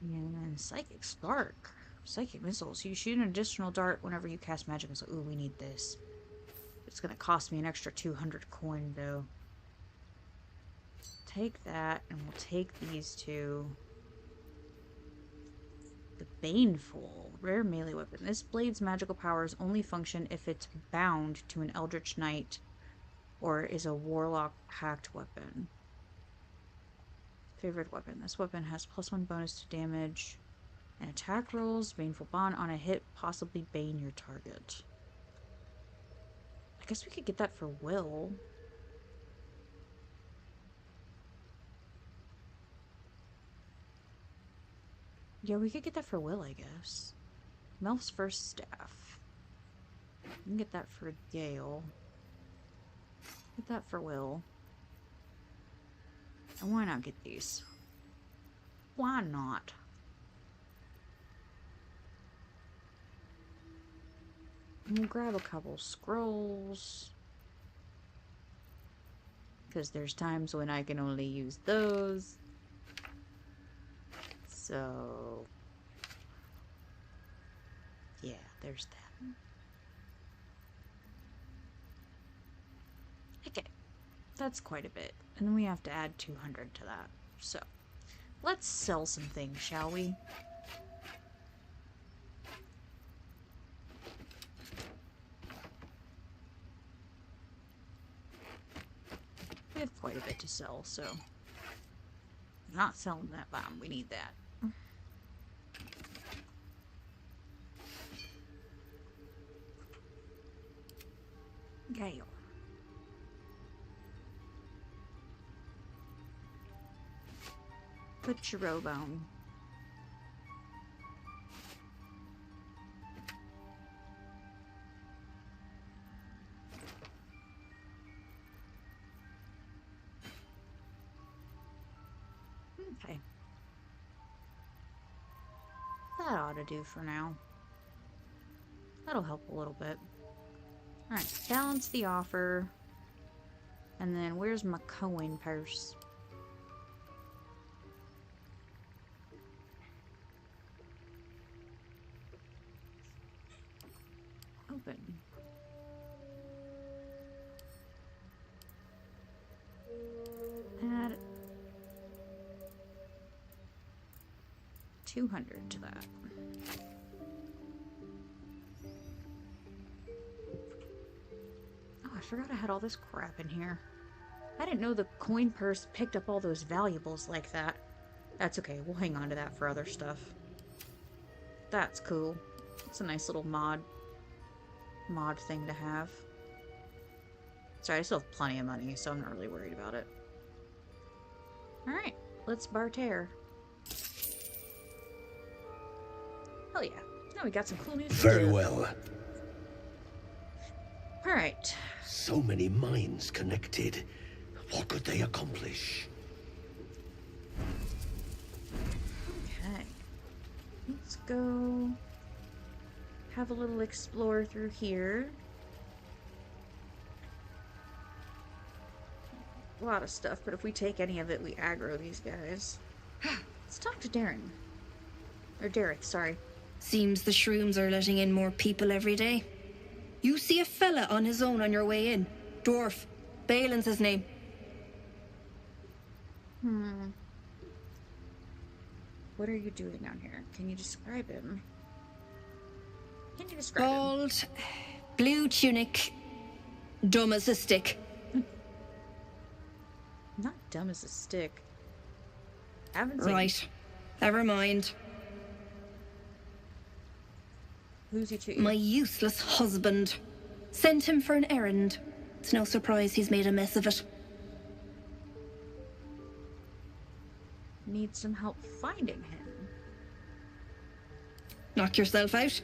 And Psychic Spark. Psychic Missiles. You shoot an additional dart whenever you cast magic missile. Ooh, we need this. It's gonna cost me an extra 200 coin, though. Take that, and we'll take these 2. The Baneful. Rare melee weapon. This blade's magical powers only function if it's bound to an Eldritch Knight or is a Warlock hacked weapon. Favorite weapon. This weapon has +1 bonus to damage and attack rolls. Baneful Bond on a hit, possibly bane your target. I guess we could get that for Will. Yeah, we could get that for Will, I guess. Melf's First Staff. We can get that for Gale. Get that for Will. And why not get these? Why not? And we'll grab a couple scrolls. Because there's times when I can only use those. So, yeah, there's that. Okay, that's quite a bit. And then we have to add 200 to that. So, Let's sell some things, shall we? We have quite a bit to sell, so... I'm not selling that bomb. We need that. Gale. Put your robe on. Okay. That ought to do for now. That'll help a little bit. Alright, balance the offer. And then where's my coin purse? Open. Add 200 to that. Oh, I forgot I had all this crap in here. I didn't know the coin purse picked up all those valuables like that. That's okay, we'll hang on to that for other stuff. That's cool. It's a nice little mod thing to have. Sorry, I still have plenty of money, so I'm not really worried about it. Alright, let's barter. Hell yeah. Now we got some cool news. Very well. Alright. So many minds connected. What could they accomplish? Okay. Let's go have a little explore through here. A lot of stuff, but if we take any of it, we aggro these guys. Let's talk to Darren. Or Derek, sorry. Seems the shrooms are letting in more people every day. You see a fella on his own on your way in. Dwarf. Balin's his name. What are you doing down here? Can you describe him? Can you describe him? Bald, blue tunic, dumb as a stick. Not dumb as a stick. Haven't seen Right. Never mind. Who's he to you? My useless husband. Sent him for an errand. It's no surprise he's made a mess of it. Need some help finding him. Knock yourself out.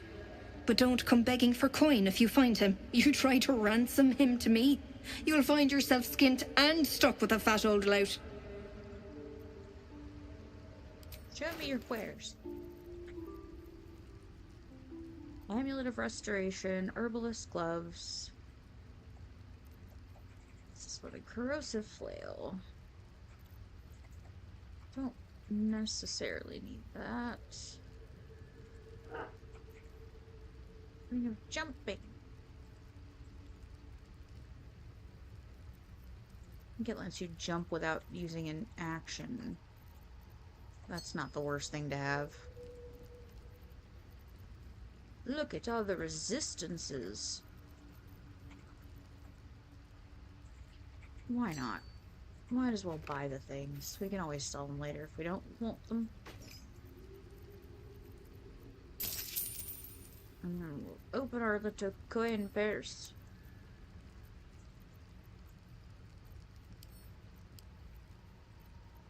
But don't come begging for coin if you find him. You try to ransom him to me, you'll find yourself skint and stuck with a fat old lout. Show me your wares. Amulet of Restoration, Herbalist Gloves. This is what a corrosive flail. Don't necessarily need that. Ring of Jumping. I think it lets you jump without using an action. That's not the worst thing to have. Look at all the resistances. Why not? Might as well buy the things. We can always sell them later if we don't want them. And then we'll open our little coin purse.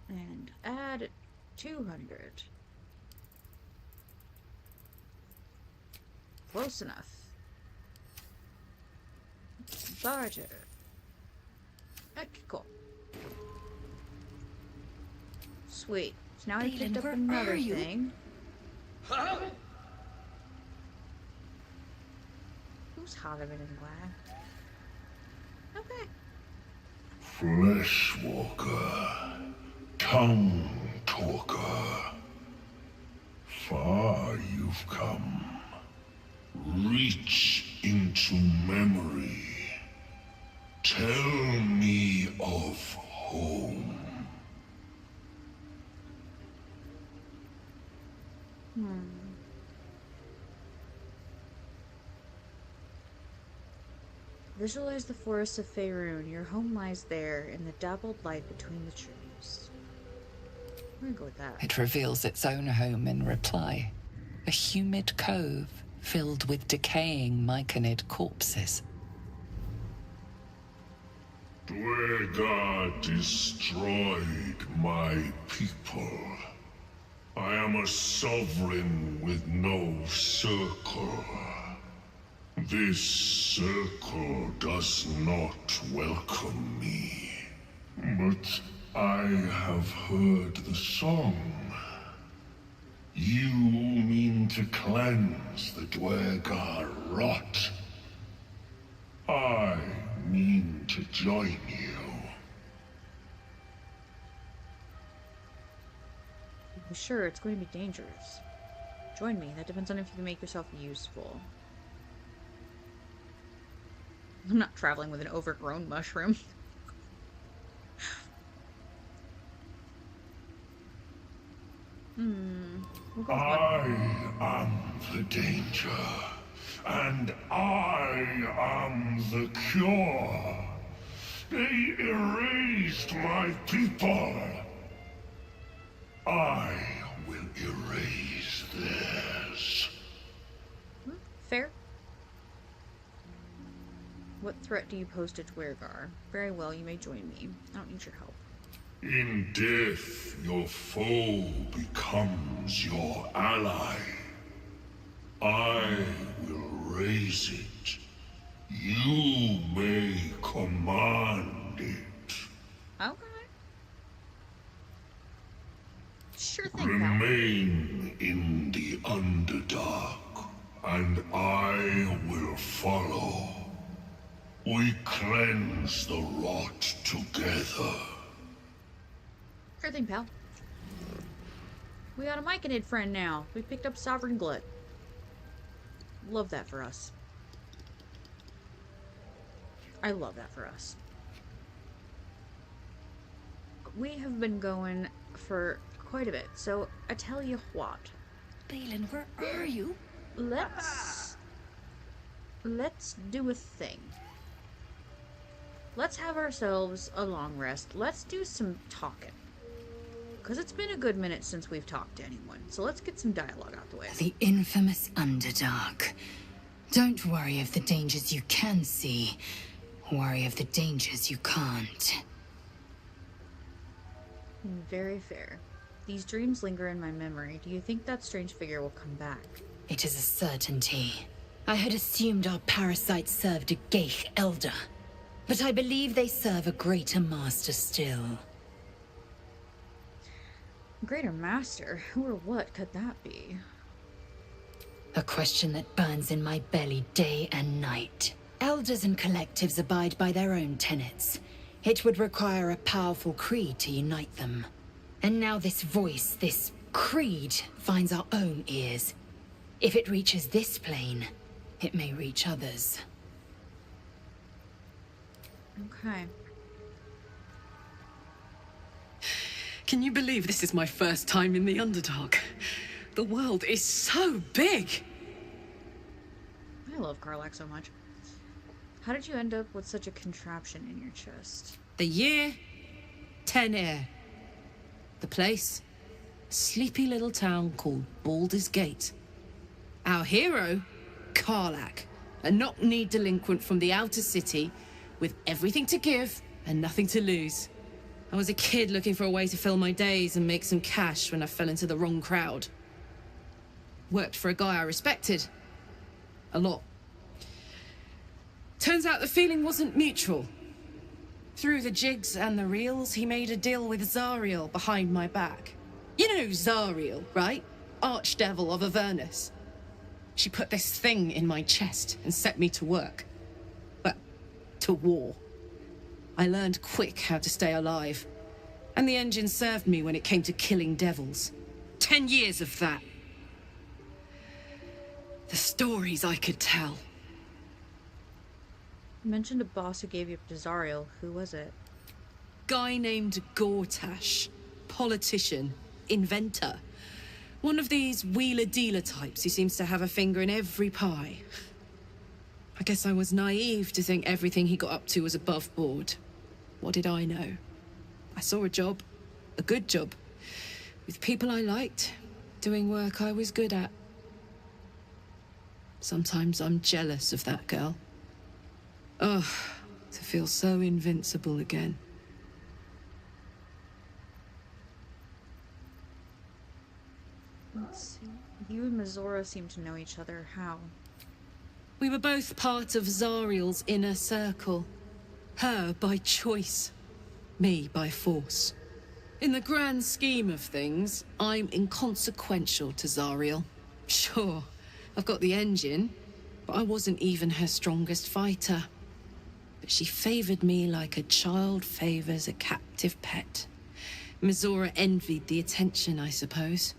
And add 200. Close enough. Barter. Okay, cool. Sweet. So now I picked up another thing. Huh? Who's Harleman and Glad? Okay. Fleshwalker, tongue talker. Far you've come. Reach into memory. Tell me of home. Hmm. Visualize the forests of Faerûn. Your home lies there in the dappled light between the trees. I'm gonna go with that. It reveals its own home in reply. A humid cove filled with decaying myconid corpses. Dwegar destroyed my people. I am a sovereign with no circle. This circle does not welcome me. But I have heard the song. You mean to cleanse the Dwegar rot. I mean to join you. Sure, it's going to be dangerous. Join me. That depends on if you can make yourself useful. I'm not traveling with an overgrown mushroom. I am the danger, and I am the cure. They erased my people. I will erase theirs. Fair. What threat do you pose to Dwergar? Very well, you may join me. I don't need your help. In death, your foe becomes your ally. I will raise it. You may command it. Okay. Sure thing, pal. Remain in the Underdark, and I will follow. We cleanse the rot together. Sure thing, pal. We got a myconid friend now. We picked up Sovereign Glut. Love that for us. I love that for us. We have been going for quite a bit, so I tell you what. Balin, where are you? Let's do a thing. Let's have ourselves a long rest. Let's do some talking. Because it's been a good minute since we've talked to anyone. So let's get some dialogue out the way. The infamous Underdark. Don't worry of the dangers you can see. Worry of the dangers you can't. Very fair. These dreams linger in my memory. Do you think that strange figure will come back? It is a certainty. I had assumed our parasites served a Geich elder. But I believe they serve a greater master still. Greater master? Who or what could that be? A question that burns in my belly day and night. Elders and collectives abide by their own tenets. It would require a powerful creed to unite them. And now this voice, this creed, finds our own ears. If it reaches this plane, it may reach others. Okay. Can you believe this is my first time in the Underdark? The world is so big! I love Karlak so much. How did you end up with such a contraption in your chest? The year, 10 air. The place, sleepy little town called Baldur's Gate. Our hero, Karlak, a knock-kneed delinquent from the outer city with everything to give and nothing to lose. I was a kid looking for a way to fill my days and make some cash when I fell into the wrong crowd. Worked for a guy I respected. A lot. Turns out the feeling wasn't mutual. Through the jigs and the reels, he made a deal with Zariel behind my back. You know Zariel, right? Archdevil of Avernus. She put this thing in my chest and set me to work. Well, to war. I learned quick how to stay alive. And the engine served me when it came to killing devils. 10 years of that. The stories I could tell. You mentioned a boss who gave you up to Zariel. Who was it? Guy named Gortash. Politician. Inventor. One of these wheeler-dealer types who seems to have a finger in every pie. I guess I was naive to think everything he got up to was above board. What did I know? I saw a job, a good job, with people I liked, doing work I was good at. Sometimes I'm jealous of that girl. Ugh, to feel so invincible again. Let's see. You and Mizora seem to know each other. How? We were both part of Zariel's inner circle. Her by choice, me by force. In the grand scheme of things, I'm inconsequential to Zariel. Sure, I've got the engine, but I wasn't even her strongest fighter. But she favored me like a child favors a captive pet. Mizora envied the attention, I suppose.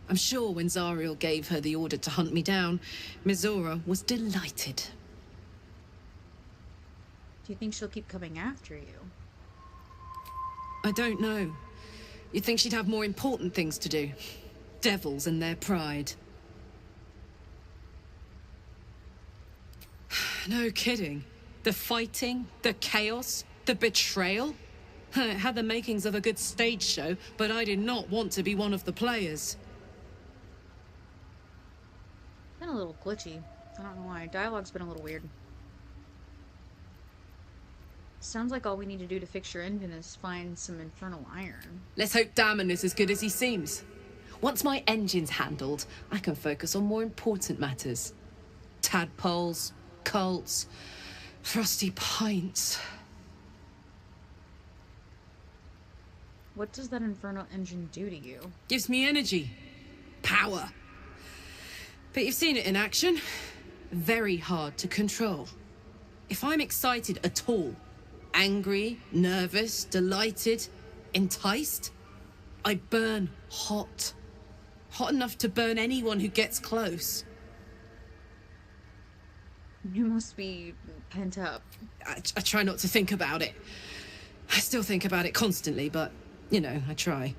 I'm sure when Zariel gave her the order to hunt me down, Mizora was delighted. Do you think she'll keep coming after you? I don't know. You'd think she'd have more important things to do. Devils and their pride. No kidding. The fighting, the chaos, the betrayal. It had the makings of a good stage show, but I did not want to be one of the players. Been a little glitchy. I don't know why. Dialogue's been a little weird. Sounds like all we need to do to fix your engine is find some infernal iron. Let's hope Damon is as good as he seems. Once my engine's handled, I can focus on more important matters. Tadpoles, cults, frosty pints. What does that infernal engine do to you? Gives me energy. Power. But you've seen it in action. Very hard to control. If I'm excited at all, angry, nervous, delighted, enticed, I burn hot. Hot enough to burn anyone who gets close. You must be pent up. I try not to think about it. I still think about it constantly, but, you know, I try.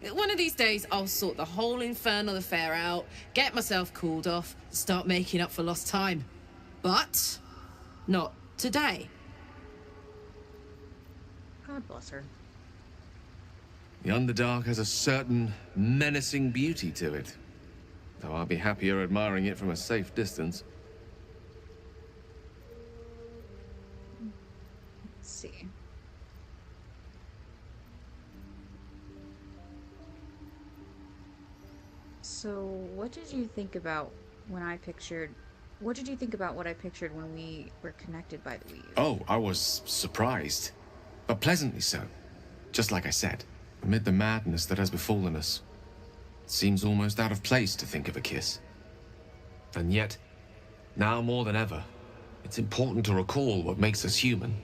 One of these days, I'll sort the whole infernal affair out, get myself cooled off, start making up for lost time. But not today. God bless her. The Underdark has a certain menacing beauty to it, though I'll be happier admiring it from a safe distance. Let's see. So, what did you think about when I pictured... What did you think about what I pictured when we were connected by the weave? Oh, I was surprised, but pleasantly so. Just like I said, amid the madness that has befallen us, it seems almost out of place to think of a kiss. And yet, now more than ever, it's important to recall what makes us human.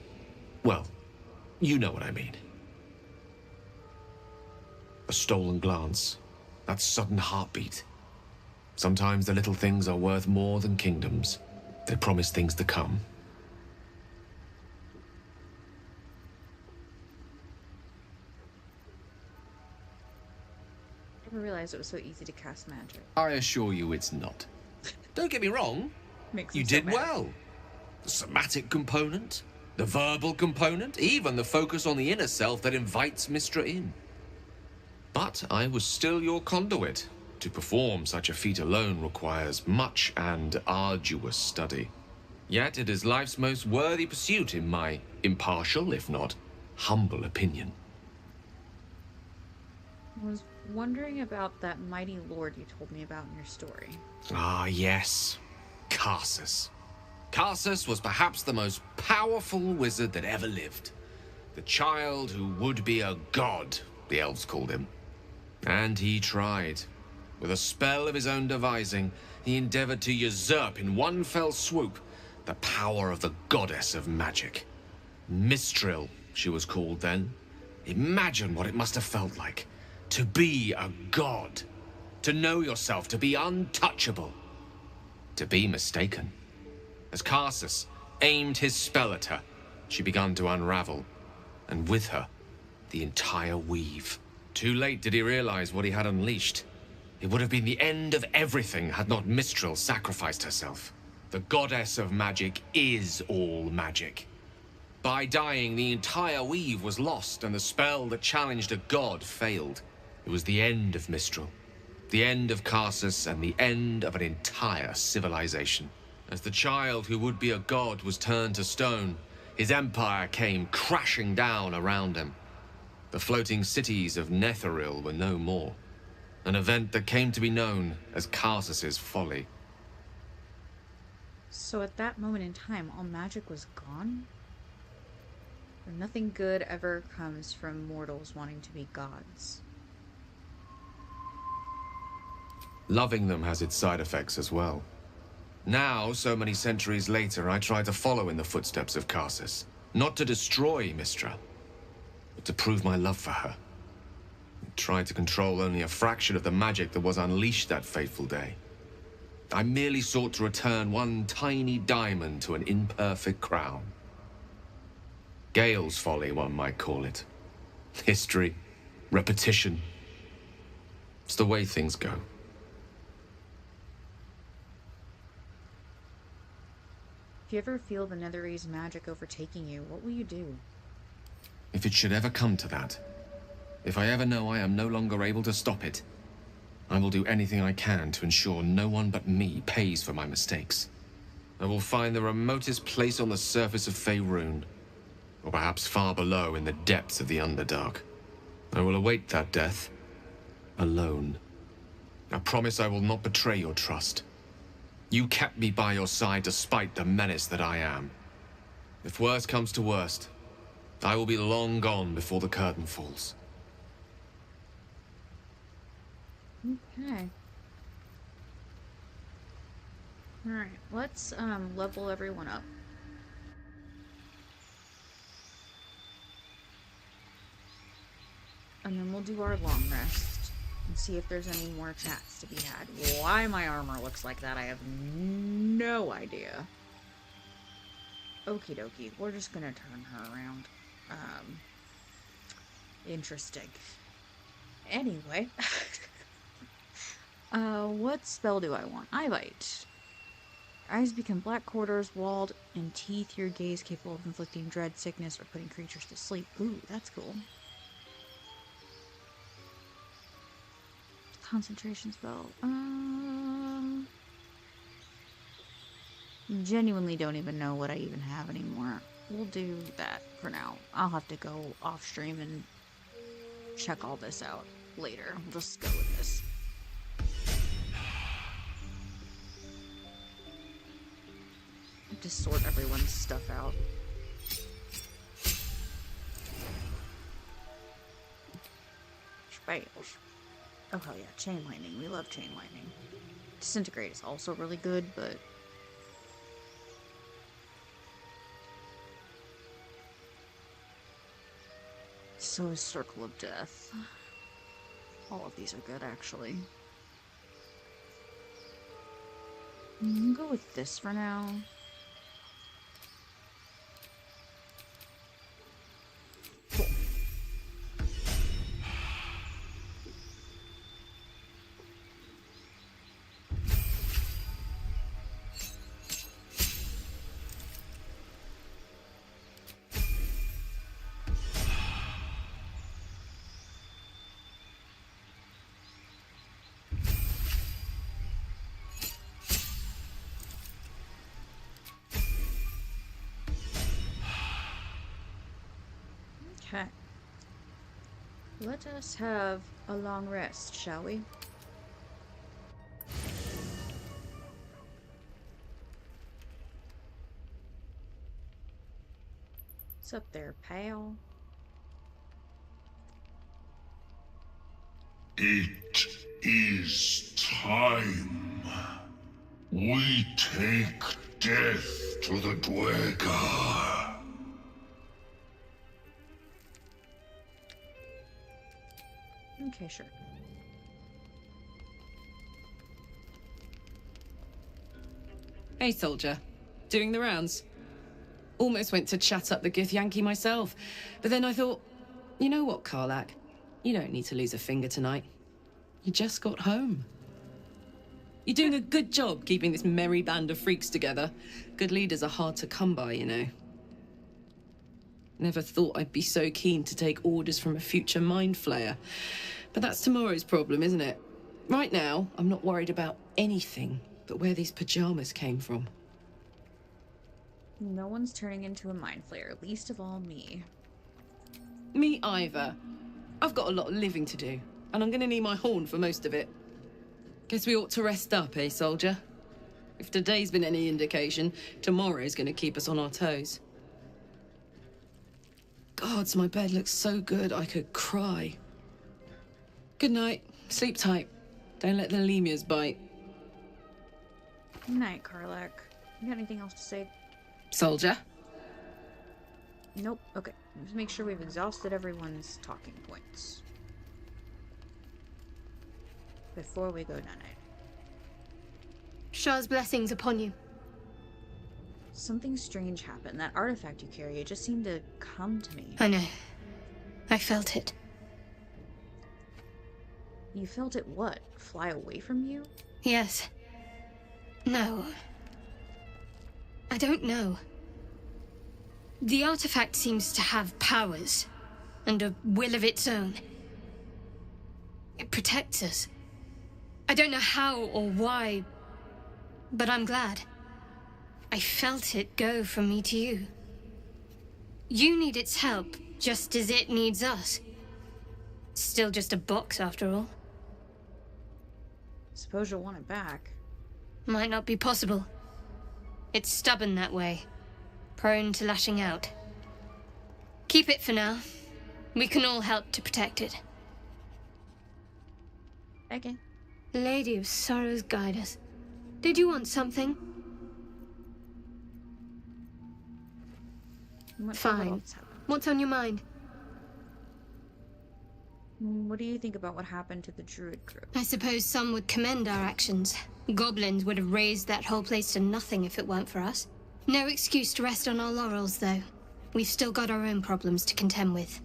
Well, you know what I mean. A stolen glance, that sudden heartbeat. Sometimes the little things are worth more than kingdoms. They promise things to come. I never realized it was so easy to cast magic. I assure you it's not. Don't get me wrong. Makes You me so did mad. well. The somatic component, the verbal component, even the focus on the inner self that invites Mistra in. But I was still your conduit. To perform such a feat alone requires much and arduous study. Yet it is life's most worthy pursuit in my impartial, if not humble opinion. I was wondering about that mighty lord you told me about in your story. Ah, yes. Karsus. Karsus was perhaps the most powerful wizard that ever lived. The child who would be a god, the elves called him. And he tried. With a spell of his own devising, he endeavored to usurp in one fell swoop the power of the goddess of magic. Mistril, she was called then. Imagine what it must have felt like to be a god, to know yourself, to be untouchable, to be mistaken. As Karsus aimed his spell at her, she began to unravel, and with her, the entire weave. Too late did he realize what he had unleashed. It would have been the end of everything had not Mistral sacrificed herself. The goddess of magic is all magic. By dying, the entire weave was lost, and the spell that challenged a god failed. It was the end of Mistral, the end of Karsus, and the end of an entire civilization. As the child who would be a god was turned to stone, his empire came crashing down around him. The floating cities of Netheril were no more. An event that came to be known as Karsus's Folly. So at that moment in time, all magic was gone? And nothing good ever comes from mortals wanting to be gods. Loving them has its side effects as well. Now, so many centuries later, I try to follow in the footsteps of Karsus. Not to destroy Mistra, but to prove my love for her. I tried to control only a fraction of the magic that was unleashed that fateful day. I merely sought to return one tiny diamond to an imperfect crown. Gale's folly, one might call it. History, repetition. It's the way things go. If you ever feel the Netherese magic overtaking you, what will you do? If it should ever come to that, if I ever know I am no longer able to stop it, I will do anything I can to ensure no one but me pays for my mistakes. I will find the remotest place on the surface of Faerûn, or perhaps far below in the depths of the Underdark. I will await that death, alone. I promise I will not betray your trust. You kept me by your side despite the menace that I am. If worst comes to worst, I will be long gone before the curtain falls. Okay. Alright, let's level everyone up. And then we'll do our long rest and see if there's any more chats to be had. Why my armor looks like that, I have no idea. Okie dokie, we're just gonna turn her around. Interesting. Anyway. What spell do I want? Eye Bite. Eyes become black quarters, walled, and teeth your gaze capable of inflicting dread, sickness, or putting creatures to sleep. Ooh, that's cool. Concentration spell. Genuinely don't even know what I even have anymore. We'll do that for now. I'll have to go off stream and check all this out later. We'll just go with this. Just sort everyone's stuff out. Spells. Oh hell yeah, chain lightning. We love chain lightning. Disintegrate is also really good, but so is Circle of Death. All of these are good, actually. We'll go with this for now. Cool. Okay. Let us have a long rest, shall we? What's up there, pal? It is time. We take death to the Dwergar. Okay, sure. Hey, soldier. Doing the rounds? Almost went to chat up the Githyanki myself, but then I thought, you know what, Karlak? You don't need to lose a finger tonight. You just got home. You're doing a good job keeping this merry band of freaks together. Good leaders are hard to come by, you know. Never thought I'd be so keen to take orders from a future mind flayer. But that's tomorrow's problem, isn't it? Right now, I'm not worried about anything but where these pajamas came from. No one's turning into a mind flayer, least of all me. Me either. I've got a lot of living to do, and I'm gonna need my horn for most of it. Guess we ought to rest up, eh, soldier? If today's been any indication, tomorrow's gonna keep us on our toes. Gods, my bed looks so good I could cry. Good night. Sleep tight. Don't let the lemurs bite. Good night, Karlak. You got anything else to say? Soldier? Nope. Okay. Just make sure we've exhausted everyone's talking points before we go night-night. Shah's blessings upon you. Something strange happened. That artifact you carry, it just seemed to come to me. I know. I felt it. You felt it what? Fly away from you? Yes. No. I don't know. The artifact seems to have powers and a will of its own. It protects us. I don't know how or why, but I'm glad. I felt it go from me to you. You need its help, just as it needs us. Still just a box, after all. Suppose you'll want it back. Might not be possible. It's stubborn that way. Prone to lashing out. Keep it for now. We can all help to protect it. Okay. Lady of Sorrows, guide us. Did you want something? Fine. What's on your mind? What do you think about what happened to the druid crew? I suppose some would commend our actions. Goblins would have razed that whole place to nothing if it weren't for us. No excuse to rest on our laurels, though. We've still got our own problems to contend with.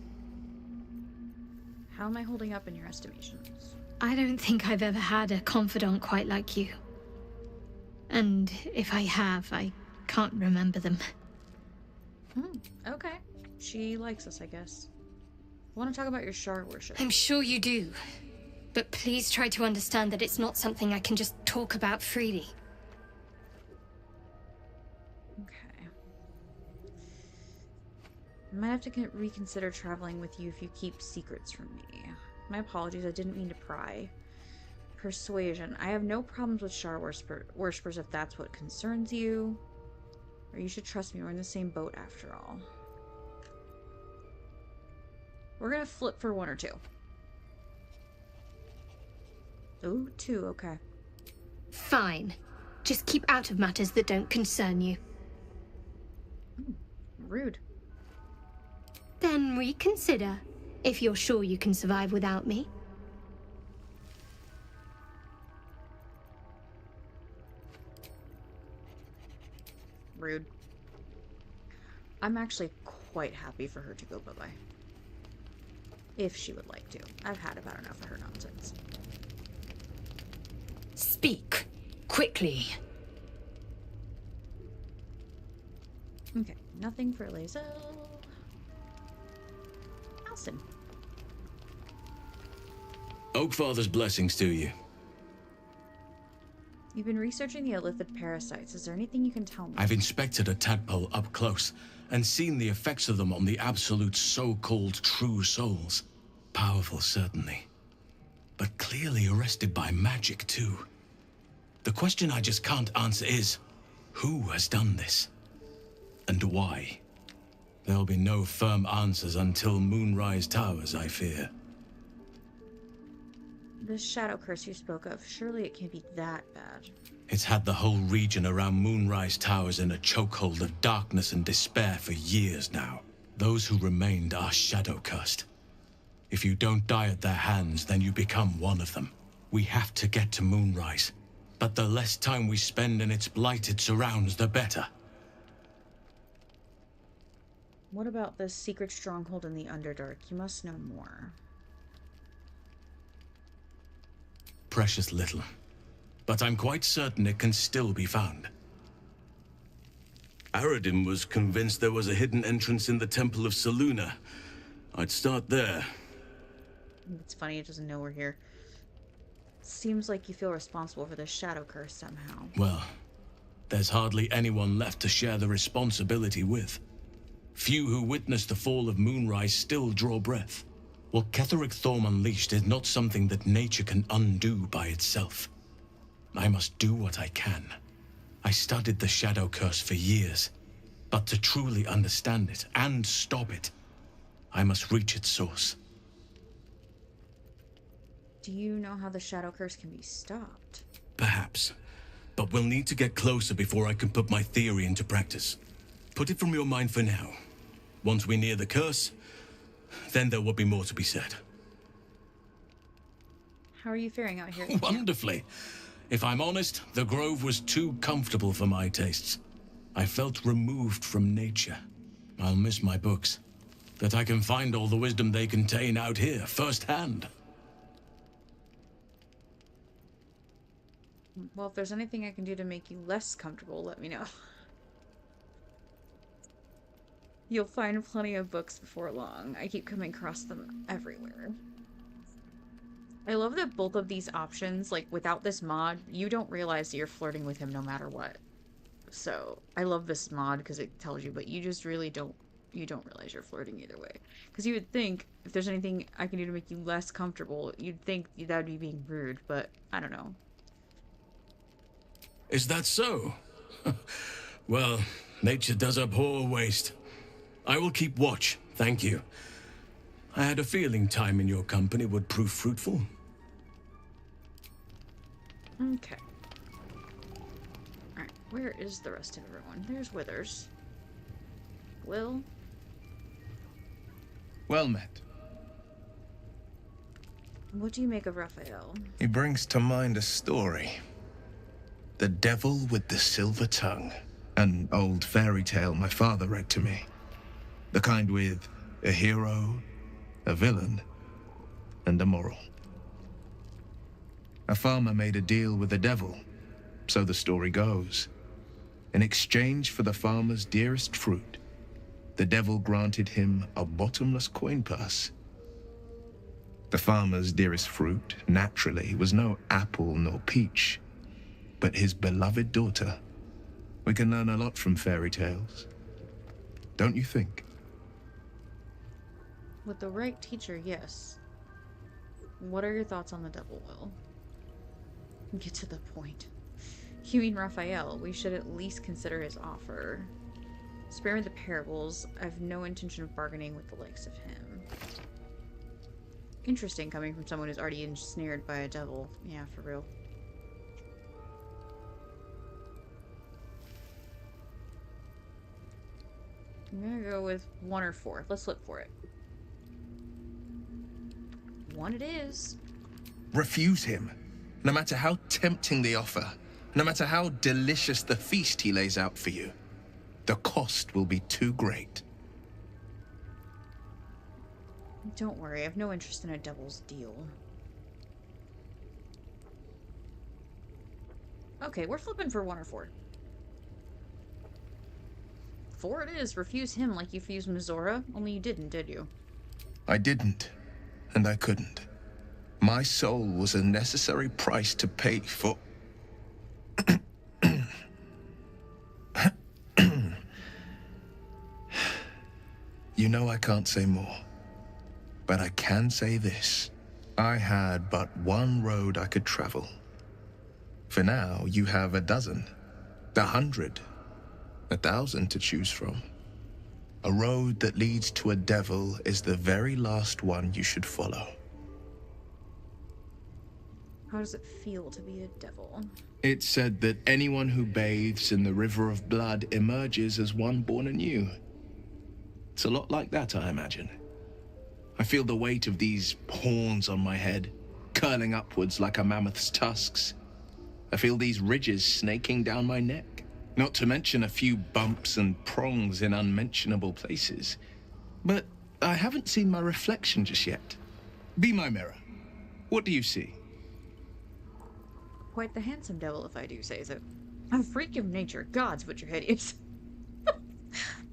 How am I holding up in your estimations? I don't think I've ever had a confidant quite like you. And if I have, I can't remember them. Okay. She likes us, I guess. Want to talk about your shard worship? I'm sure you do. But please try to understand that it's not something I can just talk about freely. Okay. I might have to reconsider traveling with you if you keep secrets from me. My apologies, I didn't mean to pry. Persuasion. I have no problems with shard worshippers if that's what concerns you. Or you should trust me, we're in the same boat after all. We're gonna flip for 1 or 2. Ooh, 2, okay. Fine. Just keep out of matters that don't concern you. Rude. Then reconsider, if you're sure you can survive without me. Rude. I'm actually quite happy for her to go bye-bye. If she would like to. I've had about enough of her nonsense. Speak. Quickly. Okay, nothing for Lae'zel. Alson. Oakfather's blessings to you. You've been researching the illithid parasites. Is there anything you can tell me? I've inspected a tadpole up close and seen the effects of them on the absolute so-called true souls. Powerful, certainly. But clearly arrested by magic, too. The question I just can't answer is, who has done this? And why? There'll be no firm answers until Moonrise Towers, I fear. The shadow curse you spoke of, surely it can't be that bad. It's had the whole region around Moonrise Towers in a chokehold of darkness and despair for years now. Those who remained are shadow-cursed. If you don't die at their hands, then you become one of them. We have to get to Moonrise, but the less time we spend in its blighted surrounds, the better. What about this secret stronghold in the Underdark? You must know more. Precious little. But I'm quite certain it can still be found. Aradin was convinced there was a hidden entrance in the Temple of Selûne. I'd start there. It's funny, it doesn't know we're here. Seems like you feel responsible for the shadow curse somehow. Well, there's hardly anyone left to share the responsibility with. Few who witnessed the fall of Moonrise still draw breath. What Ketheric Thorm unleashed is not something that nature can undo by itself. I must do what I can. I studied the shadow curse for years, but to truly understand it and stop it, I must reach its source. Do you know how the shadow curse can be stopped? Perhaps. But we'll need to get closer before I can put my theory into practice. Put it from your mind for now. Once we near the curse, then there will be more to be said. How are you faring out here? Wonderfully. If I'm honest, the grove was too comfortable for my tastes. I felt removed from nature. I'll miss my books. That I can find all the wisdom they contain out here, firsthand. Well, if there's anything I can do to make you less comfortable, let me know. You'll find plenty of books before long. I keep coming across them everywhere. I love that both of these options, like without this mod, you don't realize that you're flirting with him no matter what. So I love this mod because it tells you, but you just really don't realize you're flirting either way. Because you would think if there's anything I can do to make you less comfortable, you'd think that would be being rude, but I don't know. Is that so? Well, nature does abhor waste. I will keep watch, thank you. I had a feeling time in your company would prove fruitful. Okay. Alright, where is the rest of everyone? There's Withers. Will? Well met. What do you make of Raphael? He brings to mind a story. The Devil with the Silver Tongue. An old fairy tale my father read to me. The kind with a hero, a villain, and a moral. A farmer made a deal with the devil, so the story goes. In exchange for the farmer's dearest fruit, the devil granted him a bottomless coin purse. The farmer's dearest fruit, naturally, was no apple nor peach, but his beloved daughter. We can learn a lot from fairy tales. Don't you think? With the right teacher, yes. What are your thoughts on the devil, Will? Get to the point. You mean Raphael, we should at least consider his offer. Spare me the parables. I have no intention of bargaining with the likes of him. Interesting coming from someone who's already ensnared by a devil. Yeah, for real. I'm gonna go with 1 or 4. Let's look for it. 1 it is. Refuse him, no matter how tempting the offer, no matter how delicious the feast he lays out for you. The cost will be too great. Don't worry, I have no interest in a devil's deal. Okay, we're flipping for 1 or 4. 4 it is. Refuse him like you refused Mizora, only you didn't, did you? I didn't, and I couldn't. My soul was a necessary price to pay for... You know I can't say more, but I can say this. I had but one road I could travel. For now, you have a dozen, 100, 1,000 to choose from. A road that leads to a devil is the very last one you should follow. How does it feel to be a devil? It's said that anyone who bathes in the river of blood emerges as one born anew. It's a lot like that, I imagine. I feel the weight of these horns on my head, curling upwards like a mammoth's tusks. I feel these ridges snaking down my neck, not to mention a few bumps and prongs in unmentionable places. But I haven't seen my reflection just yet. Be my mirror. What do you see? quite the handsome devil, if I do say so. A freak of nature, gods, what your head is.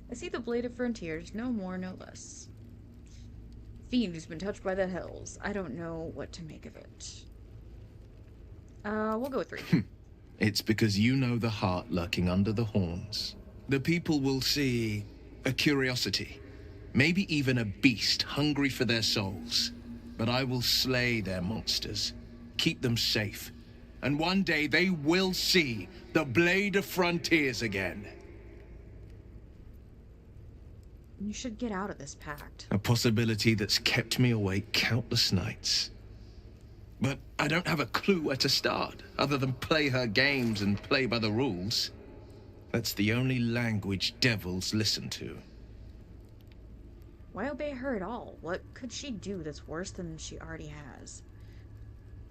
I see the blade of frontiers, no more, no less. Fiend who's been touched by the hells. I don't know what to make of it. We'll go with 3. It's because you know the heart lurking under the horns. The people will see a curiosity, maybe even a beast hungry for their souls. But I will slay their monsters, keep them safe. And one day they will see the Blade of Frontiers again. You should get out of this pact. A possibility that's kept me awake countless nights. But I don't have a clue where to start, other than play her games and play by the rules. That's the only language devils listen to. Why obey her at all? What could she do that's worse than she already has?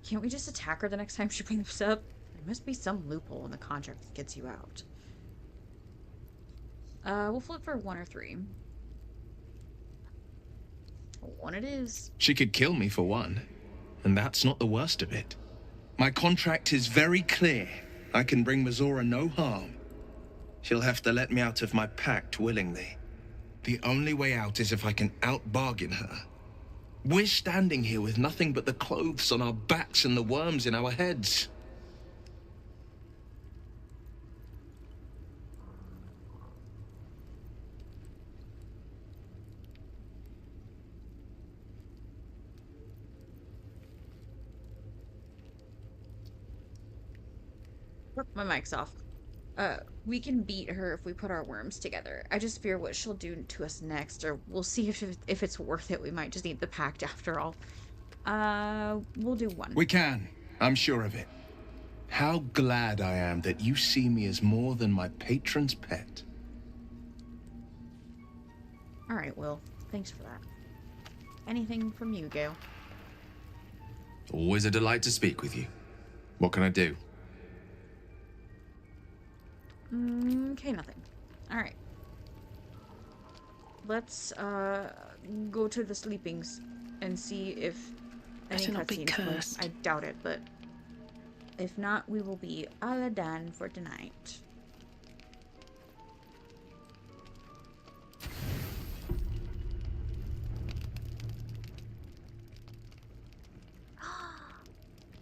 Can't we just attack her the next time she brings this up? There must be some loophole in the contract that gets you out. We'll flip for 1 or 3. 1 it is. She could kill me for one, and that's not the worst of it. My contract is very clear. I can bring Mizora no harm. She'll have to let me out of my pact willingly. The only way out is if I can out-bargain her. We're standing here with nothing but the clothes on our backs and the worms in our heads. My mic's off. We can beat her if we put our worms together. I just fear what she'll do to us next, or we'll see if it's worth it. We might just need the pact after all. We'll do 1. We can. I'm sure of it. How glad I am that you see me as more than my patron's pet. Alright, Will. Thanks for that. Anything from you, Gale? Always a delight to speak with you. What can I do? Okay, nothing. Alright. Let's, go to the sleepings and see if any Better not be cutscenes come. cursed. I doubt it, but if not, we will be all done for tonight.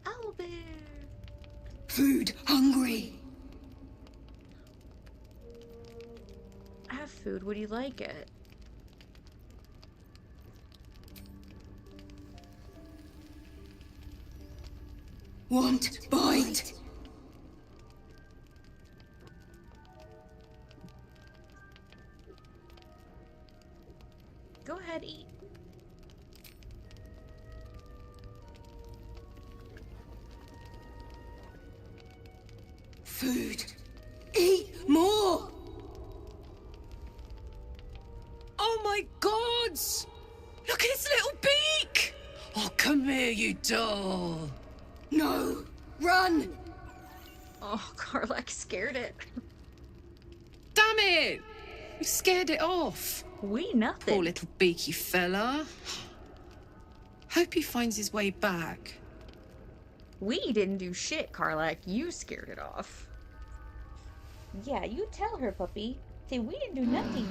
Owlbear! Food hungry. I have food. Would you like it? Want bite. Go ahead, eat. Food. Eat more. Oh my gods! Look at its little beak! Oh, come here, you doll. No. Run. Oh, Karlak scared it. Damn it! You scared it off. We nothing. Poor little beaky fella. Hope he finds his way back. We didn't do shit, Karlak. You scared it off. Yeah, you tell her, puppy. Say we didn't do nothing.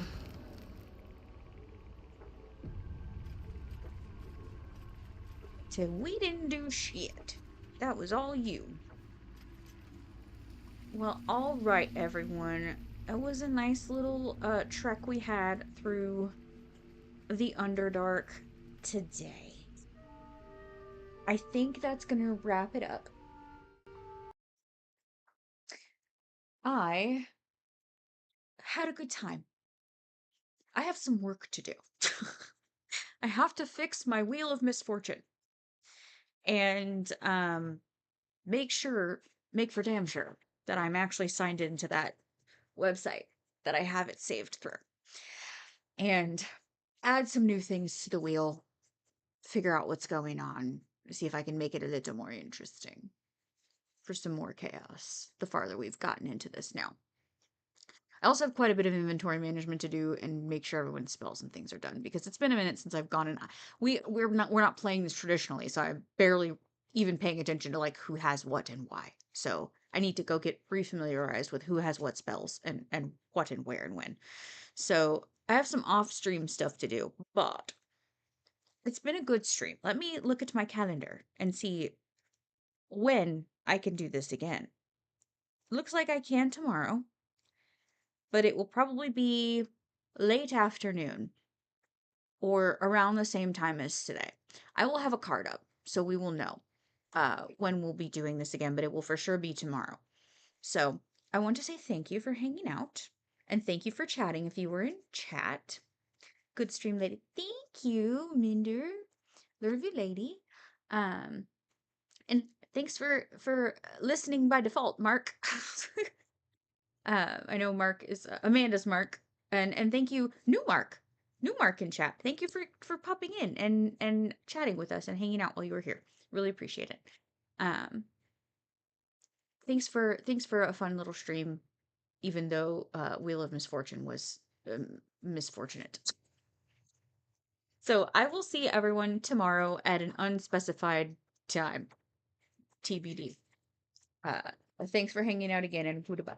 Say we didn't do shit. That was all you. Well, alright, everyone. It was a nice little trek we had through the Underdark today. I think that's gonna wrap it up. I had a good time. I have some work to do. I have to fix my Wheel of Misfortune. And make for damn sure that I'm actually signed into that website, that I have it saved through. And add some new things to the wheel, figure out what's going on, see if I can make it a little more interesting for some more chaos the farther we've gotten into this now. I also have quite a bit of inventory management to do and make sure everyone's spells and things are done, because it's been a minute since I've gone and we're not playing this traditionally, so I'm barely even paying attention to like who has what and why. So I need to go get refamiliarized with who has what spells and what and where and when. So I have some off-stream stuff to do, but it's been a good stream. Let me look at my calendar and see when I can do this again. Looks like I can tomorrow, but it will probably be late afternoon or around the same time as today. I will have a card up, so we will know when we'll be doing this again, but it will for sure be tomorrow. So I want to say thank you for hanging out, and thank you for chatting if you were in chat. Good stream, lady. Thank you, Minder. Love you, lady. And thanks for listening by default, Mark. I know Mark is Amanda's Mark, and thank you, new Mark in chat. Thank you for popping in and chatting with us and hanging out while you were here. Really appreciate it. Thanks for a fun little stream, even though Wheel of Misfortune was misfortunate. So I will see everyone tomorrow at an unspecified time. TBD. Thanks for hanging out again, and goodbye.